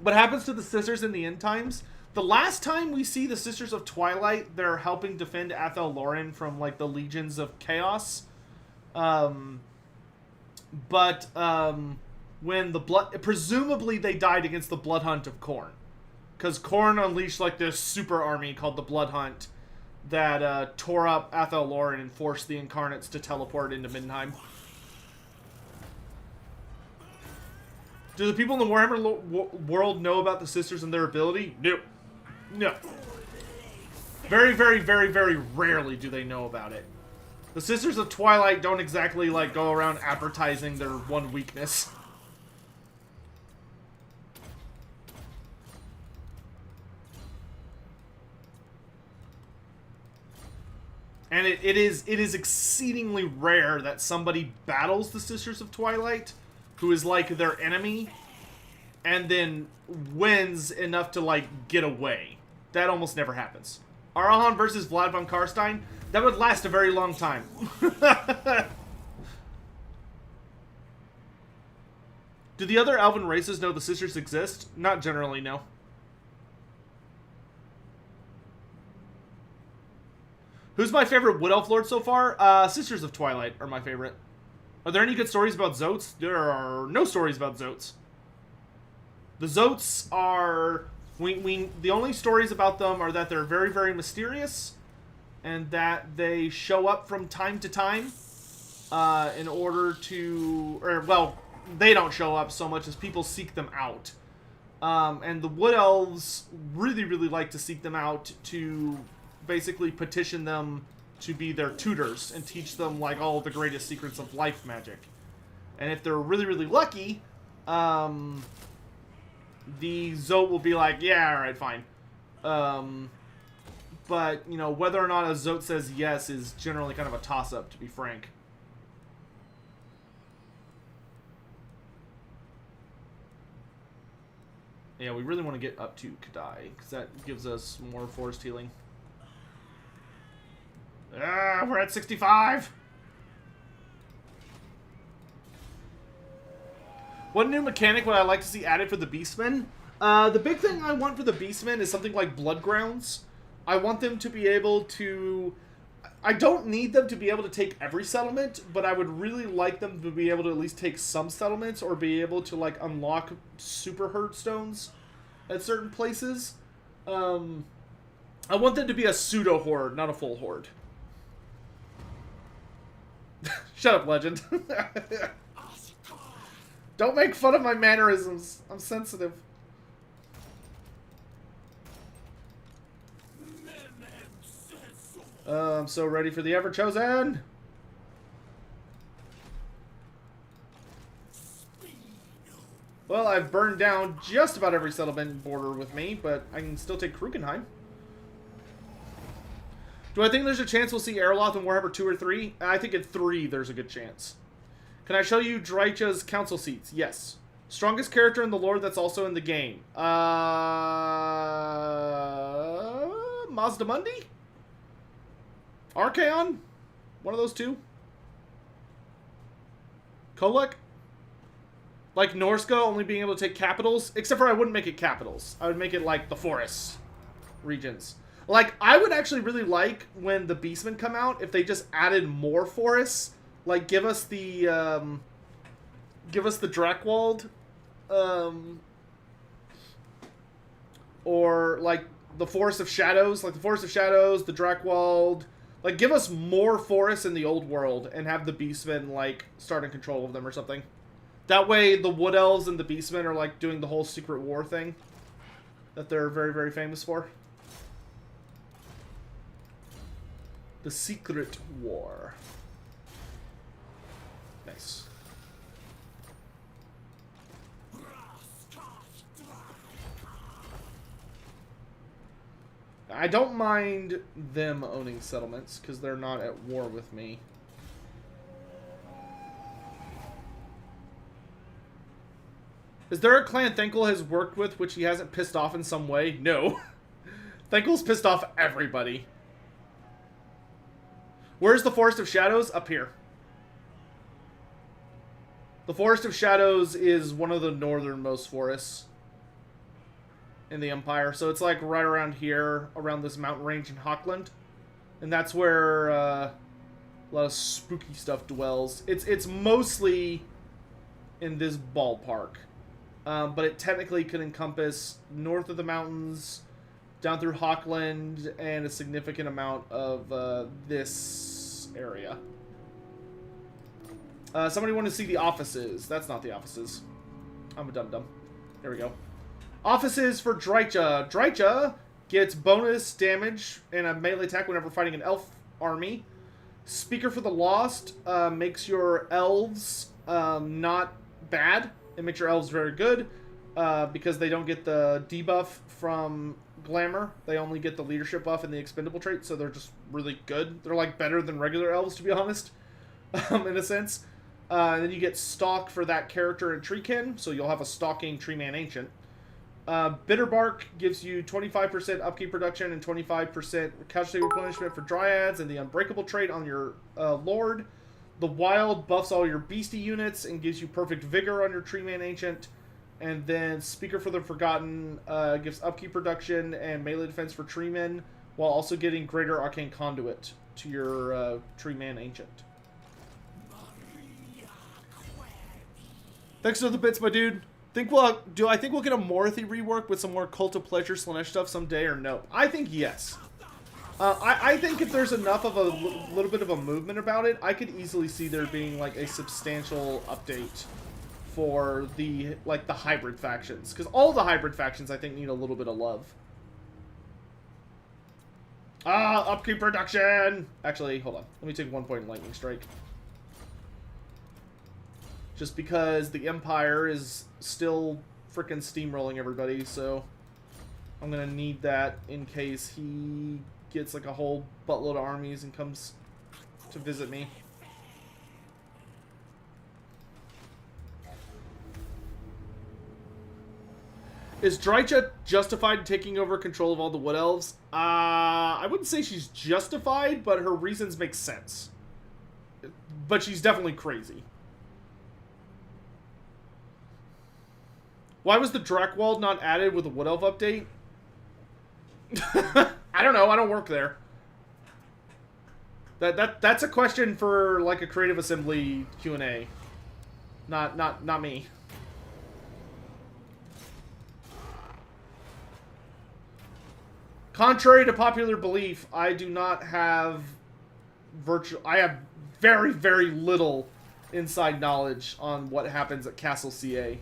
What happens to the sisters in the end times? The last time we see the Sisters of Twilight, they're helping defend Athelloren from, like, the legions of chaos. But when the presumably they died against the Blood Hunt of Khorne. Because Khorne unleashed, like, this super army called the Blood Hunt that tore up Athel Loren and forced the Incarnates to teleport into Middenheim. Do the people in the Warhammer world know about the sisters and their ability? No. No. Very, very, very, very rarely do they know about it. The Sisters of Twilight don't exactly, like, go around advertising their one weakness. And it is exceedingly rare that somebody battles the Sisters of Twilight, who is, like, their enemy, and then wins enough to, like, get away. That almost never happens. Arahan versus Vlad von Karstein? That would last a very long time. Do the other elven races know the sisters exist? Not generally, no. Who's my favorite Wood Elf Lord so far? Sisters of Twilight are my favorite. Are there any good stories about Zotes? There are no stories about Zotes. The Zotes are... the only stories about them are that they're very, very mysterious, and that they show up from time to time in order to... Or, well, they don't show up so much as people seek them out. And the Wood Elves really, really like to seek them out to basically petition them to be their tutors and teach them, like, all the greatest secrets of life magic. And if they're really, really lucky, the Zote will be like, yeah, alright, fine. But, you know, whether or not a Zote says yes is generally kind of a toss-up, to be frank. Yeah, we really want to get up to Kadai, because that gives us more forest healing. Ah, we're at 65! What new mechanic would I like to see added for the Beastmen? The big thing I want for the Beastmen is something like Blood Grounds. I want them to be able to... I don't need them to be able to take every settlement, but I would really like them to be able to at least take some settlements, or be able to, like, unlock super herd stones at certain places. I want them to be a pseudo-horde, not a full horde. Shut up, Legend. Don't make fun of my mannerisms. I'm sensitive. I'm so ready for the Ever-Chosen. Well, I've burned down just about every settlement border with me, but I can still take Krukenheim. Do I think there's a chance we'll see Erloth in Warhammer 2 or 3? I think in 3 there's a good chance. Can I show you Drycha's council seats? Yes. Strongest character in the lore that's also in the game. Mazdamundi? Archaon? One of those two? Kolek? Like Norska only being able to take capitals? Except for I wouldn't make it capitals. I would make it like the forests regions. Like, I would actually really like when the Beastmen come out if they just added more forests. Like, give us the Drakewald, or like the Forest of Shadows, the Drakewald. Like, give us more forests in the old world and have the Beastmen, like, start in control of them or something. That way, the Wood Elves and the Beastmen are, like, doing the whole secret war thing that they're very, very famous for. The Secret War. Nice. I don't mind them owning settlements, because they're not at war with me. Is there a clan Thenkel has worked with which he hasn't pissed off in some way? No. Thenkel's pissed off everybody. Where's the Forest of Shadows? Up here. The Forest of Shadows is one of the northernmost forests in the Empire. So it's like right around here, around this mountain range in Hockland. And that's where a lot of spooky stuff dwells. It's mostly in this ballpark. But it technically could encompass north of the mountains, down through Hawkland and a significant amount of this area. Somebody want to see the offices. That's not the offices. I'm a dum-dum. There we go. Offices for Drycha. Drycha gets bonus damage and a melee attack whenever fighting an elf army. Speaker for the Lost makes your elves not bad. It makes your elves very good because they don't get the debuff from Glamour. They only get the leadership buff and the expendable trait, so they're just really good. They're like better than regular elves, to be honest, in a sense. And then you get Stalk for that character in Treekin, so you'll have a stalking Treeman Ancient. Bitterbark gives you 25% upkeep reduction and 25% casualty replenishment for Dryads and the Unbreakable trait on your Lord. The Wild buffs all your beastie units and gives you perfect vigor on your Treeman Ancient. And then Speaker for the Forgotten gives upkeep reduction and melee defense for Treemen, while also getting greater Arcane Conduit to your Treeman Ancient. Thanks for the bits, my dude. Do I think we'll get a Morathi rework with some more Cult of Pleasure Slanesh stuff someday, or no? I think yes. I think if there's enough of a little bit of a movement about it, I could easily see there being like a substantial update for the hybrid factions, because all the hybrid factions I think need a little bit of love. Upkeep reduction. Actually, hold on. Let me take 1 point in Lightning Strike. Just because the Empire is still frickin' steamrolling everybody, so I'm gonna need that in case he gets like a whole buttload of armies and comes to visit me. Is Drycha justified in taking over control of all the Wood Elves? I wouldn't say she's justified, but her reasons make sense. But she's definitely crazy. Why was the Drakewald not added with the Wood Elf update? I don't know. I don't work there. That's a question for like a Creative Assembly Q&A. Not me. Contrary to popular belief, I do not have I have very, very little inside knowledge on what happens at Castle CA.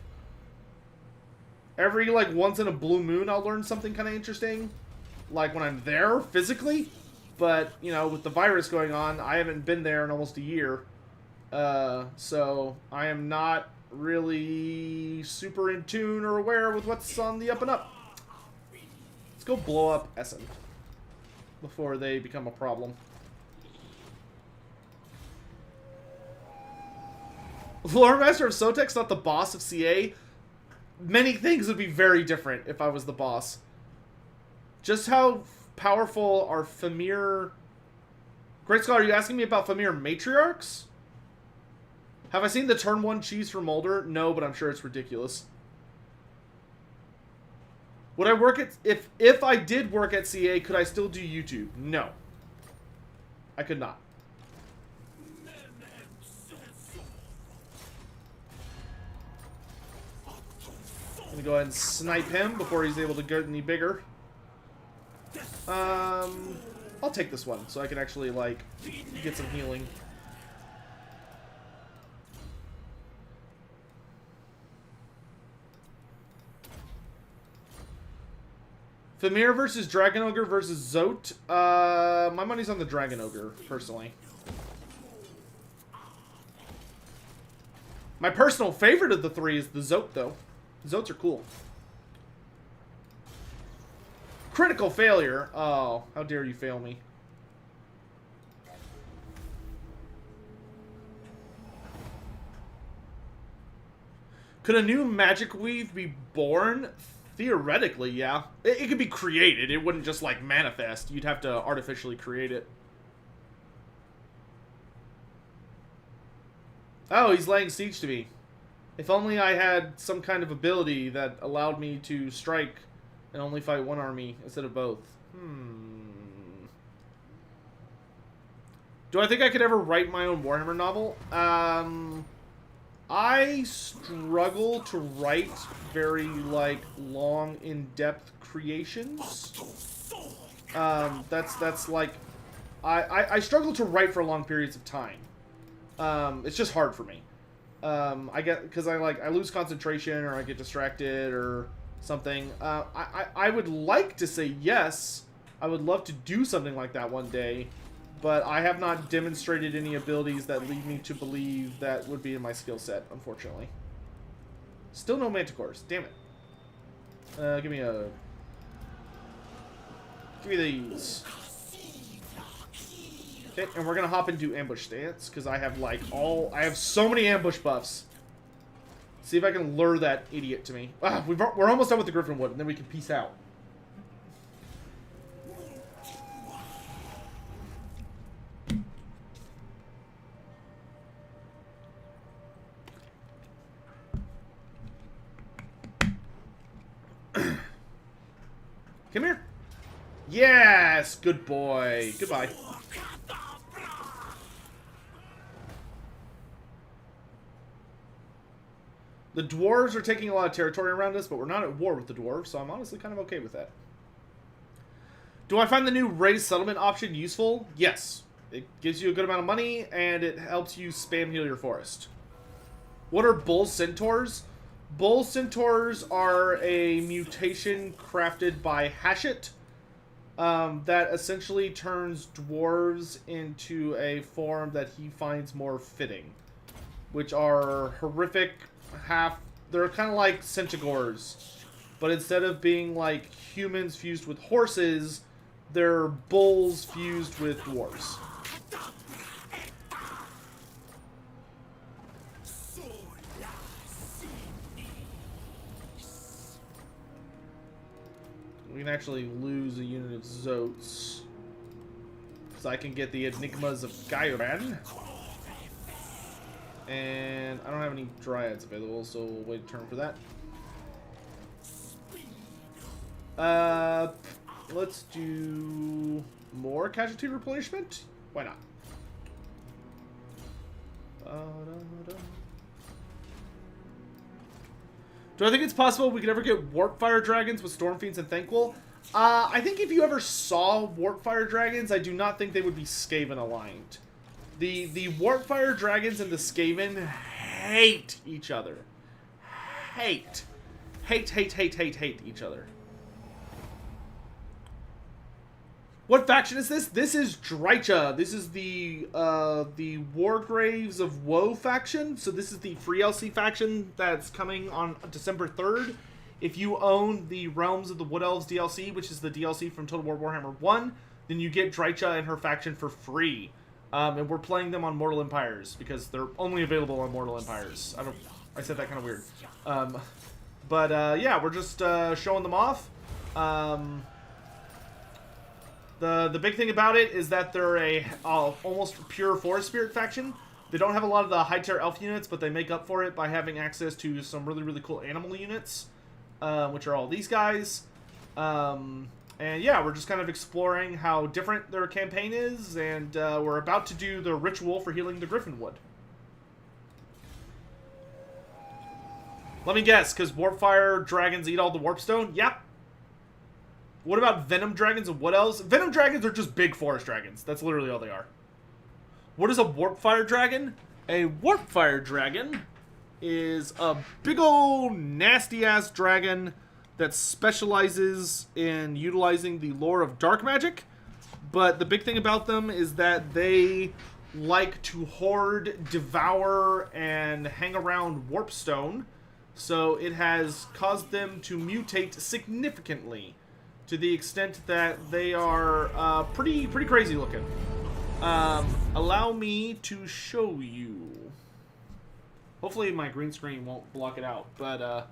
Every, like, once in a blue moon, I'll learn something kind of interesting. Like, when I'm there, physically. But, you know, with the virus going on, I haven't been there in almost a year. So, I am not really super in tune or aware with what's on the up and up. Let's go blow up Essen before they become a problem. Lore Master of Sotek's not the boss of CA. Many things would be very different if I was the boss. Just how powerful are Famir... Great Scholar, are you asking me about Famir Matriarchs? Have I seen the turn 1 cheese for Molder? No, but I'm sure it's ridiculous. Would I work at... If I did work at CA, could I still do YouTube? No. I could not. I'm gonna go ahead and snipe him before he's able to get any bigger. I'll take this one so I can actually, like, get some healing. Famir versus Dragon Ogre versus Zote. My money's on the Dragon Ogre, personally. My personal favorite of the three is the Zote, though. Zotes are cool. Critical failure. Oh, how dare you fail me. Could a new magic weave be born? Theoretically, yeah. It could be created. It wouldn't just, like, manifest. You'd have to artificially create it. Oh, he's laying siege to me. If only I had some kind of ability that allowed me to strike and only fight one army instead of both. Do I think I could ever write my own Warhammer novel? I struggle to write very, like, long, in-depth creations. That's like... I struggle to write for long periods of time. It's just hard for me. I get... Because I lose concentration, or I get distracted, or something. I would like to say yes. I would love to do something like that one day. But I have not demonstrated any abilities that lead me to believe that would be in my skill set, unfortunately. Still no manticores. Damn it. Give me these. Okay, and we're gonna hop into ambush stance, because I have, like, I have so many ambush buffs. See if I can lure that idiot to me. We're almost done with the Griffin Wood, and then we can peace out. Come here. Yes! Good boy. Goodbye. The dwarves are taking a lot of territory around us, but we're not at war with the dwarves, so I'm honestly kind of okay with that. Do I find the new raised settlement option useful? Yes. It gives you a good amount of money, and it helps you spam heal your forest. What are bull centaurs? Bull centaurs are a mutation crafted by Hashit that essentially turns dwarves into a form that he finds more fitting, which are horrific they're kind of like centaurs, but instead of being like humans fused with horses, they're bulls fused with dwarves. We can actually lose a unit of Zotes. So I can get the Enigmas of Gairan. And I don't have any Dryads available, so we'll wait a turn for that. Let's do more casualty replenishment? Why not? Do I think it's possible we could ever get Warpfire Dragons with Stormfiends and Thanquol? I think if you ever saw Warpfire Dragons, I do not think they would be Skaven aligned. The Warpfire Dragons and the Skaven hate each other. Hate each other. What faction is this? This is Drycha. This is the Wargraves of Woe faction. So this is the free LC faction that's coming on December 3rd. If you own the Realms of the Wood Elves DLC, which is the DLC from Total War Warhammer 1, then you get Drycha and her faction for free. And we're playing them on Mortal Empires because they're only available on Mortal Empires. I said that kind of weird. Yeah, we're just showing them off. The big thing about it is that they're a almost pure Forest Spirit faction. They don't have a lot of the high-tier elf units, but they make up for it by having access to some really, really cool animal units, which are all these guys. And yeah, we're just kind of exploring how different their campaign is, and we're about to do the ritual for healing the Griffin Wood. Let me guess, because Warpfire Dragons eat all the Warpstone? Yep. What about Venom Dragons and what else? Venom Dragons are just big forest dragons. That's literally all they are. What is a Warpfire Dragon? A Warpfire Dragon is a big old nasty-ass dragon that specializes in utilizing the lore of dark magic. But the big thing about them is that they like to hoard, devour, and hang around Warpstone. So it has caused them to mutate significantly, to the extent that they are pretty crazy looking. Allow me to show you. Hopefully my green screen won't block it out, but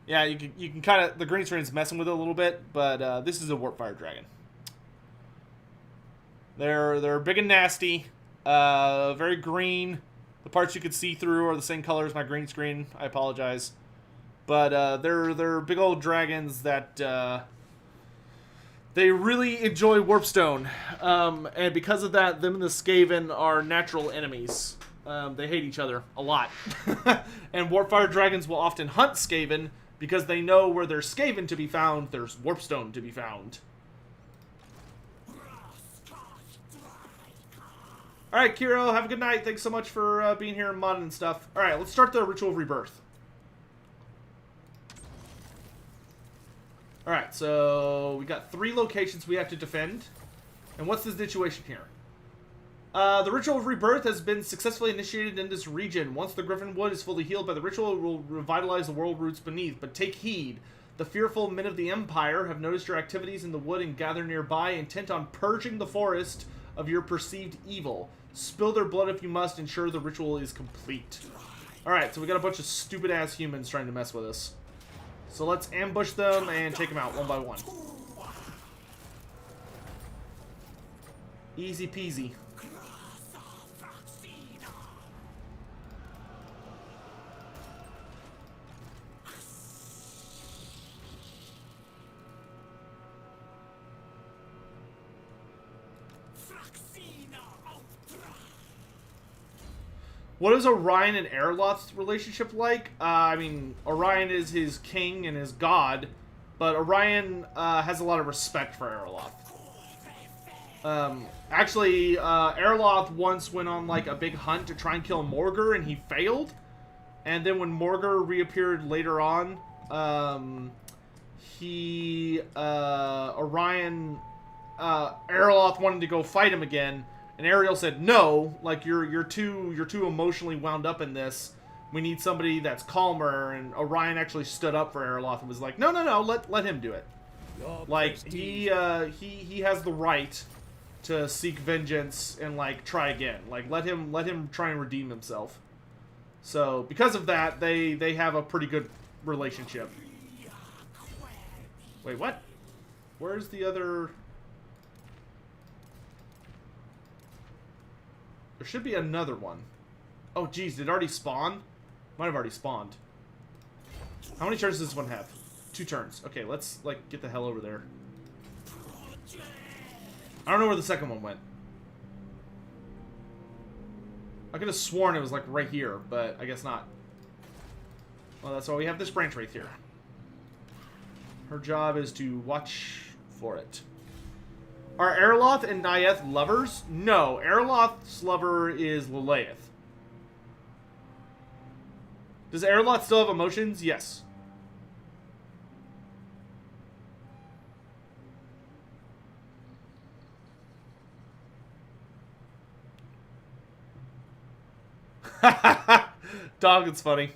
yeah, you can kind of, the green screen's messing with it a little bit, but this is a Warpfire Dragon. They're big and nasty, very green. The parts you could see through are the same color as my green screen. I apologize, but they're big old dragons that they really enjoy Warpstone, and because of that, them and the Skaven are natural enemies. They hate each other a lot. And Warpfire dragons will often hunt Skaven because they know where there's Skaven to be found, there's Warpstone to be found. Alright, Kiro, have a good night. Thanks so much for being here and modding and stuff. Alright, let's start the Ritual of Rebirth. Alright, so we got 3 locations we have to defend. And what's the situation here? The Ritual of Rebirth has been successfully initiated in this region. Once the Griffin Wood is fully healed by the ritual, it will revitalize the world roots beneath. But take heed. The fearful men of the Empire have noticed your activities in the wood and gather nearby, intent on purging the forest of your perceived evil. Spill their blood if you must, ensure the ritual is complete. Alright, so we got a bunch of stupid-ass humans trying to mess with us. So let's ambush them and take them out one by one. Easy peasy. What is Orion and Erloth's relationship like? I mean, Orion is his king and his god, but Orion has a lot of respect for Erloth. Actually, Erloth once went on like a big hunt to try and kill Morgur, and he failed. And then when Morgur reappeared later on, Erloth wanted to go fight him again. And Ariel said, "No, like you're too emotionally wound up in this. We need somebody that's calmer." And Orion actually stood up for Erloth and was like, "No, let him do it. Like he has the right to seek vengeance and like try again. Like let him try and redeem himself." So because of that, they have a pretty good relationship. Wait, what? Where's the other? There should be another one. Oh, geez, did it already spawn? Might have already spawned. How many turns does this one have? 2 turns. Okay, let's, like, get the hell over there. I don't know where the second one went. I could have sworn it was, like, right here, but I guess not. Well, that's why we have this branch right here. Her job is to watch for it. Are Erloth and Nyeth lovers? No, Erloth's lover is Lilith. Does Erloth still have emotions? Yes. Dog, it's funny.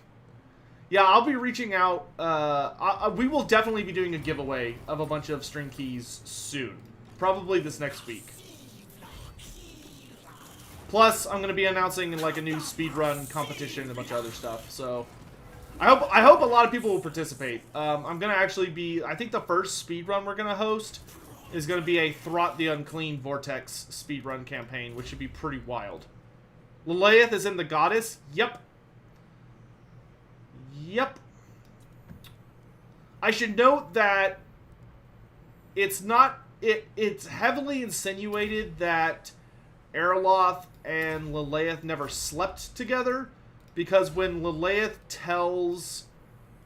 Yeah, I'll be reaching out. We will definitely be doing a giveaway of a bunch of string keys soon. Probably this next week. Plus, I'm going to be announcing like a new speedrun competition and a bunch of other stuff. So, I hope a lot of people will participate. I'm going to actually be... I think the first speedrun we're going to host is going to be a Throt the Unclean Vortex speedrun campaign, which should be pretty wild. Lilith is in the Goddess? Yep. Yep. I should note that it's not... It's heavily insinuated that Erloth and Lilith never slept together, because when Lilith tells...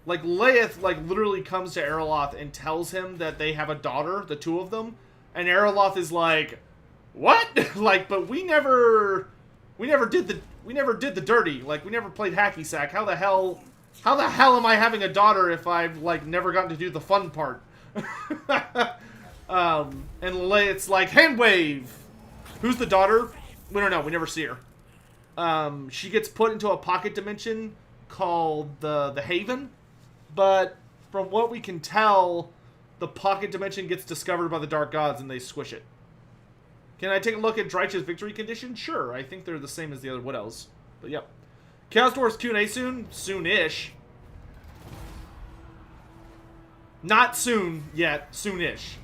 Like, Lilith, like, literally comes to Erloth and tells him that they have a daughter, the two of them, and Erloth is like, "What?" Like, but we never did the dirty. Like, we never played hacky sack. How the hell am I having a daughter if I've, like, never gotten to do the fun part? And Lilith's like, "Hand wave!" Who's the daughter? We don't know. We never see her. She gets put into a pocket dimension called the Haven. But from what we can tell, the pocket dimension gets discovered by the Dark Gods and they squish it. Can I take a look at Drycha's victory condition? Sure. I think they're the same as the other Wood Elves. But yep. Chaos Dwarfs Q&A soon? Soon-ish. Not soon yet. Soon-ish.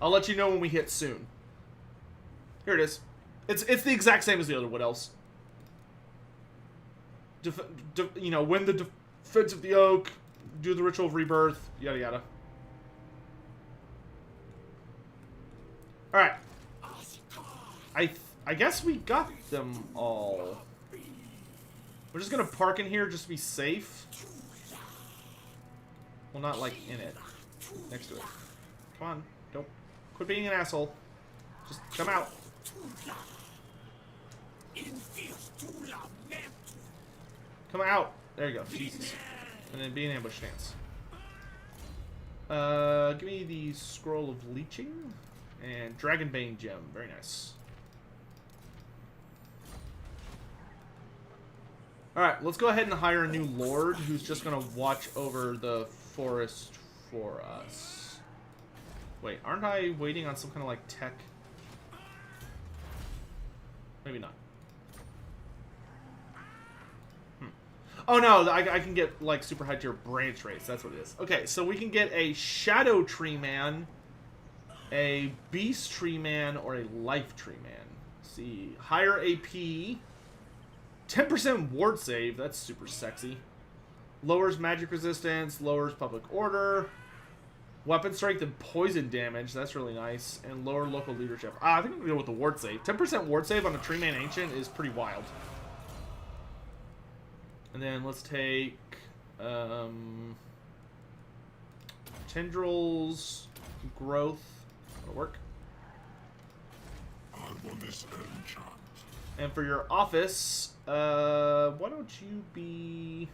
I'll let you know when we hit soon. Here it is. It's the exact same as the other Wood Elves. You know, win the defense of the oak, do the ritual of rebirth, yada yada. Alright. I guess we got them all. We're just gonna park in here just to be safe. Well, not like in it. Next to it. Come on. Don't quit being an asshole. Just come out. Come out. There you go. Jesus. And then be an ambush stance. Give me the scroll of leeching and Dragonbane gem. Very nice. Alright, let's go ahead and hire a new lord who's just gonna watch over the forest for us. Wait, aren't I waiting on some kind of like tech? Maybe not. Oh no, I can get like super high tier branch rates. That's what it is. Okay, so we can get a shadow tree man, a beast tree man, or a life tree man. Let's see, higher AP, 10% ward save. That's super sexy. Lowers magic resistance, lowers public order, weapon strength and poison damage. That's really nice. And lower local leadership. I think I'm gonna go with the ward save. 10% ward save on a tree man ancient is pretty wild. And then let's take tendrils, growth. That'll work. And for your office, why don't you be...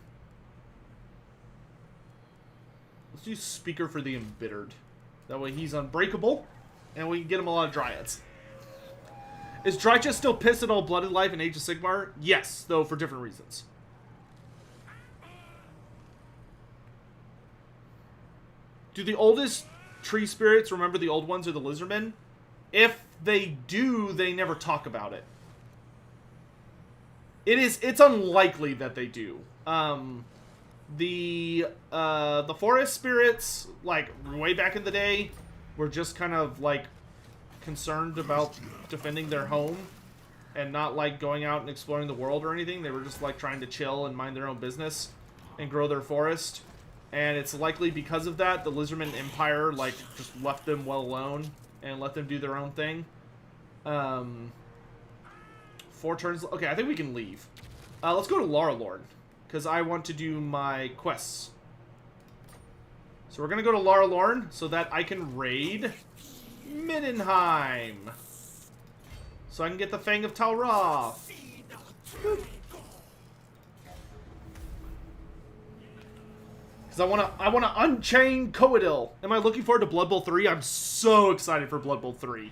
Let's do speaker for the embittered. That way he's unbreakable, and we can get him a lot of dryads. Is Drycha still pissed at all Blooded Life in Age of Sigmar? Yes, though for different reasons. Do the oldest tree spirits remember the old ones or the lizardmen? If they do, they never talk about it. It's unlikely that they do. The forest spirits, like way back in the day, were just kind of like concerned about defending their home and not like going out and exploring the world or anything. They were just like trying to chill and mind their own business and grow their forest. And it's likely because of that, the Lizardman Empire, like, just left them well alone and let them do their own thing. 4 turns. Okay, I think we can leave. Let's go to Laralorn, because I want to do my quests. So we're going to go to Laralorn so that I can raid Middenheim. So I can get the Fang of Talroth. Boop. Because I want to unchain Coadil. Am I looking forward to Blood Bowl 3? I'm so excited for Blood Bowl 3.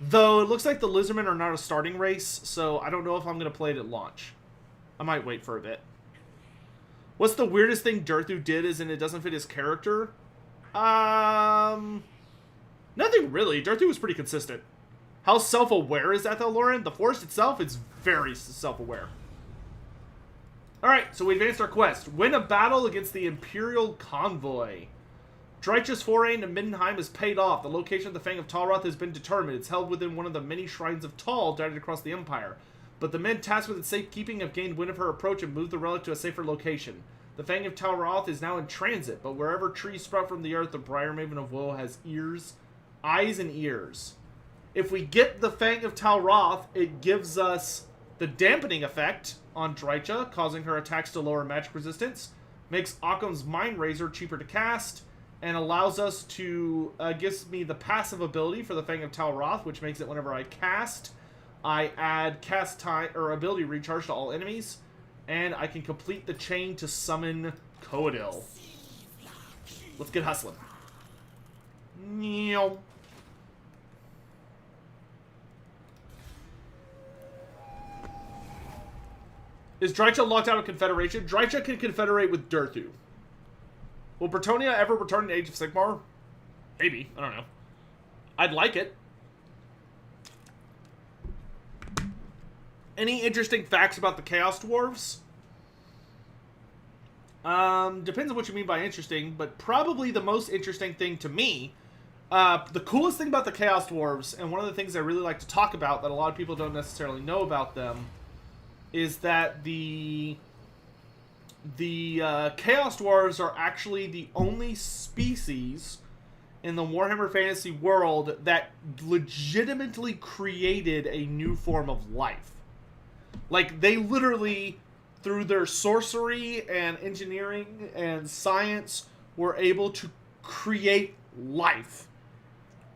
Though, it looks like the Lizardmen are not a starting race, so I don't know if I'm going to play it at launch. I might wait for a bit. What's the weirdest thing Durthu did as in it doesn't fit his character? Nothing really. Durthu was pretty consistent. How self-aware is that, though, Lauren? The forest itself is very self-aware. Alright, so we advanced our quest. Win a battle against the Imperial Convoy. Drycha's foray into Middenheim is paid off. The location of the Fang of Talroth has been determined. It's held within one of the many shrines of Tal dotted across the Empire. But the men tasked with its safekeeping have gained wind of her approach and moved the relic to a safer location. The Fang of Talroth is now in transit, but wherever trees sprout from the earth, the Briarmaven of Woe has eyes and ears. If we get the Fang of Talroth, it gives us the dampening effect on Drycha, causing her attacks to lower magic resistance, makes Occam's Mind Razor cheaper to cast, and allows us to, gives me the passive ability for the Fang of Talroth, which makes it whenever I cast, I add cast time, or ability recharge to all enemies, and I can complete the chain to summon Coadil. Let's get hustling. Meow. Is Drycha locked out of Confederation? Drycha can confederate with Durthu. Will Bretonnia ever return to Age of Sigmar? Maybe. I don't know. I'd like it. Any interesting facts about the Chaos Dwarves? Depends on what you mean by interesting, but probably the most interesting thing to me, the coolest thing about the Chaos Dwarves, and one of the things I really like to talk about that a lot of people don't necessarily know about them, is that the Chaos Dwarves are actually the only species in the Warhammer Fantasy world that legitimately created a new form of life. Like, they literally through their sorcery and engineering and science, were able to create life,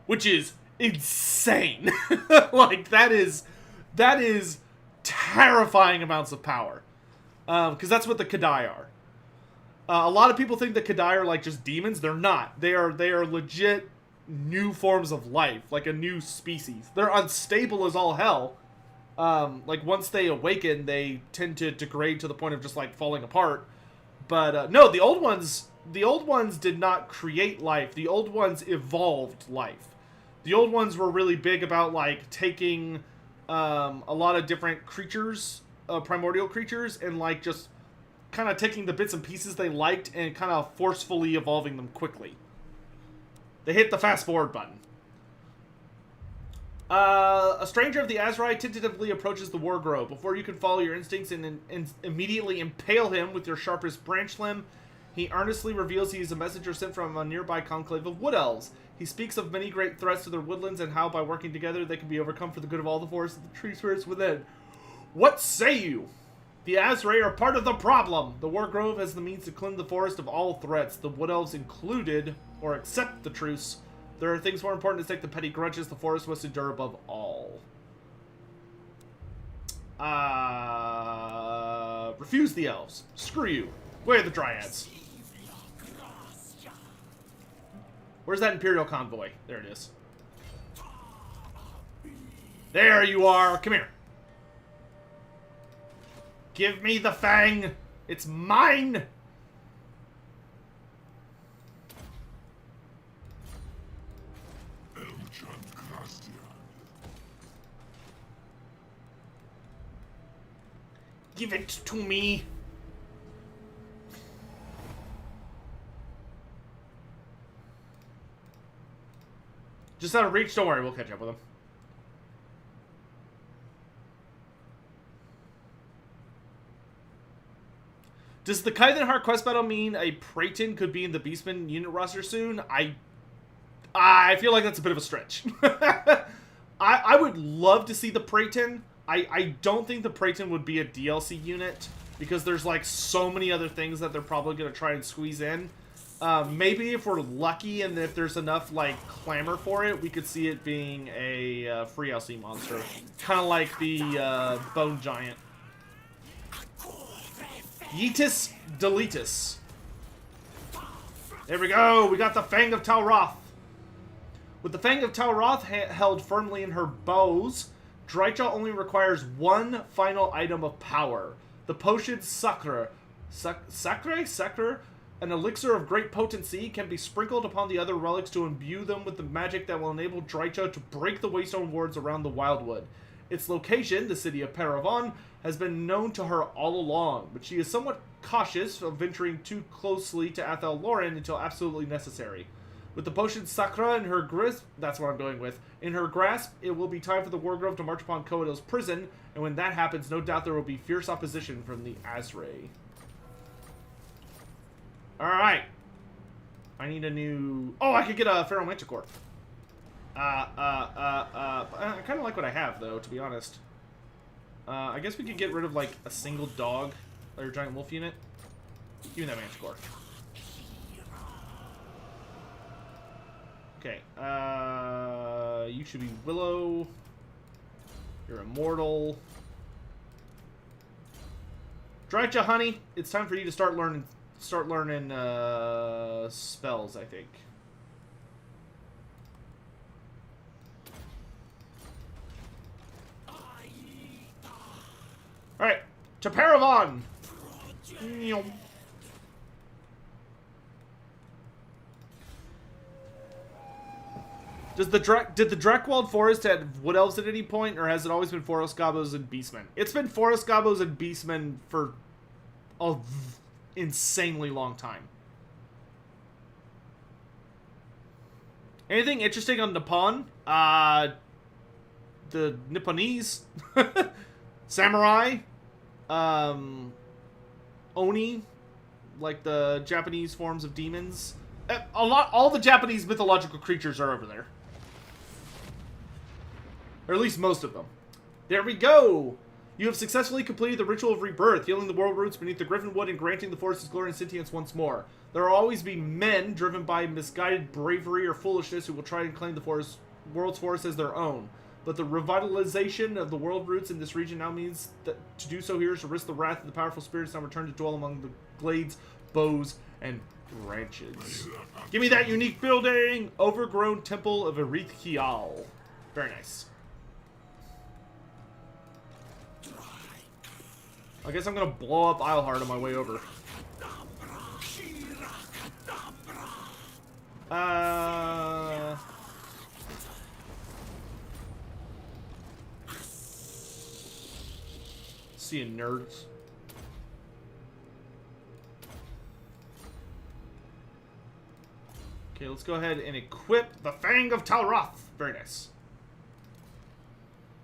which is insane. Like, that is terrifying amounts of power, because that's what the Kadai are. A lot of people think the Kadai are like just demons. They're not. They are legit new forms of life, like a new species. They're unstable as all hell. Like, once they awaken, they tend to degrade to the point of just like falling apart. But no, the old ones did not create life. The old ones evolved life. The old ones were really big about like taking a lot of different creatures, primordial creatures, and like just kind of taking the bits and pieces they liked and kind of forcefully evolving them quickly. They hit the fast forward button. A stranger of the Asrai tentatively approaches the Wargrove. Before you can follow your instincts and immediately impale him with your sharpest branch limb, he earnestly reveals he is a messenger sent from a nearby conclave of wood elves. He speaks of many great threats to their woodlands and how by working together they can be overcome for the good of all the forests and the tree spirits within. What say you? The Asrai are part of the problem. The Wargrove has the means to cleanse the forest of all threats, the wood elves included, or accept the truce. There are things more important to take the petty grudges the forest must endure above all. Refuse the elves. Screw you. Where are the Dryads? Where's that Imperial convoy? There it is. There you are. Come here. Give me the fang. It's mine. Give it to me. Just out of reach, don't worry, we'll catch up with him. Does the Kythen Heart quest battle mean a Praeton could be in the Beastman unit roster soon? I feel like that's a bit of a stretch. I would love to see the Praeton. I don't think the Praeton would be a DLC unit because there's like so many other things that they're probably going to try and squeeze in. Maybe if we're lucky and if there's enough like clamor for it, we could see it being a free LC monster. Kind of like the Bone Giant. Yeetus Deletus. There we go. We got the Fang of Talroth. With the Fang of Talroth held firmly in her bows, Drycha only requires one final item of power. The potion Sacre. Sacre? An elixir of great potency can be sprinkled upon the other relics to imbue them with the magic that will enable Drycha to break the Waystone wards around the Wildwood. Its location, the city of Paravon, has been known to her all along, but she is somewhat cautious of venturing too closely to Athel Loren until absolutely necessary. With the potion Sacra in her grasp, that's what I'm going with. In her grasp, it will be time for the Wargrove to march upon Coedo's prison, and when that happens, no doubt there will be fierce opposition from the Asrai. Alright. I need a new... Oh, I could get a Feral Manticore. I kind of like what I have, though, to be honest. I guess we could get rid of, like, a single dog or giant wolf unit. Give me that Manticore. Okay, you should be Willow. You're immortal. Drycha, honey, it's time for you to start learning spells, I think. Alright, to Paravon! Did the Dreckwald Forest have Wood Elves at any point, or has it always been Forest Gobos and Beastmen? It's been Forest Gobos and Beastmen for an insanely long time. Anything interesting on Nippon? The Nipponese? Samurai? Oni? Like the Japanese forms of demons? All the Japanese mythological creatures are over there. Or at least most of them. There we go! You have successfully completed the ritual of rebirth, healing the world roots beneath the Griffin Wood and granting the forest's glory and sentience once more. There will always be men driven by misguided bravery or foolishness who will try and claim the world's forest as their own. But the revitalization of the world roots in this region now means that to do so here is to risk the wrath of the powerful spirits now return to dwell among the glades, bows, and branches. Give me that unique building! Overgrown Temple of Erithial. Very nice. I guess I'm gonna blow up Isleheart on my way over. Seeing nerds. Okay, let's go ahead and equip the Fang of Talroth. Very nice.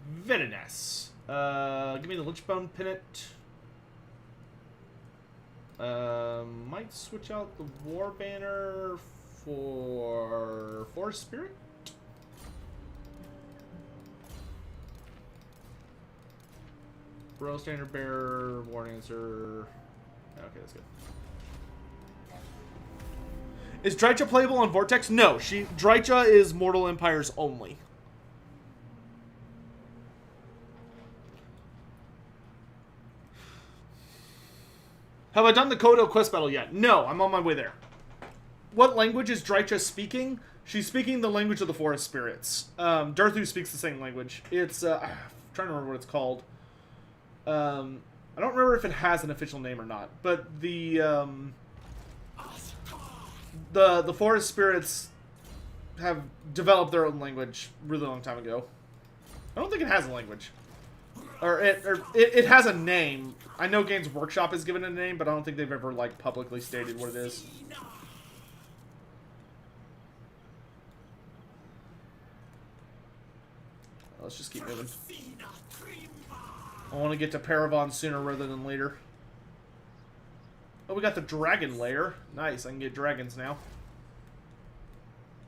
Very nice. Give me the Lynchbone Pennant. Might switch out the War Banner for Forest Spirit. Royal Standard Bearer, War Answer. Okay, that's good. Is Drycha playable on Vortex? No, Drycha is Mortal Empires only. Have I done the Kodo quest battle yet? No, I'm on my way there. What language is Drycha speaking? She's speaking the language of the forest spirits. Durthu speaks the same language. It's, I'm trying to remember what it's called. I don't remember if it has an official name or not, but the forest spirits have developed their own language a really long time ago. I don't think it has a language. Or it has a name. I know Games Workshop has given it a name, but I don't think they've ever, like, publicly stated what it is. Let's just keep moving. I want to get to Paravon sooner rather than later. Oh, we got the Dragon Lair. Nice, I can get dragons now.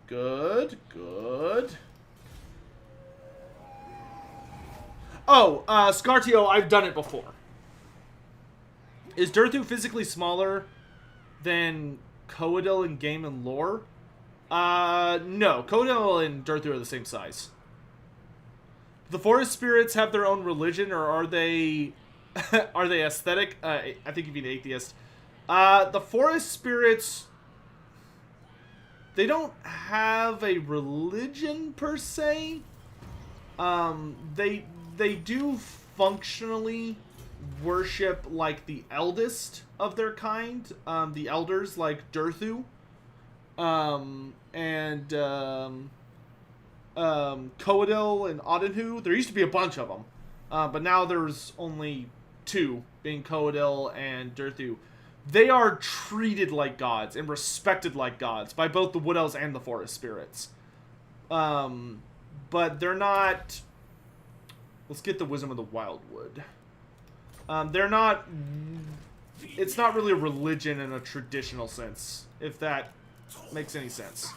Good, good. Oh, Scartio, I've done it before. Is Durthu physically smaller than Coadil in game and lore? No. Coadil and Durthu are the same size. The forest spirits have their own religion, or are they are they aesthetic? I think you'd be an atheist. The forest spirits, they don't have a religion per se. They do functionally worship like the eldest of their kind, the elders like Durthu, and Coadil and Adenhu. There used to be a bunch of them, but now there's only two, being Coadil and Durthu. They are treated like gods and respected like gods by both the Wood Elves and the Forest Spirits. But they're not... Let's get the Wisdom of the Wildwood. They're not... It's not really a religion in a traditional sense, if that makes any sense.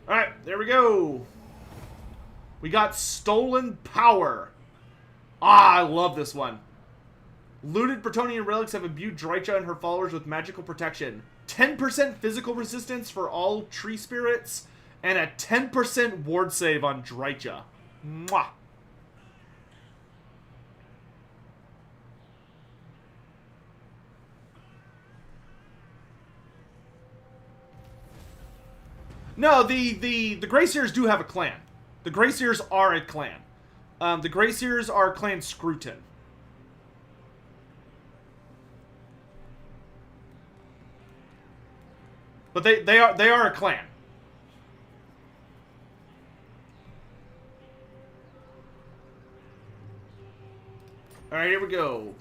Alright, there we go. We got Stolen Power. Ah, I love this one. Looted Bretonnian relics have imbued Drycha and her followers with magical protection. 10% physical resistance for all tree spirits, and a 10% ward save on Drycha. Mwah. No, the Greyseers do have a clan. The Greyseers are a clan. The Greyseers are Clan Scruton. But they are a clan. Alright, here we go.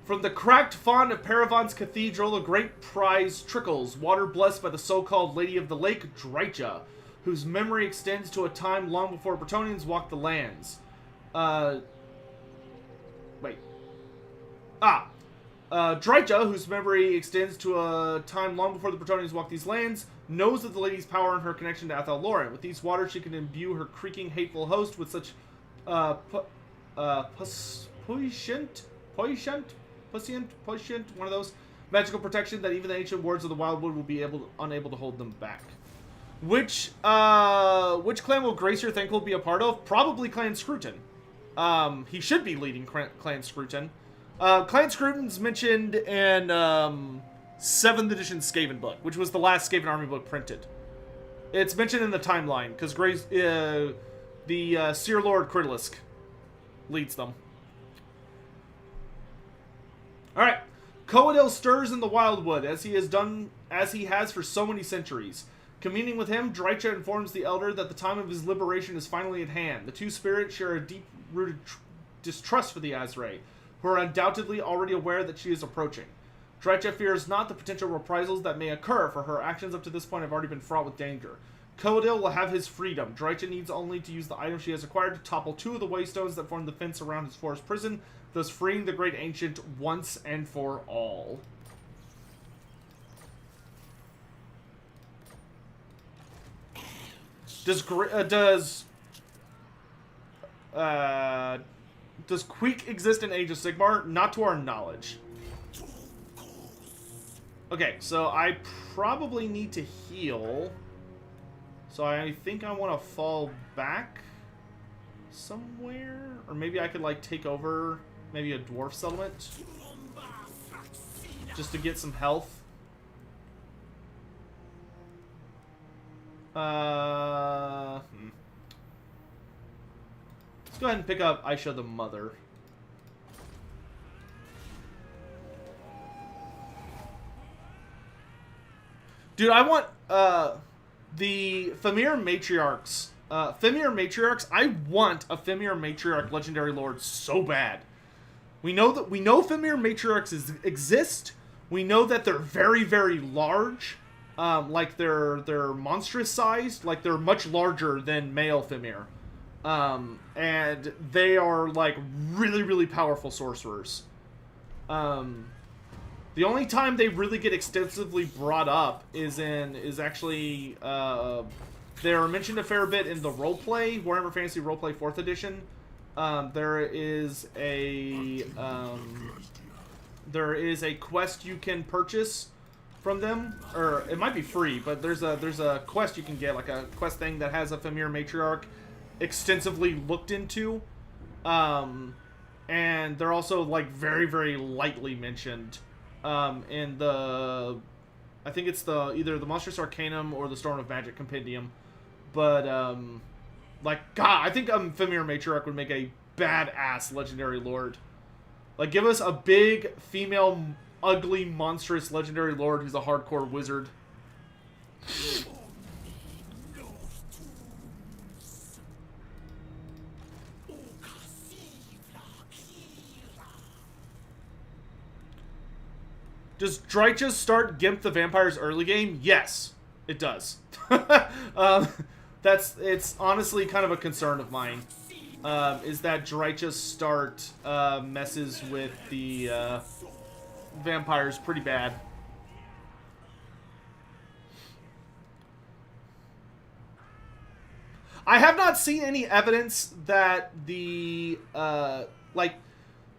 From the cracked font of Paravon's cathedral, a great prize trickles, water blessed by the so-called Lady of the Lake, Drycha, whose memory extends to a time long before Bretonnians walked the lands. Drycha, whose memory extends to a time long before the Bretonnians walked these lands, knows of the lady's power and her connection to Athel Lauren. With these waters, she can imbue her creaking, hateful host with such puissant, one of those magical protection that even the ancient wards of the Wildwood will be unable to hold them back. Which clan will Gracier think will be a part of? Probably Clan Scrutin. He should be leading Clan Scrutin. Clan Scrutin's mentioned in 7th edition Skaven book, which was the last Skaven army book printed. It's mentioned in the timeline because the Seer Lord Critalisk leads them. All right, Coadil stirs in the Wildwood as he has for so many centuries. Communing with him, Drycha informs the Elder that the time of his liberation is finally at hand. The two spirits share a deep-rooted distrust for the Asrai, who are undoubtedly already aware that she is approaching. Drycha fears not the potential reprisals that may occur, for her actions up to this point have already been fraught with danger. Coadil will have his freedom. Drycha needs only to use the item she has acquired to topple 2 of the waystones that form the fence around his forest prison, thus freeing the Great Ancient once and for all. Does Queek exist in Age of Sigmar? Not to our knowledge. Okay, so I probably need to heal. So I think I want to fall back somewhere. Or maybe I could, like, take over maybe a dwarf settlement. Just to get some health. Let's go ahead and pick up Aisha the Mother. Dude, I want the Femir Matriarchs. Femir Matriarchs. I want a Femir Matriarch Legendary Lord so bad. We know Femir Matriarchs exist. We know that they're very, very large. Like they're monstrous sized. Like they're much larger than male Femir. And they are like really, really powerful sorcerers. The only time they really get extensively brought up is actually they are mentioned a fair bit in the roleplay, Warhammer Fantasy Roleplay 4th edition. There is a quest you can purchase from them, or it might be free, but there's a quest you can get, like a quest thing that has a Femir Matriarch extensively looked into, and they're also like very, very lightly mentioned in the, I think it's either the Monstrous Arcanum or the Storm of Magic Compendium, but like, God, I think Femir Matriarch would make a badass Legendary Lord. Like, give us a big female ugly monstrous Legendary Lord who's a hardcore wizard. Does Drycha start Gimp the Vampires early game? Yes, it does. It's honestly kind of a concern of mine. Is that Drycha's start messes with the vampires pretty bad. I have not seen any evidence that the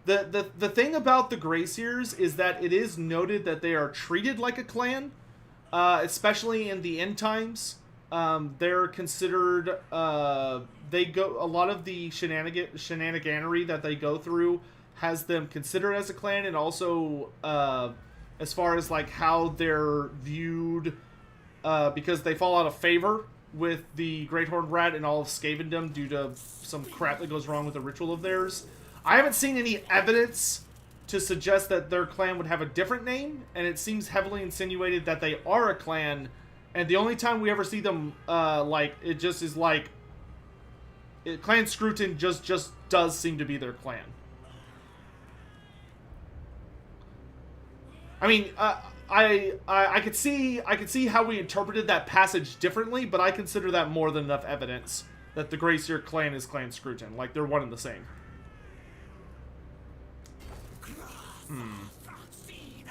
thing about the Greyseers is that it is noted that they are treated like a clan, especially in the end times. They're considered a lot of the shenaniganery that they go through has them considered as a clan, and also as far as like how they're viewed, because they fall out of favor with the Great Horned Rat and all of Scavendom due to some crap that goes wrong with a ritual of theirs. I haven't seen any evidence to suggest that their clan would have a different name, and it seems heavily insinuated that they are a clan, and the only time we ever see them, like, it just is like, Clan Scrutin just does seem to be their clan. I mean, I could see how we interpreted that passage differently, but I consider that more than enough evidence that the Greyseer clan is Clan Scrutin. Like, they're one and the same.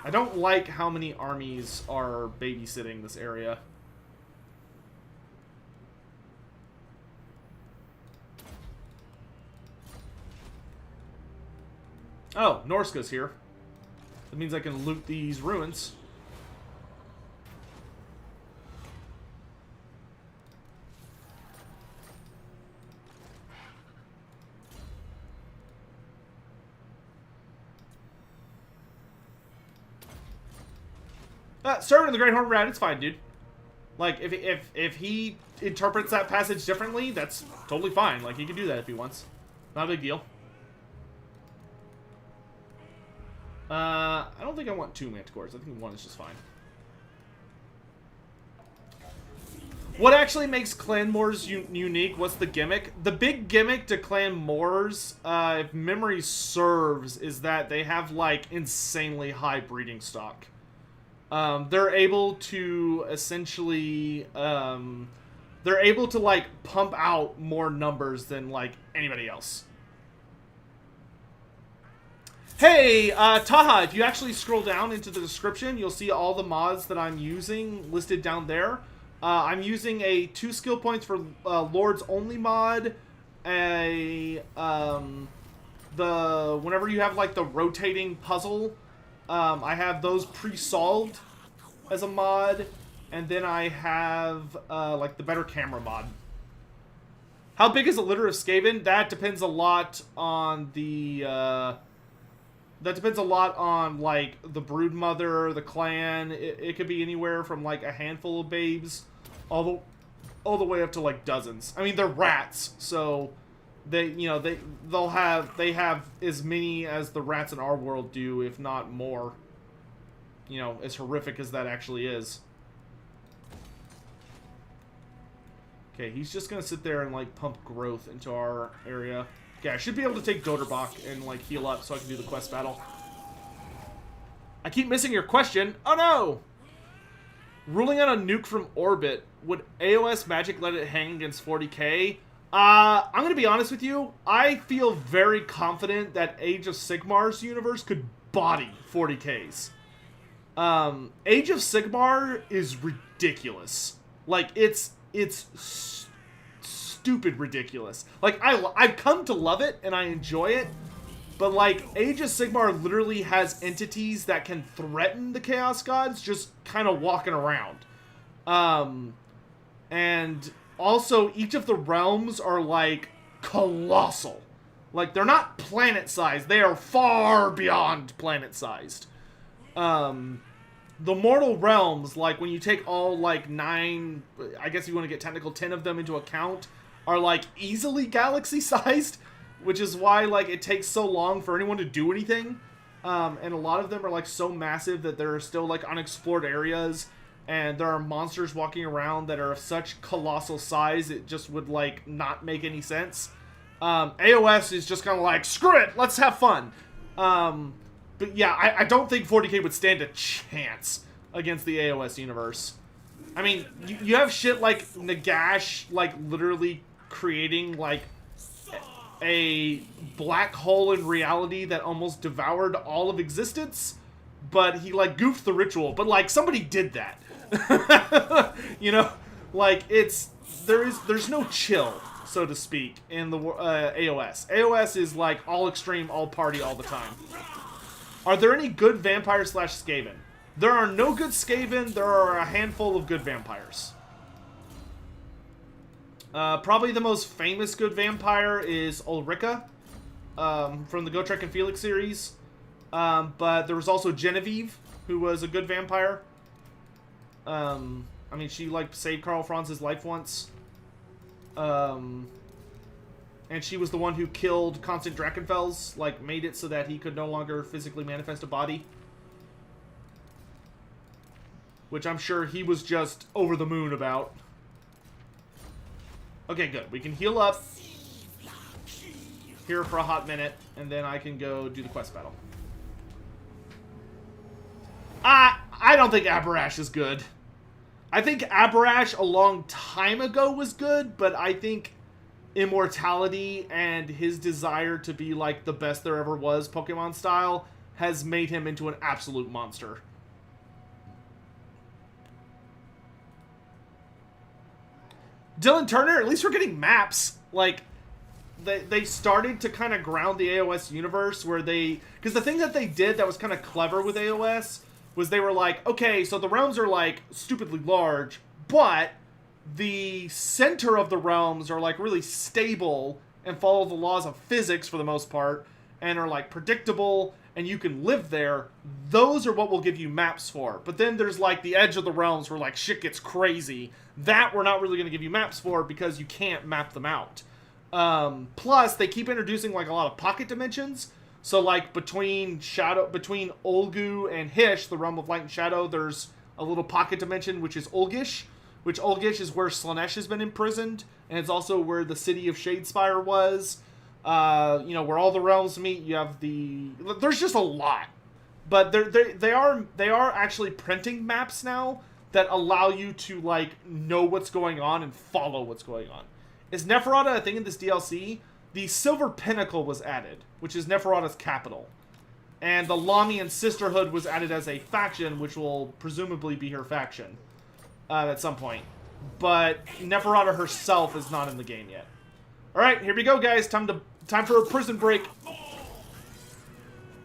I don't like how many armies are babysitting this area. Oh, Norska's here. That means I can loot these ruins. Servant of the Great Horned Rat, it's fine, dude. Like, if he interprets that passage differently, that's totally fine. Like, he can do that if he wants. Not a big deal. I don't think I want 2 manticores. I think 1 is just fine. What actually makes Clan Moors unique? What's the gimmick? The big gimmick to Clan Moors, if memory serves, is that they have, like, insanely high breeding stock. They're able to essentially, they're able to, like, pump out more numbers than, like, anybody else. Hey, Taha, if you actually scroll down into the description, you'll see all the mods that I'm using listed down there. I'm using a 2 skill points for Lords Only mod, whenever you have, like, the rotating puzzle, I have those pre-solved as a mod, and then I have, like, the better camera mod. How big is a litter of Skaven? That depends a lot on the, like, the brood mother, the clan. It could be anywhere from, like, a handful of babes all the way up to, like, dozens. I mean, they're rats, so they have as many as the rats in our world do, if not more. You know, as horrific as that actually is. Okay, he's just gonna sit there and, like, pump growth into our area. Okay, I should be able to take Doderbach and, like, heal up so I can do the quest battle. I keep missing your question. Oh, no! Ruling out a nuke from orbit. Would AOS magic let it hang against 40k? I'm going to be honest with you. I feel very confident that Age of Sigmar's universe could body 40k's. Age of Sigmar is ridiculous. Like, it's stupid ridiculous. Like, I've come to love it, and I enjoy it. But, like, Age of Sigmar literally has entities that can threaten the Chaos Gods just kind of walking around. And also, each of the realms are, like, colossal. Like, they're not planet-sized. They are far beyond planet-sized. The mortal realms, like, when you take all, like, 9, I guess if you want to get technical, 10 of them into account, are, like, easily galaxy-sized, which is why, like, it takes so long for anyone to do anything. And a lot of them are, like, so massive that there are still, like, unexplored areas, and there are monsters walking around that are of such colossal size, it just would, like, not make any sense. AOS is just kind of like, screw it, let's have fun. But yeah, I don't think 40k would stand a chance against the AOS universe. I mean, you have shit like Nagash, like, literally creating, like, a black hole in reality that almost devoured all of existence, but he, like, goofed the ritual. But, like, somebody did that. You know? Like, there's no chill, so to speak, in the AOS. AOS is, like, all extreme, all party, all the time. Are there any good vampires / Skaven? There are no good Skaven, there are a handful of good vampires. Probably the most famous good vampire is Ulrika, from the Gotrek and Felix series. But there was also Genevieve, who was a good vampire. I mean, she, like, saved Karl Franz's life once. And she was the one who killed Constant Drakenfels, like, made it so that he could no longer physically manifest a body. Which I'm sure he was just over the moon about. Okay, good. We can heal up here for a hot minute, and then I can go do the quest battle. I don't think Abarash is good. I think Abarash a long time ago was good, but I think immortality and his desire to be, like, the best there ever was Pokemon style has made him into an absolute monster. Dylan Turner, at least we're getting maps. Like, they started to kind of ground the AOS universe where they... Because the thing that they did that was kind of clever with AOS was they were like, okay, so the realms are like stupidly large, but the center of the realms are like really stable and follow the laws of physics for the most part and are like predictable and you can live there. Those are what we'll give you maps for. But then there's like the edge of the realms where like shit gets crazy. That we're not really going to give you maps for because you can't map them out. Plus, they keep introducing like a lot of pocket dimensions. So like between Olgu and Hish, the realm of light and shadow, there's a little pocket dimension which is Olgish, which Olgish is where Slaanesh has been imprisoned, and it's also where the city of Shadespire was. You know, where all the realms meet. You have there's just a lot, but they are actually printing maps now that allow you to like know what's going on and follow what's going on. Is Neferata a thing in this DLC? The Silver Pinnacle was added, which is Neferata's capital. And the Lamian Sisterhood was added as a faction, which will presumably be her faction at some point. But Neferata herself is not in the game yet. Alright, here we go, guys. Time for a prison break.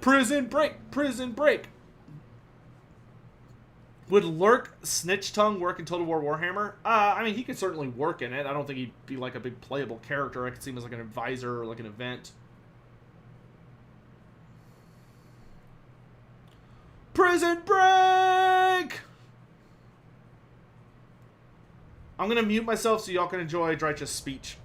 Prison break! Prison break! Would Lurk Snitch Tongue work in Total War Warhammer? I mean, he could certainly work in it. I don't think he'd be like a big playable character. I could see him as like an advisor or like an event. Prison break! I'm gonna mute myself so y'all can enjoy Drycha's speech.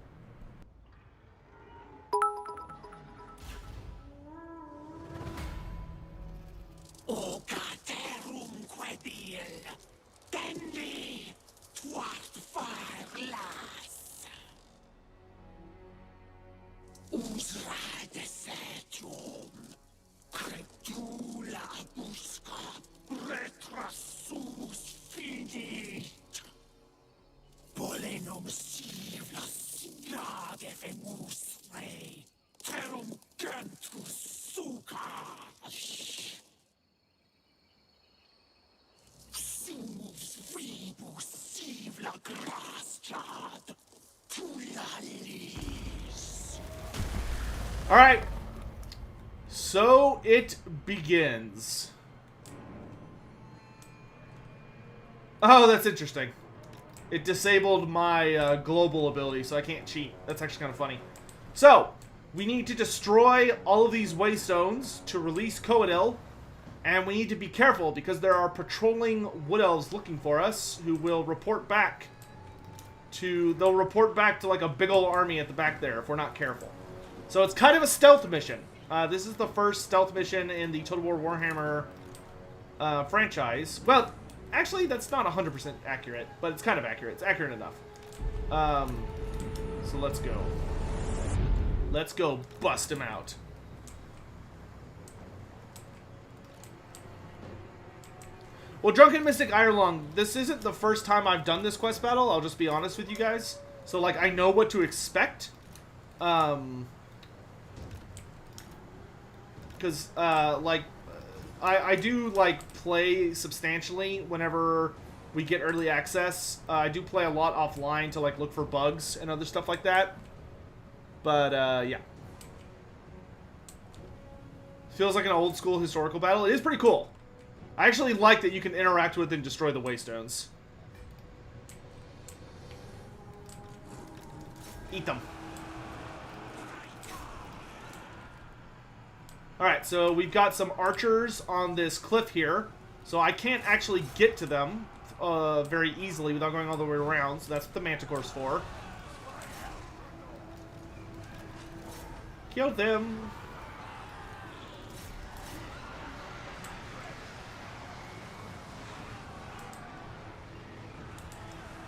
Alright, so it begins. Oh, that's interesting. It disabled my global ability, so I can't cheat. That's actually kind of funny. So, we need to destroy all of these waystones to release Coadil, and we need to be careful because there are patrolling wood elves looking for us who will report back to... They'll report back to like a big old army at the back there if we're not careful. So it's kind of a stealth mission. This is the first stealth mission in the Total War Warhammer franchise. Well, actually, that's not 100% accurate, but it's kind of accurate. It's accurate enough. So let's go. Let's go bust him out. Well, Drunken Mystic Irelong, this isn't the first time I've done this quest battle. I'll just be honest with you guys. So, like, I know what to expect. Because, like, I do, like, play substantially whenever we get early access. I do play a lot offline to, like, look for bugs and other stuff like that. But, yeah. Feels like an old school historical battle. It is pretty cool. I actually like that you can interact with and destroy the waystones. Eat them. Alright, so we've got some archers on this cliff here. So I can't actually get to them very easily without going all the way around. So that's what the Manticore's for. Kill them.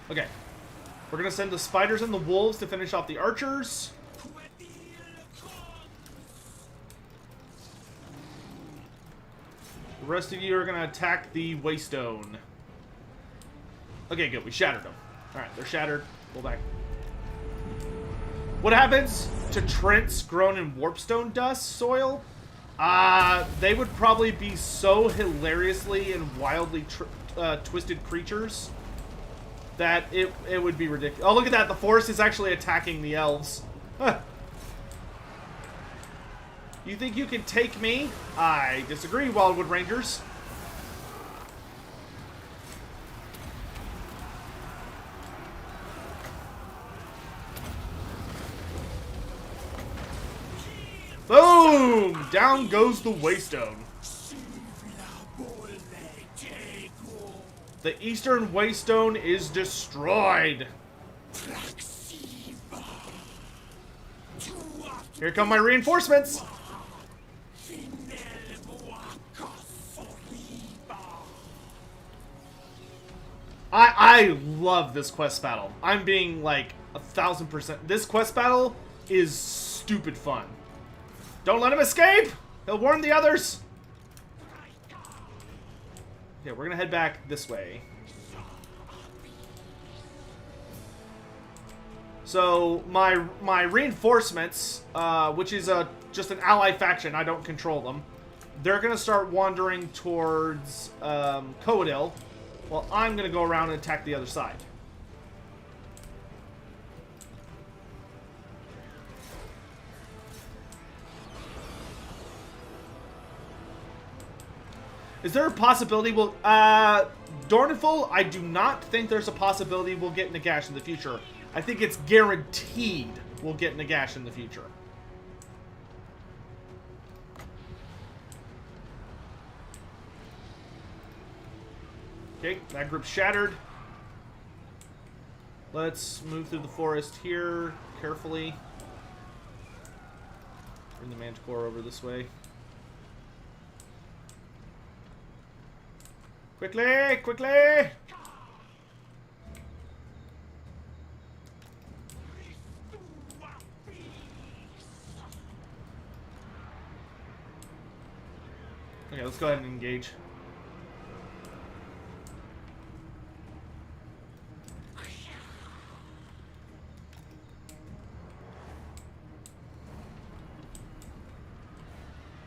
Okay. We're going to send the spiders and the wolves to finish off the archers. The rest of you are going to attack the waystone. Okay, good. We shattered them. Alright, they're shattered. Pull back. What happens to Trents grown in warpstone dust soil? They would probably be so hilariously and wildly twisted creatures that it would be ridiculous. Oh, look at that. The forest is actually attacking the elves. Huh. You think you can take me? I disagree, Wildwood Rangers. Boom! Down goes the Waystone. The Eastern Waystone is destroyed. Here come my reinforcements. I love this quest battle. I'm being like 1000%. This quest battle is stupid fun. Don't let him escape! He'll warn the others! Okay, we're gonna head back this way. So, my reinforcements, which is just an ally faction, I don't control them, they're gonna start wandering towards Coadil, while I'm gonna go around and attack the other side. Is there a possibility we'll... Dorniful, I do not think there's a possibility we'll get Nagash in the future. I think it's guaranteed we'll get Nagash in the future. Okay, that group's shattered. Let's move through the forest here carefully. Bring the Manticore over this way. Quickly! Quickly! Okay, let's go ahead and engage.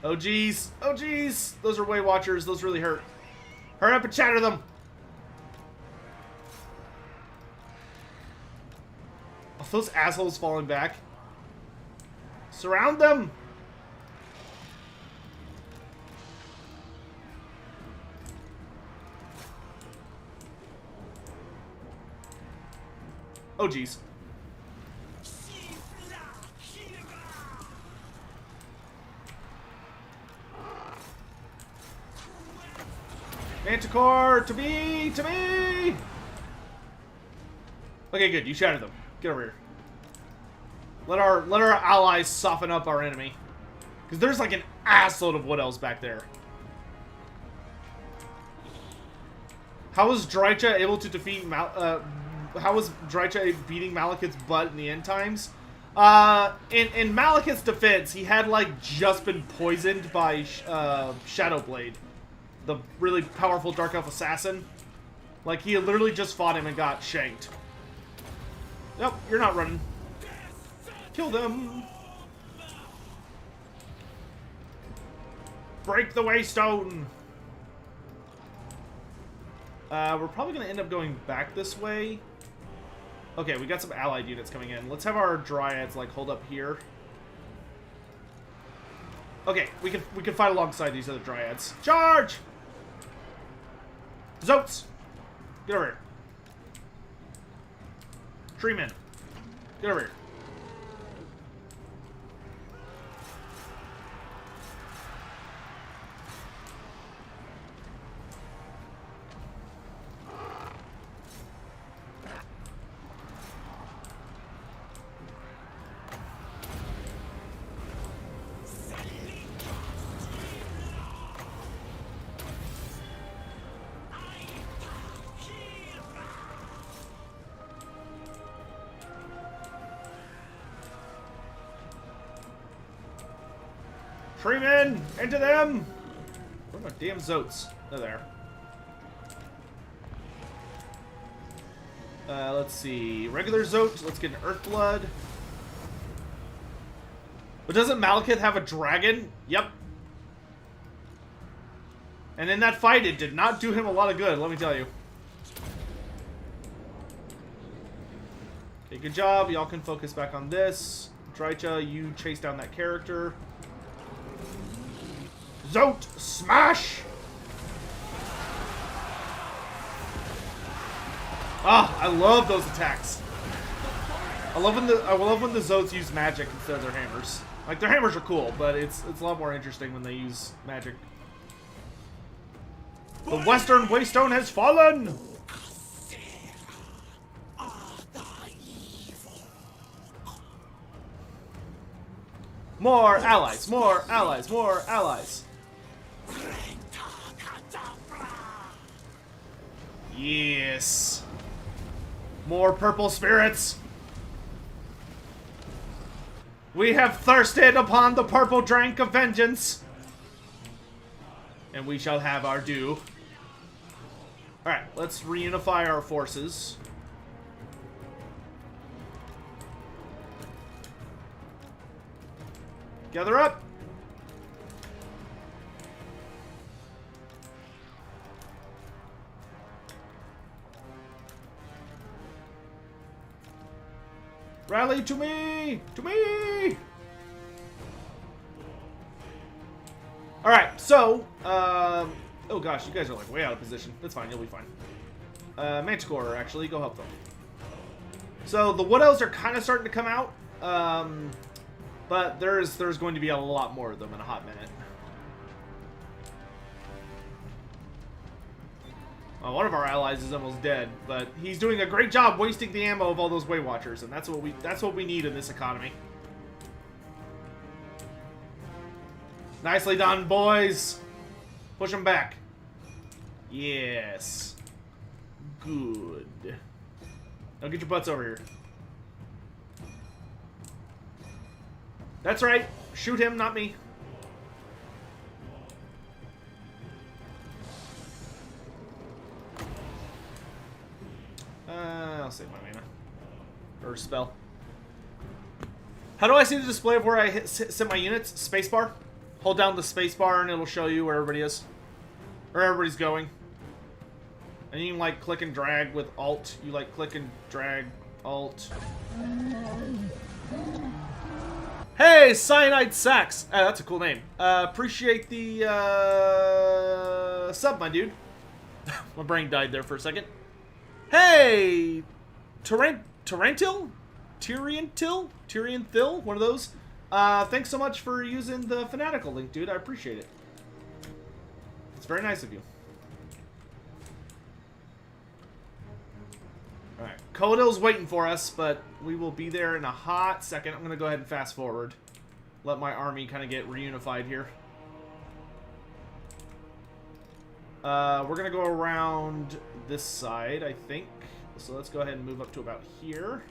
Oh geez! Oh geez! Those are Way Watchers. Those really hurt. Hurry up and shatter them! Oh, those assholes falling back. Surround them! Oh geez. Manticore, to me, to me! Okay, good. You shattered them. Get over here. Let our allies soften up our enemy, because there's like an assload of Wood Elves back there. How was Drycha able to defeat how was Drycha beating Malekith's butt in the end times? In Malekith's defense, he had like just been poisoned by Shadowblade, the really powerful Dark Elf assassin. Like, he had literally just fought him and got shanked. Nope, you're not running. Kill them! Break the Waystone! We're probably going to end up going back this way. Okay, we got some allied units coming in. Let's have our Dryads, like, hold up here. Okay, we can fight alongside these other Dryads. Charge! Zotes! Get over here. Treeman. Get over here. Treeman! Into them! Where are my damn Zotes? They're there. Let's see. Regular Zote. Let's get an Earthblood. But doesn't Malekith have a dragon? Yep. And in that fight, it did not do him a lot of good, let me tell you. Okay, good job. Y'all can focus back on this. Drycha, you chase down that character. Zote, smash! Ah, I love those attacks. I love when the Zotes use magic instead of their hammers. Like, their hammers are cool, but it's a lot more interesting when they use magic. The Western Waystone has fallen! More allies, more allies, more allies. Yes. More purple spirits. We have thirsted upon the purple drink of vengeance. And we shall have our due. Alright, let's reunify our forces. Gather up! Rally to me! To me! Alright, so, oh gosh, you guys are like way out of position. That's fine, you'll be fine. Manticore, actually, go help them. So, the Wood Elves are kind of starting to come out. But there's going to be a lot more of them in a hot minute. Well, one of our allies is almost dead, but he's doing a great job wasting the ammo of all those Way Watchers, and that's what we need in this economy. Nicely done, boys. Push them back. Yes. Good. Now get your butts over here. That's right. Shoot him, not me. I'll save my mana. Or spell. How do I see the display of where I set my units? Spacebar. Hold down the spacebar and it'll show you where everybody is. Where everybody's going. And you can like click and drag with Alt. You like click and drag Alt. Hey, Cyanide Sax! That's a cool name. Appreciate the sub, my dude. My brain died there for a second. Hey! Tyrion Thill? One of those. Thanks so much for using the Fanatical link, dude. I appreciate it. It's very nice of you. Alright, Codil's waiting for us, but we will be there in a hot second. I'm going to go ahead and fast forward. Let my army kind of get reunified here. We're going to go around this side, I think. So let's go ahead and move up to about here.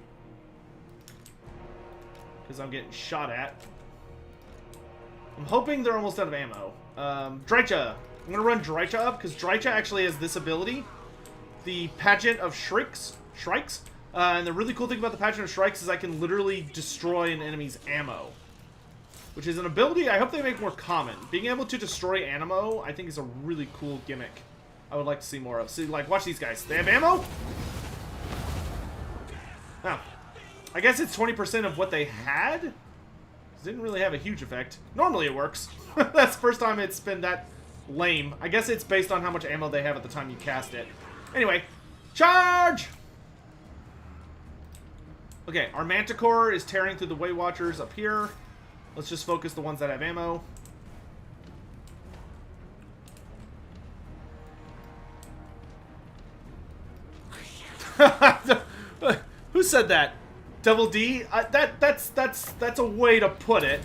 Because I'm getting shot at. I'm hoping they're almost out of ammo. Drycha. I'm going to run Drycha up, because Drycha actually has this ability. The Pageant of Shrikes. And the really cool thing about the Pageant of Shrikes is I can literally destroy an enemy's ammo. Which is an ability I hope they make more common. Being able to destroy ammo, I think is a really cool gimmick. I would like to see more of. See, like, watch these guys. They have ammo? Oh. I guess it's 20% of what they had? It didn't really have a huge effect. Normally it works. That's the first time it's been that lame. I guess it's based on how much ammo they have at the time you cast it. Anyway, charge! Okay, our Manticore is tearing through the Way Watchers up here. Let's just focus the ones that have ammo. Who said that? Double D? That's a way to put it.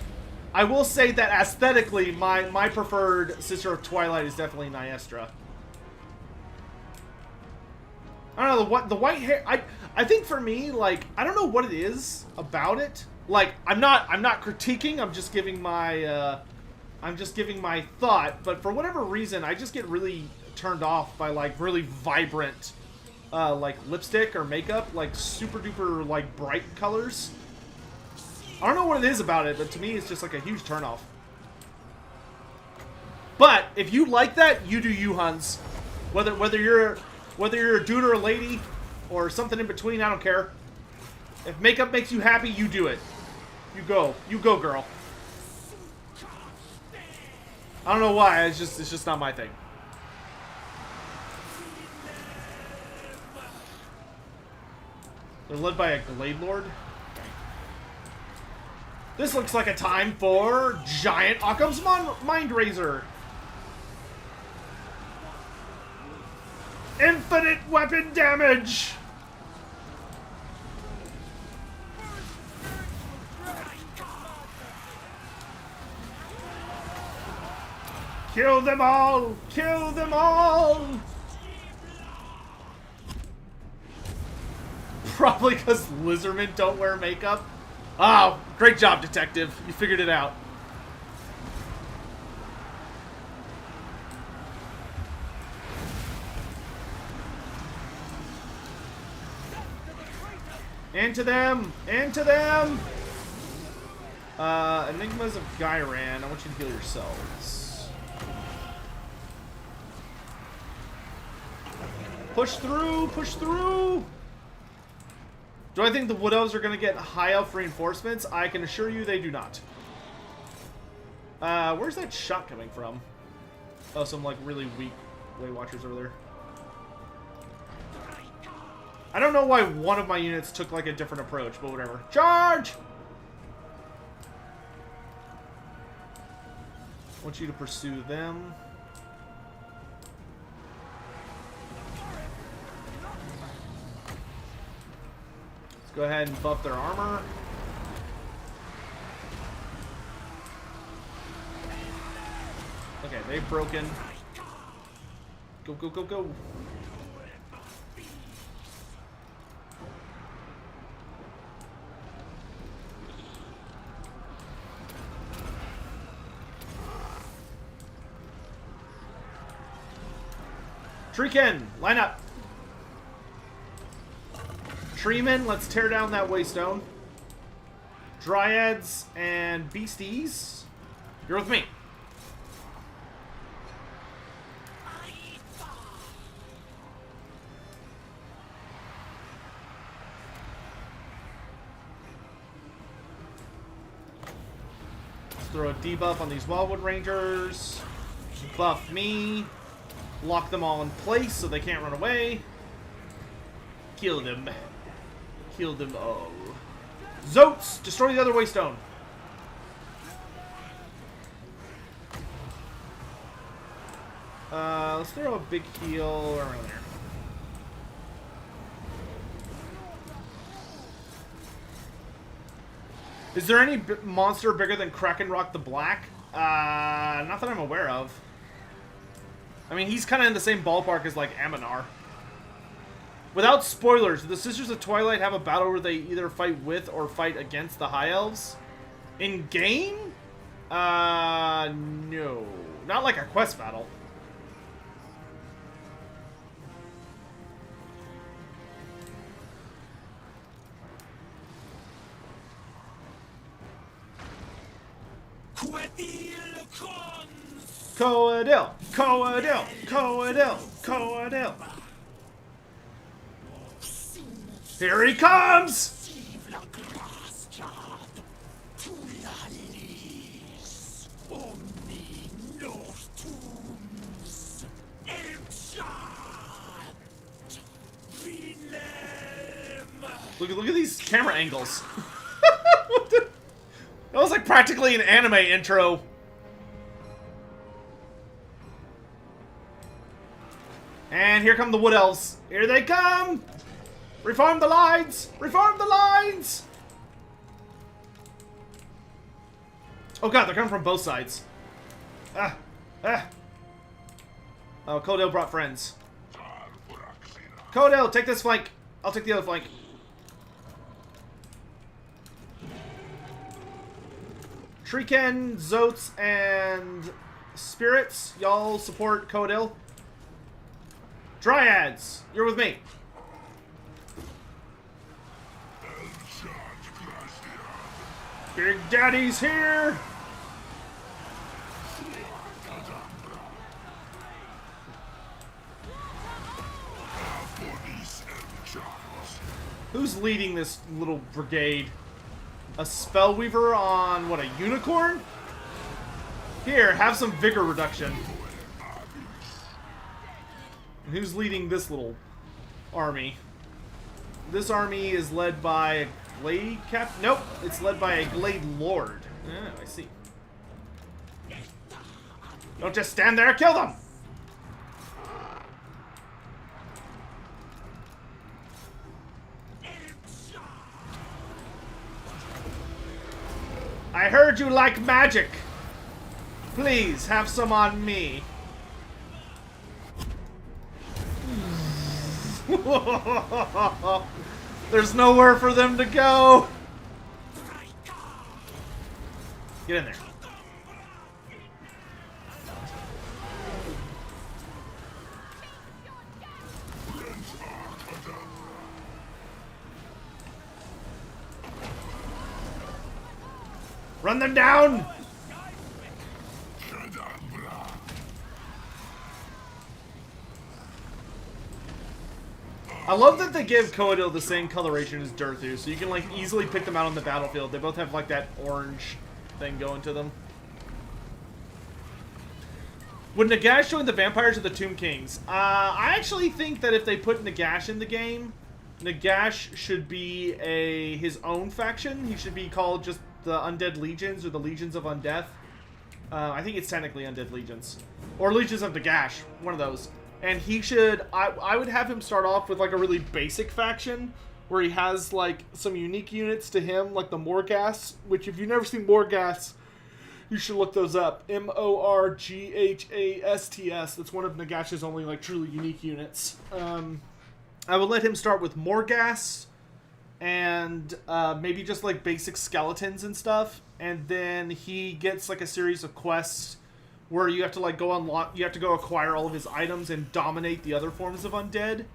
I will say that aesthetically, my preferred Sister of Twilight is definitely Nyestra. I don't know, the white hair, I think for me, like, I don't know what it is about it. Like, I'm not critiquing, I'm just giving my thought, but for whatever reason, I just get really turned off by, like, really vibrant, like, lipstick or makeup, like, super duper, like, bright colors. I don't know what it is about it, but to me, it's just, like, a huge turnoff. But, if you like that, you do you, Huns. Whether you're a dude or a lady, or something in between, I don't care. If makeup makes you happy, you do it. You go, girl. I don't know why. It's just not my thing. They're led by a Glade Lord. This looks like a time for Giant Occam's Mind Razor. Infinite weapon damage! Kill them all! Kill them all! Probably because lizardmen don't wear makeup. Oh, great job, detective. You figured it out. Into them! Into them! Enigmas of Gyran. I want you to heal yourselves. Push through! Push through! Do I think the Wood Elves are going to get high elf reinforcements? I can assure you they do not. Where's that shot coming from? Oh, some like really weak Way Watchers over there. I don't know why one of my units took like a different approach, but whatever. Charge! I want you to pursue them. Let's go ahead and buff their armor. Okay, they've broken. Go, go, go, go. Treekin, line up. Treemen, let's tear down that waystone. Dryads and beasties, you're with me. Let's throw a debuff on these Wildwood Rangers. Buff me. Lock them all in place so they can't run away. Kill them. Kill them all. Zotes! Destroy the other waystone. Let's throw a big heal around there. Is there any monster bigger than Krakenrock the Black? Not that I'm aware of. I mean, he's kind of in the same ballpark as, like, Aminar. Without spoilers, do the Sisters of Twilight have a battle where they either fight with or fight against the High Elves? In-game? No. Not like a quest battle. Coadil! Coadil! Coadil! Coadil! Here he comes! Look at these camera angles. That was like practically an anime intro. And here come the Wood Elves. Here they come! Reform the lines! Reform the lines! Oh god, they're coming from both sides. Oh, Codell brought friends. Codell, take this flank. I'll take the other flank. Treekin, Zotes, and Spirits, y'all support Codell. Dryads, you're with me. Big Daddy's here. Who's leading this little brigade? A Spellweaver on, what, a unicorn? Here, have some vigor reduction. And who's leading this little army? This army is led by a Glade Cap? Nope, it's led by a Glade Lord. Oh, I see. Don't just stand there, kill them! I heard you like magic. Please, have some on me. There's nowhere for them to go. Get in there. Run them down! I love that they give Coadil the same coloration as Durthu, so you can like easily pick them out on the battlefield. They both have like that orange thing going to them. Would Nagash join the vampires or the Tomb Kings? I actually think that if they put Nagash in the game, Nagash should be his own faction. He should be called just the Undead Legions or the Legions of Undeath. I think it's technically Undead Legions. Or Legions of Nagash, one of those. And he should, I would have him start off with like a really basic faction where he has like some unique units to him, like the Morghast, which if you've never seen Morghast, you should look those up. Morghasts. That's one of Nagash's only like truly unique units. I would let him start with Morghasts and maybe just like basic skeletons and stuff, and then he gets like a series of quests where you have to like go acquire all of his items and dominate the other forms of undead.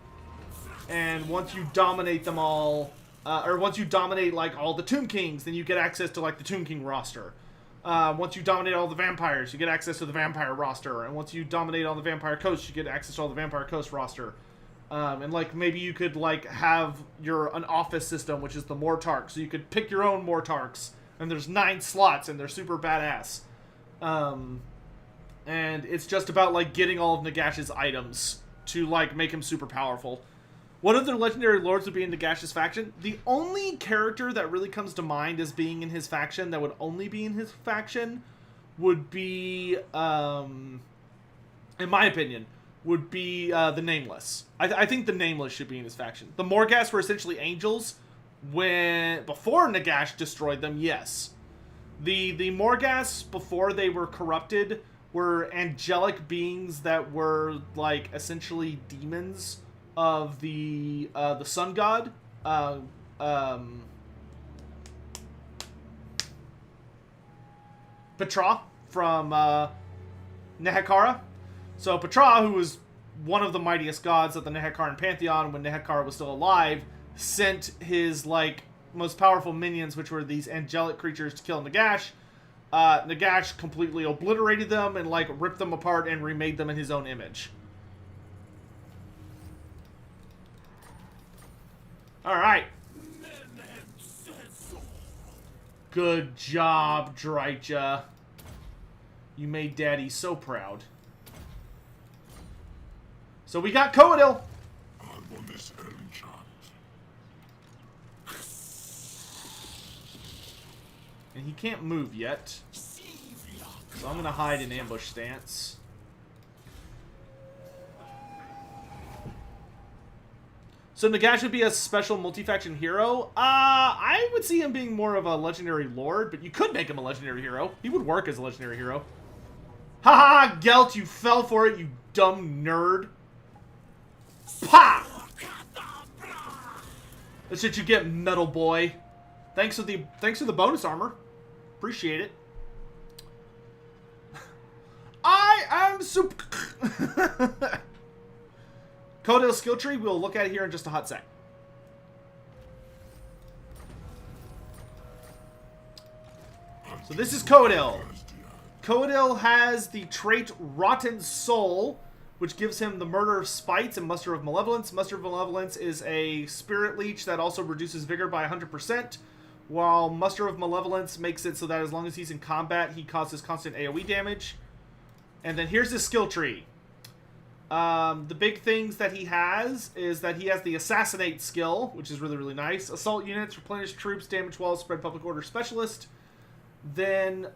And once you dominate them all, or once you dominate like all the Tomb Kings, then you get access to like the Tomb King roster. Once you dominate all the vampires, you get access to the vampire roster. And once you dominate all the vampire coasts, you get access to all the vampire coast roster. And like maybe you could like have an office system, which is the Mortarch, so you could pick your own Mortarchs, and there's 9 slots, and they're super badass. And it's just about like getting all of Nagash's items to like make him super powerful. What other legendary lords would be in Nagash's faction? The only character that really comes to mind as being in his faction that would only be in his faction would be, in my opinion, would be the Nameless. I think the Nameless should be in his faction. The Morghasts were essentially angels before Nagash destroyed them, yes. The Morghasts, before they were corrupted, were angelic beings that were like essentially demons of the sun god. Petra from Nehekara. So Petra, who was one of the mightiest gods of the Nehekaran pantheon when Nehekara was still alive, sent his like most powerful minions, which were these angelic creatures, to kill Nagash. Nagash completely obliterated them and like ripped them apart and remade them in his own image. Alright. Good job, Drycha. You made Daddy so proud. So we got Coadil. And he can't move yet. So I'm going to hide in ambush stance. So Nagash would be a special multi-faction hero. I would see him being more of a legendary lord, but you could make him a legendary hero. He would work as a legendary hero. Haha, Gelt, you fell for it, you dumb nerd. Pa! That's what you get, metal boy. Thanks for the bonus armor. Appreciate it. I am super. Coadil's skill tree, we'll look at it here in just a hot sec. So this is Coadil. Coadil has the trait Rotten Soul, which gives him the Murder of Spites and Muster of Malevolence. Muster of Malevolence is a spirit leech that also reduces vigor by 100%. while Muster of Malevolence makes it so that as long as he's in combat, he causes constant AoE damage. And then here's his skill tree. The big things that he has is that he has the Assassinate skill, which is really, really nice. Assault units, replenish troops, damage walls, spread public order specialist. Then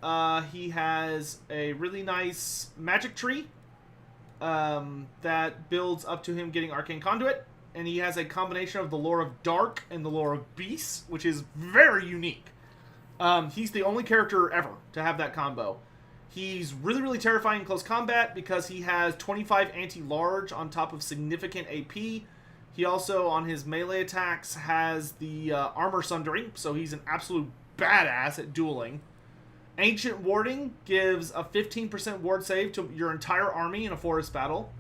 he has a really nice magic tree that builds up to him getting Arcane Conduit. And he has a combination of the lore of Dark and the lore of Beasts, which is very unique. He's the only character ever to have that combo. He's really, really terrifying in close combat because he has 25 anti-large on top of significant AP. He also, on his melee attacks, has the armor sundering, so he's an absolute badass at dueling. Ancient Warding gives a 15% ward save to your entire army in a forest battle.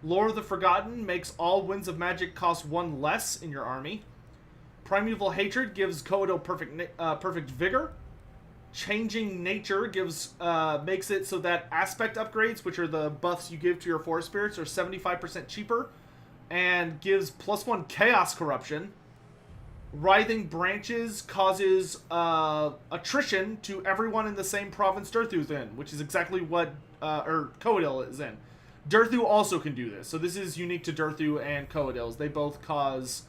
Lore of the Forgotten makes all Winds of Magic cost 1 less in your army. Primeval Hatred gives Coedo perfect vigor. Changing Nature gives makes it so that aspect upgrades, which are the buffs you give to your forest spirits, are 75% cheaper, and gives +1 chaos corruption. Writhing Branches causes attrition to everyone in the same province Durthu's in, which is exactly what Coedil is in. Durthu also can do this, so this is unique to Durthu and Coedil's. They both cause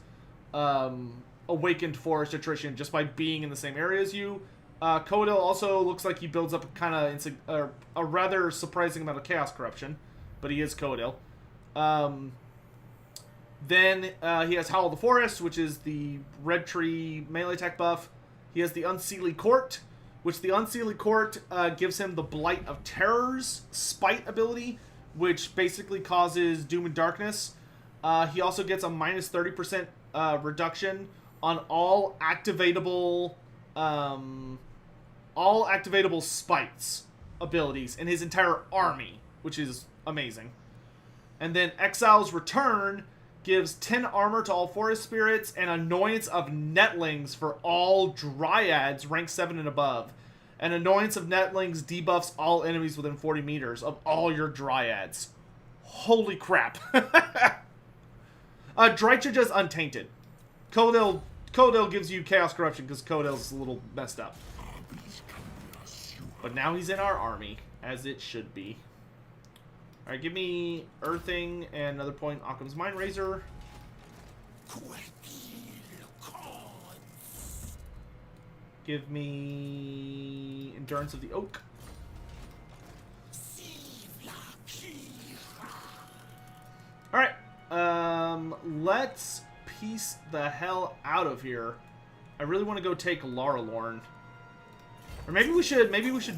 awakened forest attrition just by being in the same area as you. Coedil also looks like he builds up a rather surprising amount of chaos corruption, but he is Coedil. Then he has Howl of the Forest, which is the red tree melee attack buff. He has the Unseelie Court, which the Unseelie Court gives him the Blight of Terror's Spite ability, which basically causes Doom and Darkness. He also gets a minus 30% reduction on all activatable spites abilities in his entire army, which is amazing. And then Exile's Return gives 10 armor to all forest spirits and Annoyance of Netlings for all Dryads rank 7 and above. And Annoyance of Netlings debuffs all enemies within 40 meters of all your Dryads. Holy crap. Drycha does Untainted. Coedil gives you Chaos Corruption because Coedil's a little messed up. But now he's in our army, as it should be. Alright, give me Earthing and another point Occam's Mind Razor. Give me Endurance of the Oak. Alright, let's piece the hell out of here. I really want to go take Laralorn. Or maybe we should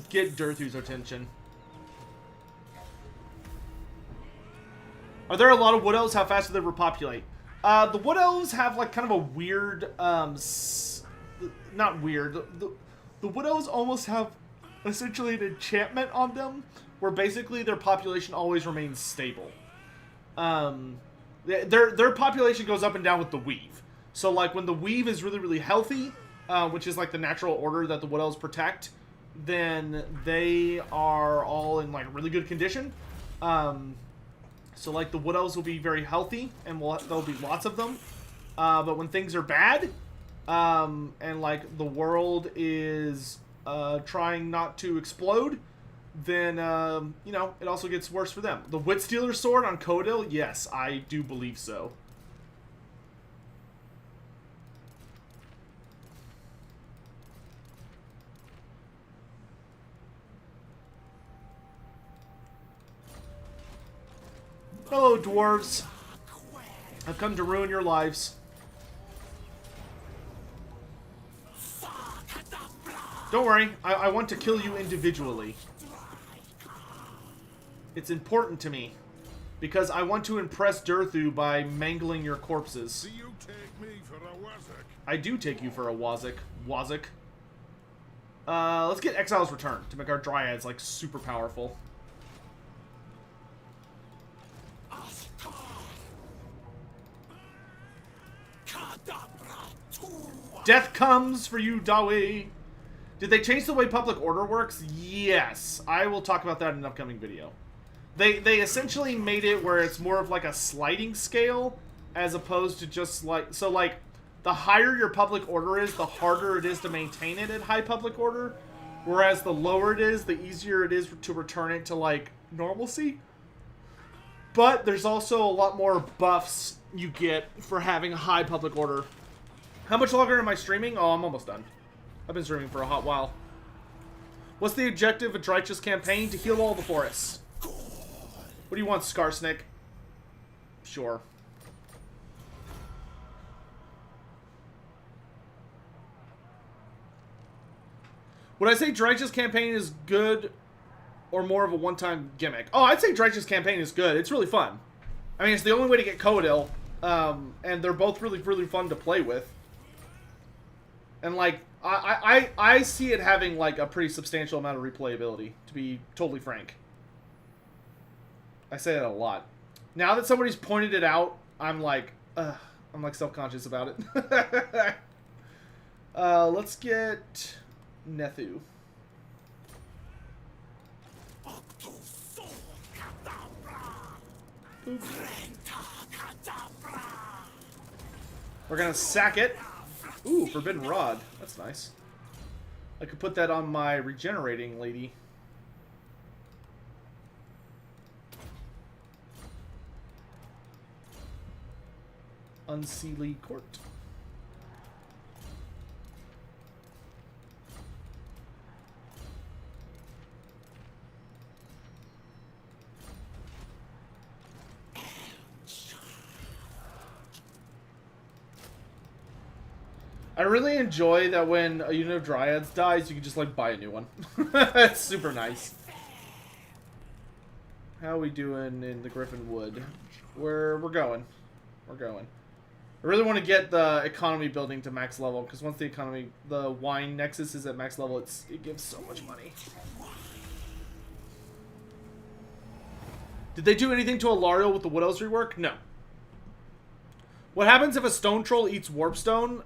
get Durthu's attention. Are there a lot of Wood Elves? How fast do they repopulate? The Wood Elves have like kind of a weird, not weird. The Wood Elves almost have essentially an enchantment on them, where basically their population always remains stable. Their population goes up and down with the Weave. So like when the Weave is really, really healthy, which is like the natural order that the Wood Elves protect, then they are all in like really good condition. So like the Wood Elves will be very healthy, and there'll be lots of them. But when things are bad, and like the world is trying not to explode, then you know, it also gets worse for them. The Witstealer Sword on Coedil, yes, I do believe so. Hello, dwarves. I've come to ruin your lives. Don't worry, I want to kill you individually. It's important to me, because I want to impress Durthu by mangling your corpses. Do you take me for a Wazak? I do take you for a Wazak. Let's get Exile's Return to make our Dryads, like, super powerful. Death comes for you, Dawi! Did they change the way public order works? Yes. I will talk about that in an upcoming video. They essentially made it where it's more of like a sliding scale, as opposed to just like... So, like, the higher your public order is, the harder it is to maintain it at high public order. Whereas the lower it is, the easier it is to return it to, like, normalcy. But there's also a lot more buffs you get for having a high public order. How much longer am I streaming? Oh, I'm almost done. I've been streaming for a hot while. What's the objective of Drycha's campaign? To heal all the forests. What do you want, Skarsnik? Sure. Would I say Drycha's campaign is good or more of a one-time gimmick? Oh, I'd say Drycha's campaign is good. It's really fun. I mean, it's the only way to get Codil, and they're both really, really fun to play with. And, like, I see it having, like, a pretty substantial amount of replayability, to be totally frank. I say that a lot. Now that somebody's pointed it out, I'm like self-conscious about it. Let's get Nethu. Boop. We're gonna sack it. Ooh, Forbidden Rod. That's nice. I could put that on my regenerating lady. Unseelie Court. I really enjoy that when a unit of Dryads dies, you can just, like, buy a new one. That's super nice. How are we doing in the Griffin Wood? We're going. We're going. I really want to get the economy building to max level, because once the wine nexus is at max level, it gives so much money. Did they do anything to Alariel with the Widow's rework? No. What happens if a stone troll eats warpstone?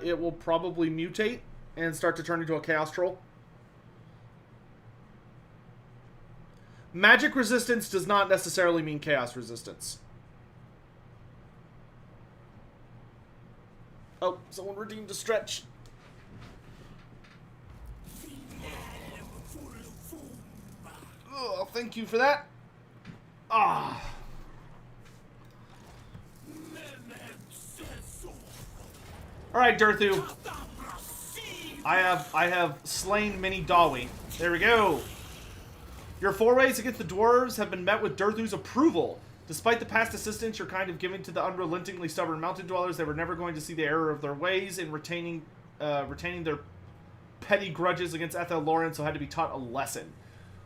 It will probably mutate and start to turn into a chaos troll. Magic resistance does not necessarily mean chaos resistance. Oh, someone redeemed a stretch. Oh, thank you for that. Ah. Alright, Durthu. I have slain many Dawi. There we go. Your forays against the dwarves have been met with Durthu's approval. Despite the past assistance you're kind of giving to the unrelentingly stubborn mountain dwellers, they were never going to see the error of their ways in retaining their petty grudges against Ethel Lauren, so had to be taught a lesson.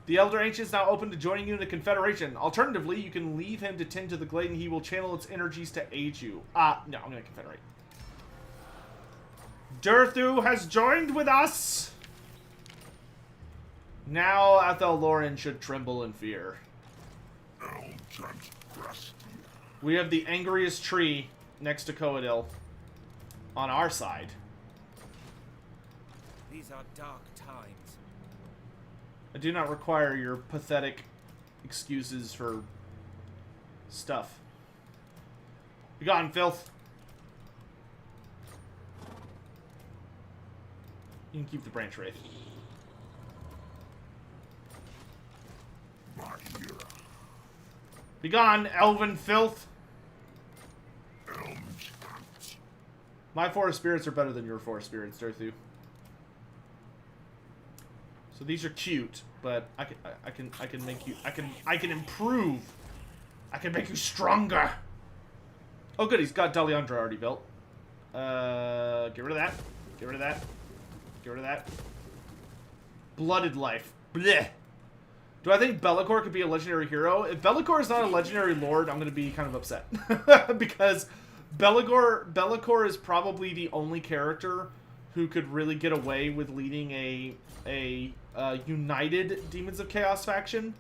The Elder Ancient is now open to joining you in the Confederation. Alternatively, you can leave him to tend to the glade and he will channel its energies to aid you. No, I'm going to Confederate. Durthu has joined with us! Now Ethel Lauren should tremble in fear. We have the angriest tree next to Coadil on our side. These are dark times. I do not require your pathetic excuses for stuff. Be gone, filth. You can keep the branch wraith. Be gone, elven filth. My forest spirits are better than your forest spirits, Durthu. So these are cute, but I can make you I can improve. I can make you stronger. Oh good, he's got Daliandra already built. Get rid of that. Get rid of that. Get rid of that. Blooded life. Blech. Do I think Be'lakor could be a legendary hero? If Be'lakor is not a legendary lord, I'm going to be kind of upset. Because Be'lakor is probably the only character who could really get away with leading a united Demons of Chaos faction.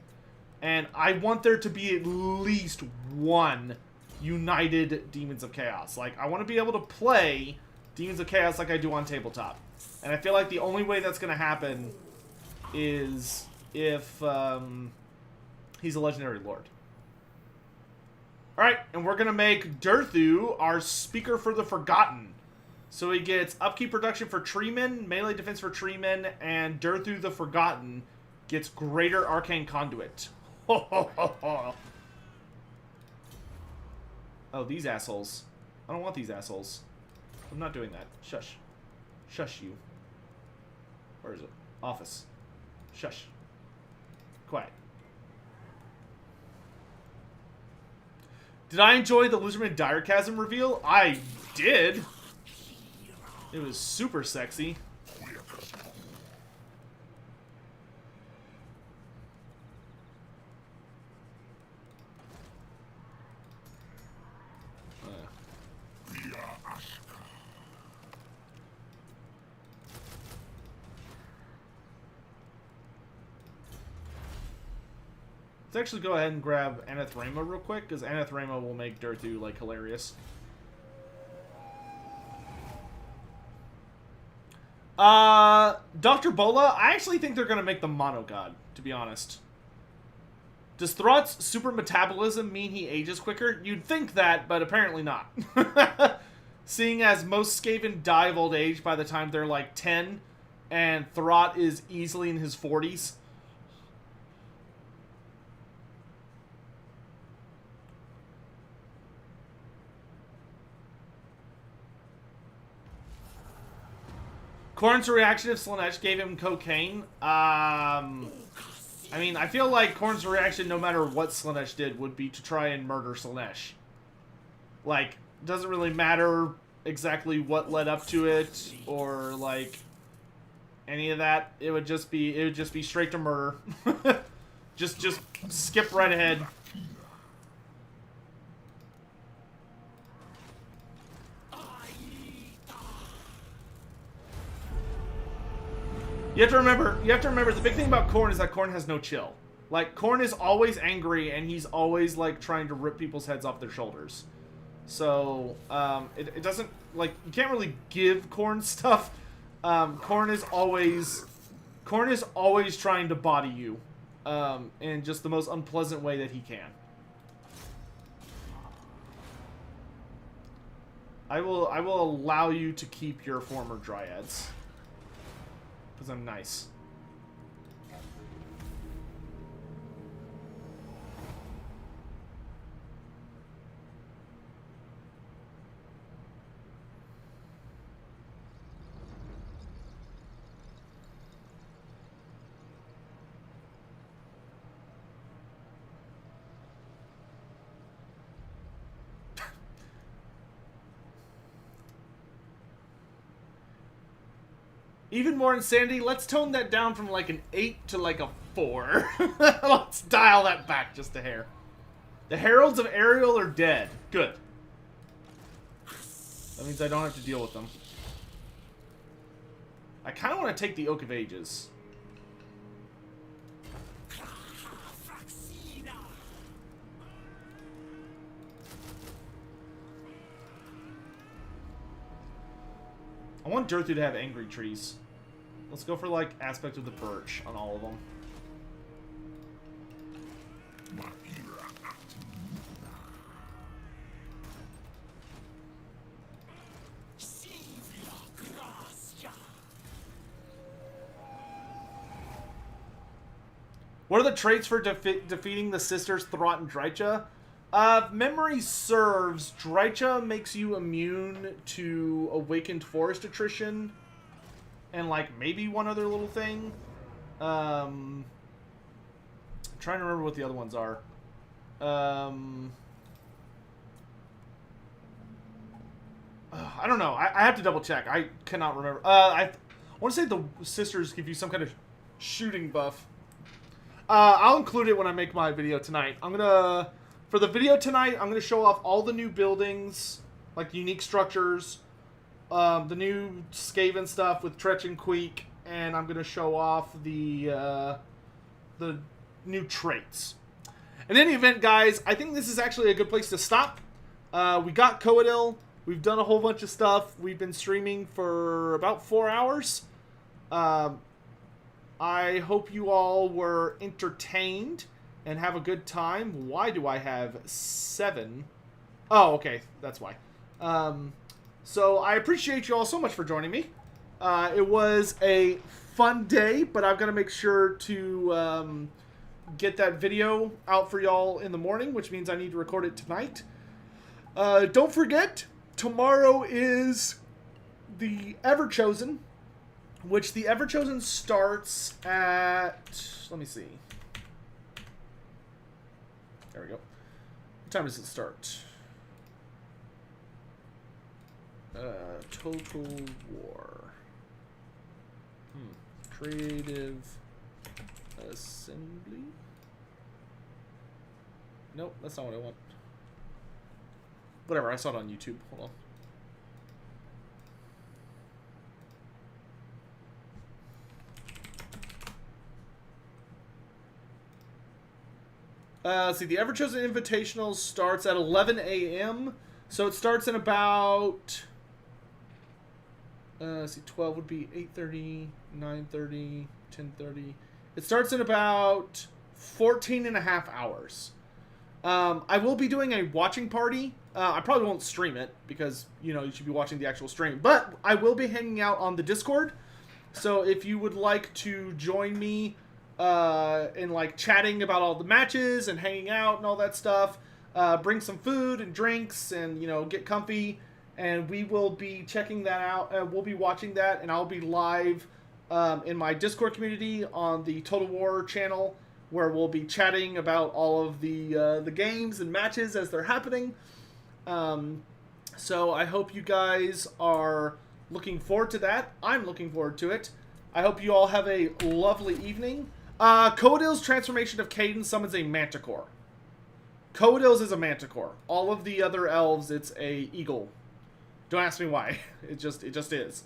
And I want there to be at least one united Demons of Chaos. Like, I want to be able to play Demons of Chaos like I do on tabletop. And I feel like the only way that's going to happen is if he's a legendary lord. Alright, and we're going to make Durthu our Speaker for the Forgotten. So he gets upkeep production for treemen, melee defense for treemen, and Durthu the Forgotten gets greater arcane conduit. Ho ho ho ho. Oh, these assholes. I don't want these assholes. I'm not doing that. Shush. Shush you. Where is it? Office. Shush. Quiet. Did I enjoy the Lizardman Direchasm reveal? I did. It was super sexy. Let's actually go ahead and grab Anathrema real quick, because Anathrema will make Durthu, like, hilarious. Dr. Bola, I actually think they're going to make the Mono God, to be honest. Does Thrott's super metabolism mean he ages quicker? You'd think that, but apparently not. Seeing as most Skaven die of old age by the time they're, like, 10, and Thrott is easily in his 40s. Korn's reaction if Slaanesh gave him cocaine. I mean, I feel like Korn's reaction, no matter what Slaanesh did, would be to try and murder Slaanesh. Like, doesn't really matter exactly what led up to it, or like any of that. It would just be straight to murder. just skip right ahead. You have to remember, the big thing about Korn is that Korn has no chill. Like, Korn is always angry, and he's always, like, trying to rip people's heads off their shoulders. So, it doesn't, like, you can't really give Korn stuff. Korn is always trying to body you, in just the most unpleasant way that he can. I will allow you to keep your former dryads. Because I'm nice. Even more insanity, let's tone that down from like an 8 to like a 4. Let's dial that back just a hair. The Heralds of Ariel are dead. Good. That means I don't have to deal with them. I kind of want to take the Oak of Ages. I want Durthu to have angry trees. Let's go for, like, aspect of the birch on all of them. What are the traits for defeating the sisters Thrott and Drycha? If memory serves, Drycha makes you immune to awakened forest attrition. And, like, maybe one other little thing. I'm trying to remember what the other ones are. I don't know. I have to double check. I cannot remember. I want to say the sisters give you some kind of shooting buff. I'll include it when I make my video tonight. For the video tonight, I'm going to show off all the new buildings, like unique structures, the new Skaven stuff with Tretch and Queek, and I'm going to show off the new traits. In any event, guys, I think this is actually a good place to stop. We got Coadil. We've done a whole bunch of stuff. We've been streaming for about 4 hours. I hope you all were entertained and have a good time. Why do I have 7? Oh, okay. That's why. So I appreciate you all so much for joining me. It was a fun day, but I've got to make sure to get that video out for y'all in the morning, which means I need to record it tonight. Don't forget, tomorrow is the Everchosen, which the Everchosen starts at... Let me see. There we go. What time does it start? Total War. Creative Assembly? Nope, that's not what I want. Whatever, I saw it on YouTube. Hold on. Let's see, the Everchosen Invitational starts at 11 a.m. So it starts in about... let's see, 12 would be 8:30, 9:30, 10:30. It starts in about 14 and a half hours. I will be doing a watching party. I probably won't stream it because, you know, you should be watching the actual stream. But I will be hanging out on the Discord. So if you would like to join me in, like, chatting about all the matches and hanging out and all that stuff, bring some food and drinks and, you know, get comfy. And we will be checking that out. We'll be watching that, and I'll be live in my Discord community on the Total War channel, where we'll be chatting about all of the games and matches as they're happening. So I hope you guys are looking forward to that. I'm looking forward to it. I hope you all have a lovely evening. Coadil's transformation of Caden summons a Manticore. Coadil's is a Manticore. All of the other elves, it's a eagle. Don't ask me why. It just is.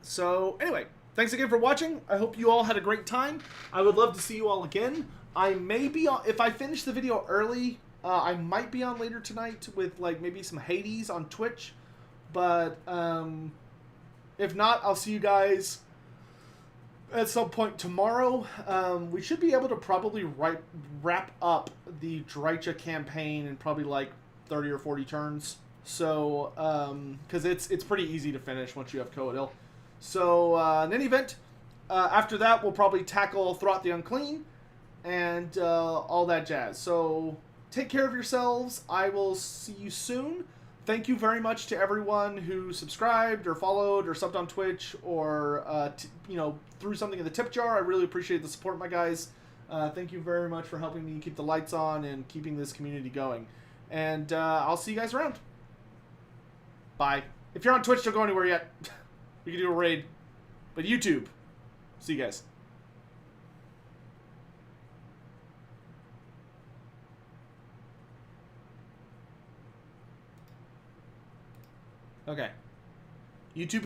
So anyway, thanks again for watching. I hope you all had a great time. I would love to see you all again. I may be on, if I finish the video early, I might be on later tonight with, like, maybe some Hades on Twitch. But if not, I'll see you guys at some point tomorrow. We should be able to probably wrap up the Drycha campaign in probably like 30 or 40 turns. So, because it's pretty easy to finish once you have Coadil. So, in any event, after that, we'll probably tackle Throt the Unclean and all that jazz. So, take care of yourselves. I will see you soon. Thank you very much to everyone who subscribed or followed or subbed on Twitch or, you know, threw something in the tip jar. I really appreciate the support, my guys. Thank you very much for helping me keep the lights on and keeping this community going. And I'll see you guys around. Bye. If you're on Twitch, don't go anywhere yet. We can do a raid. But YouTube. See you guys. Okay. YouTube.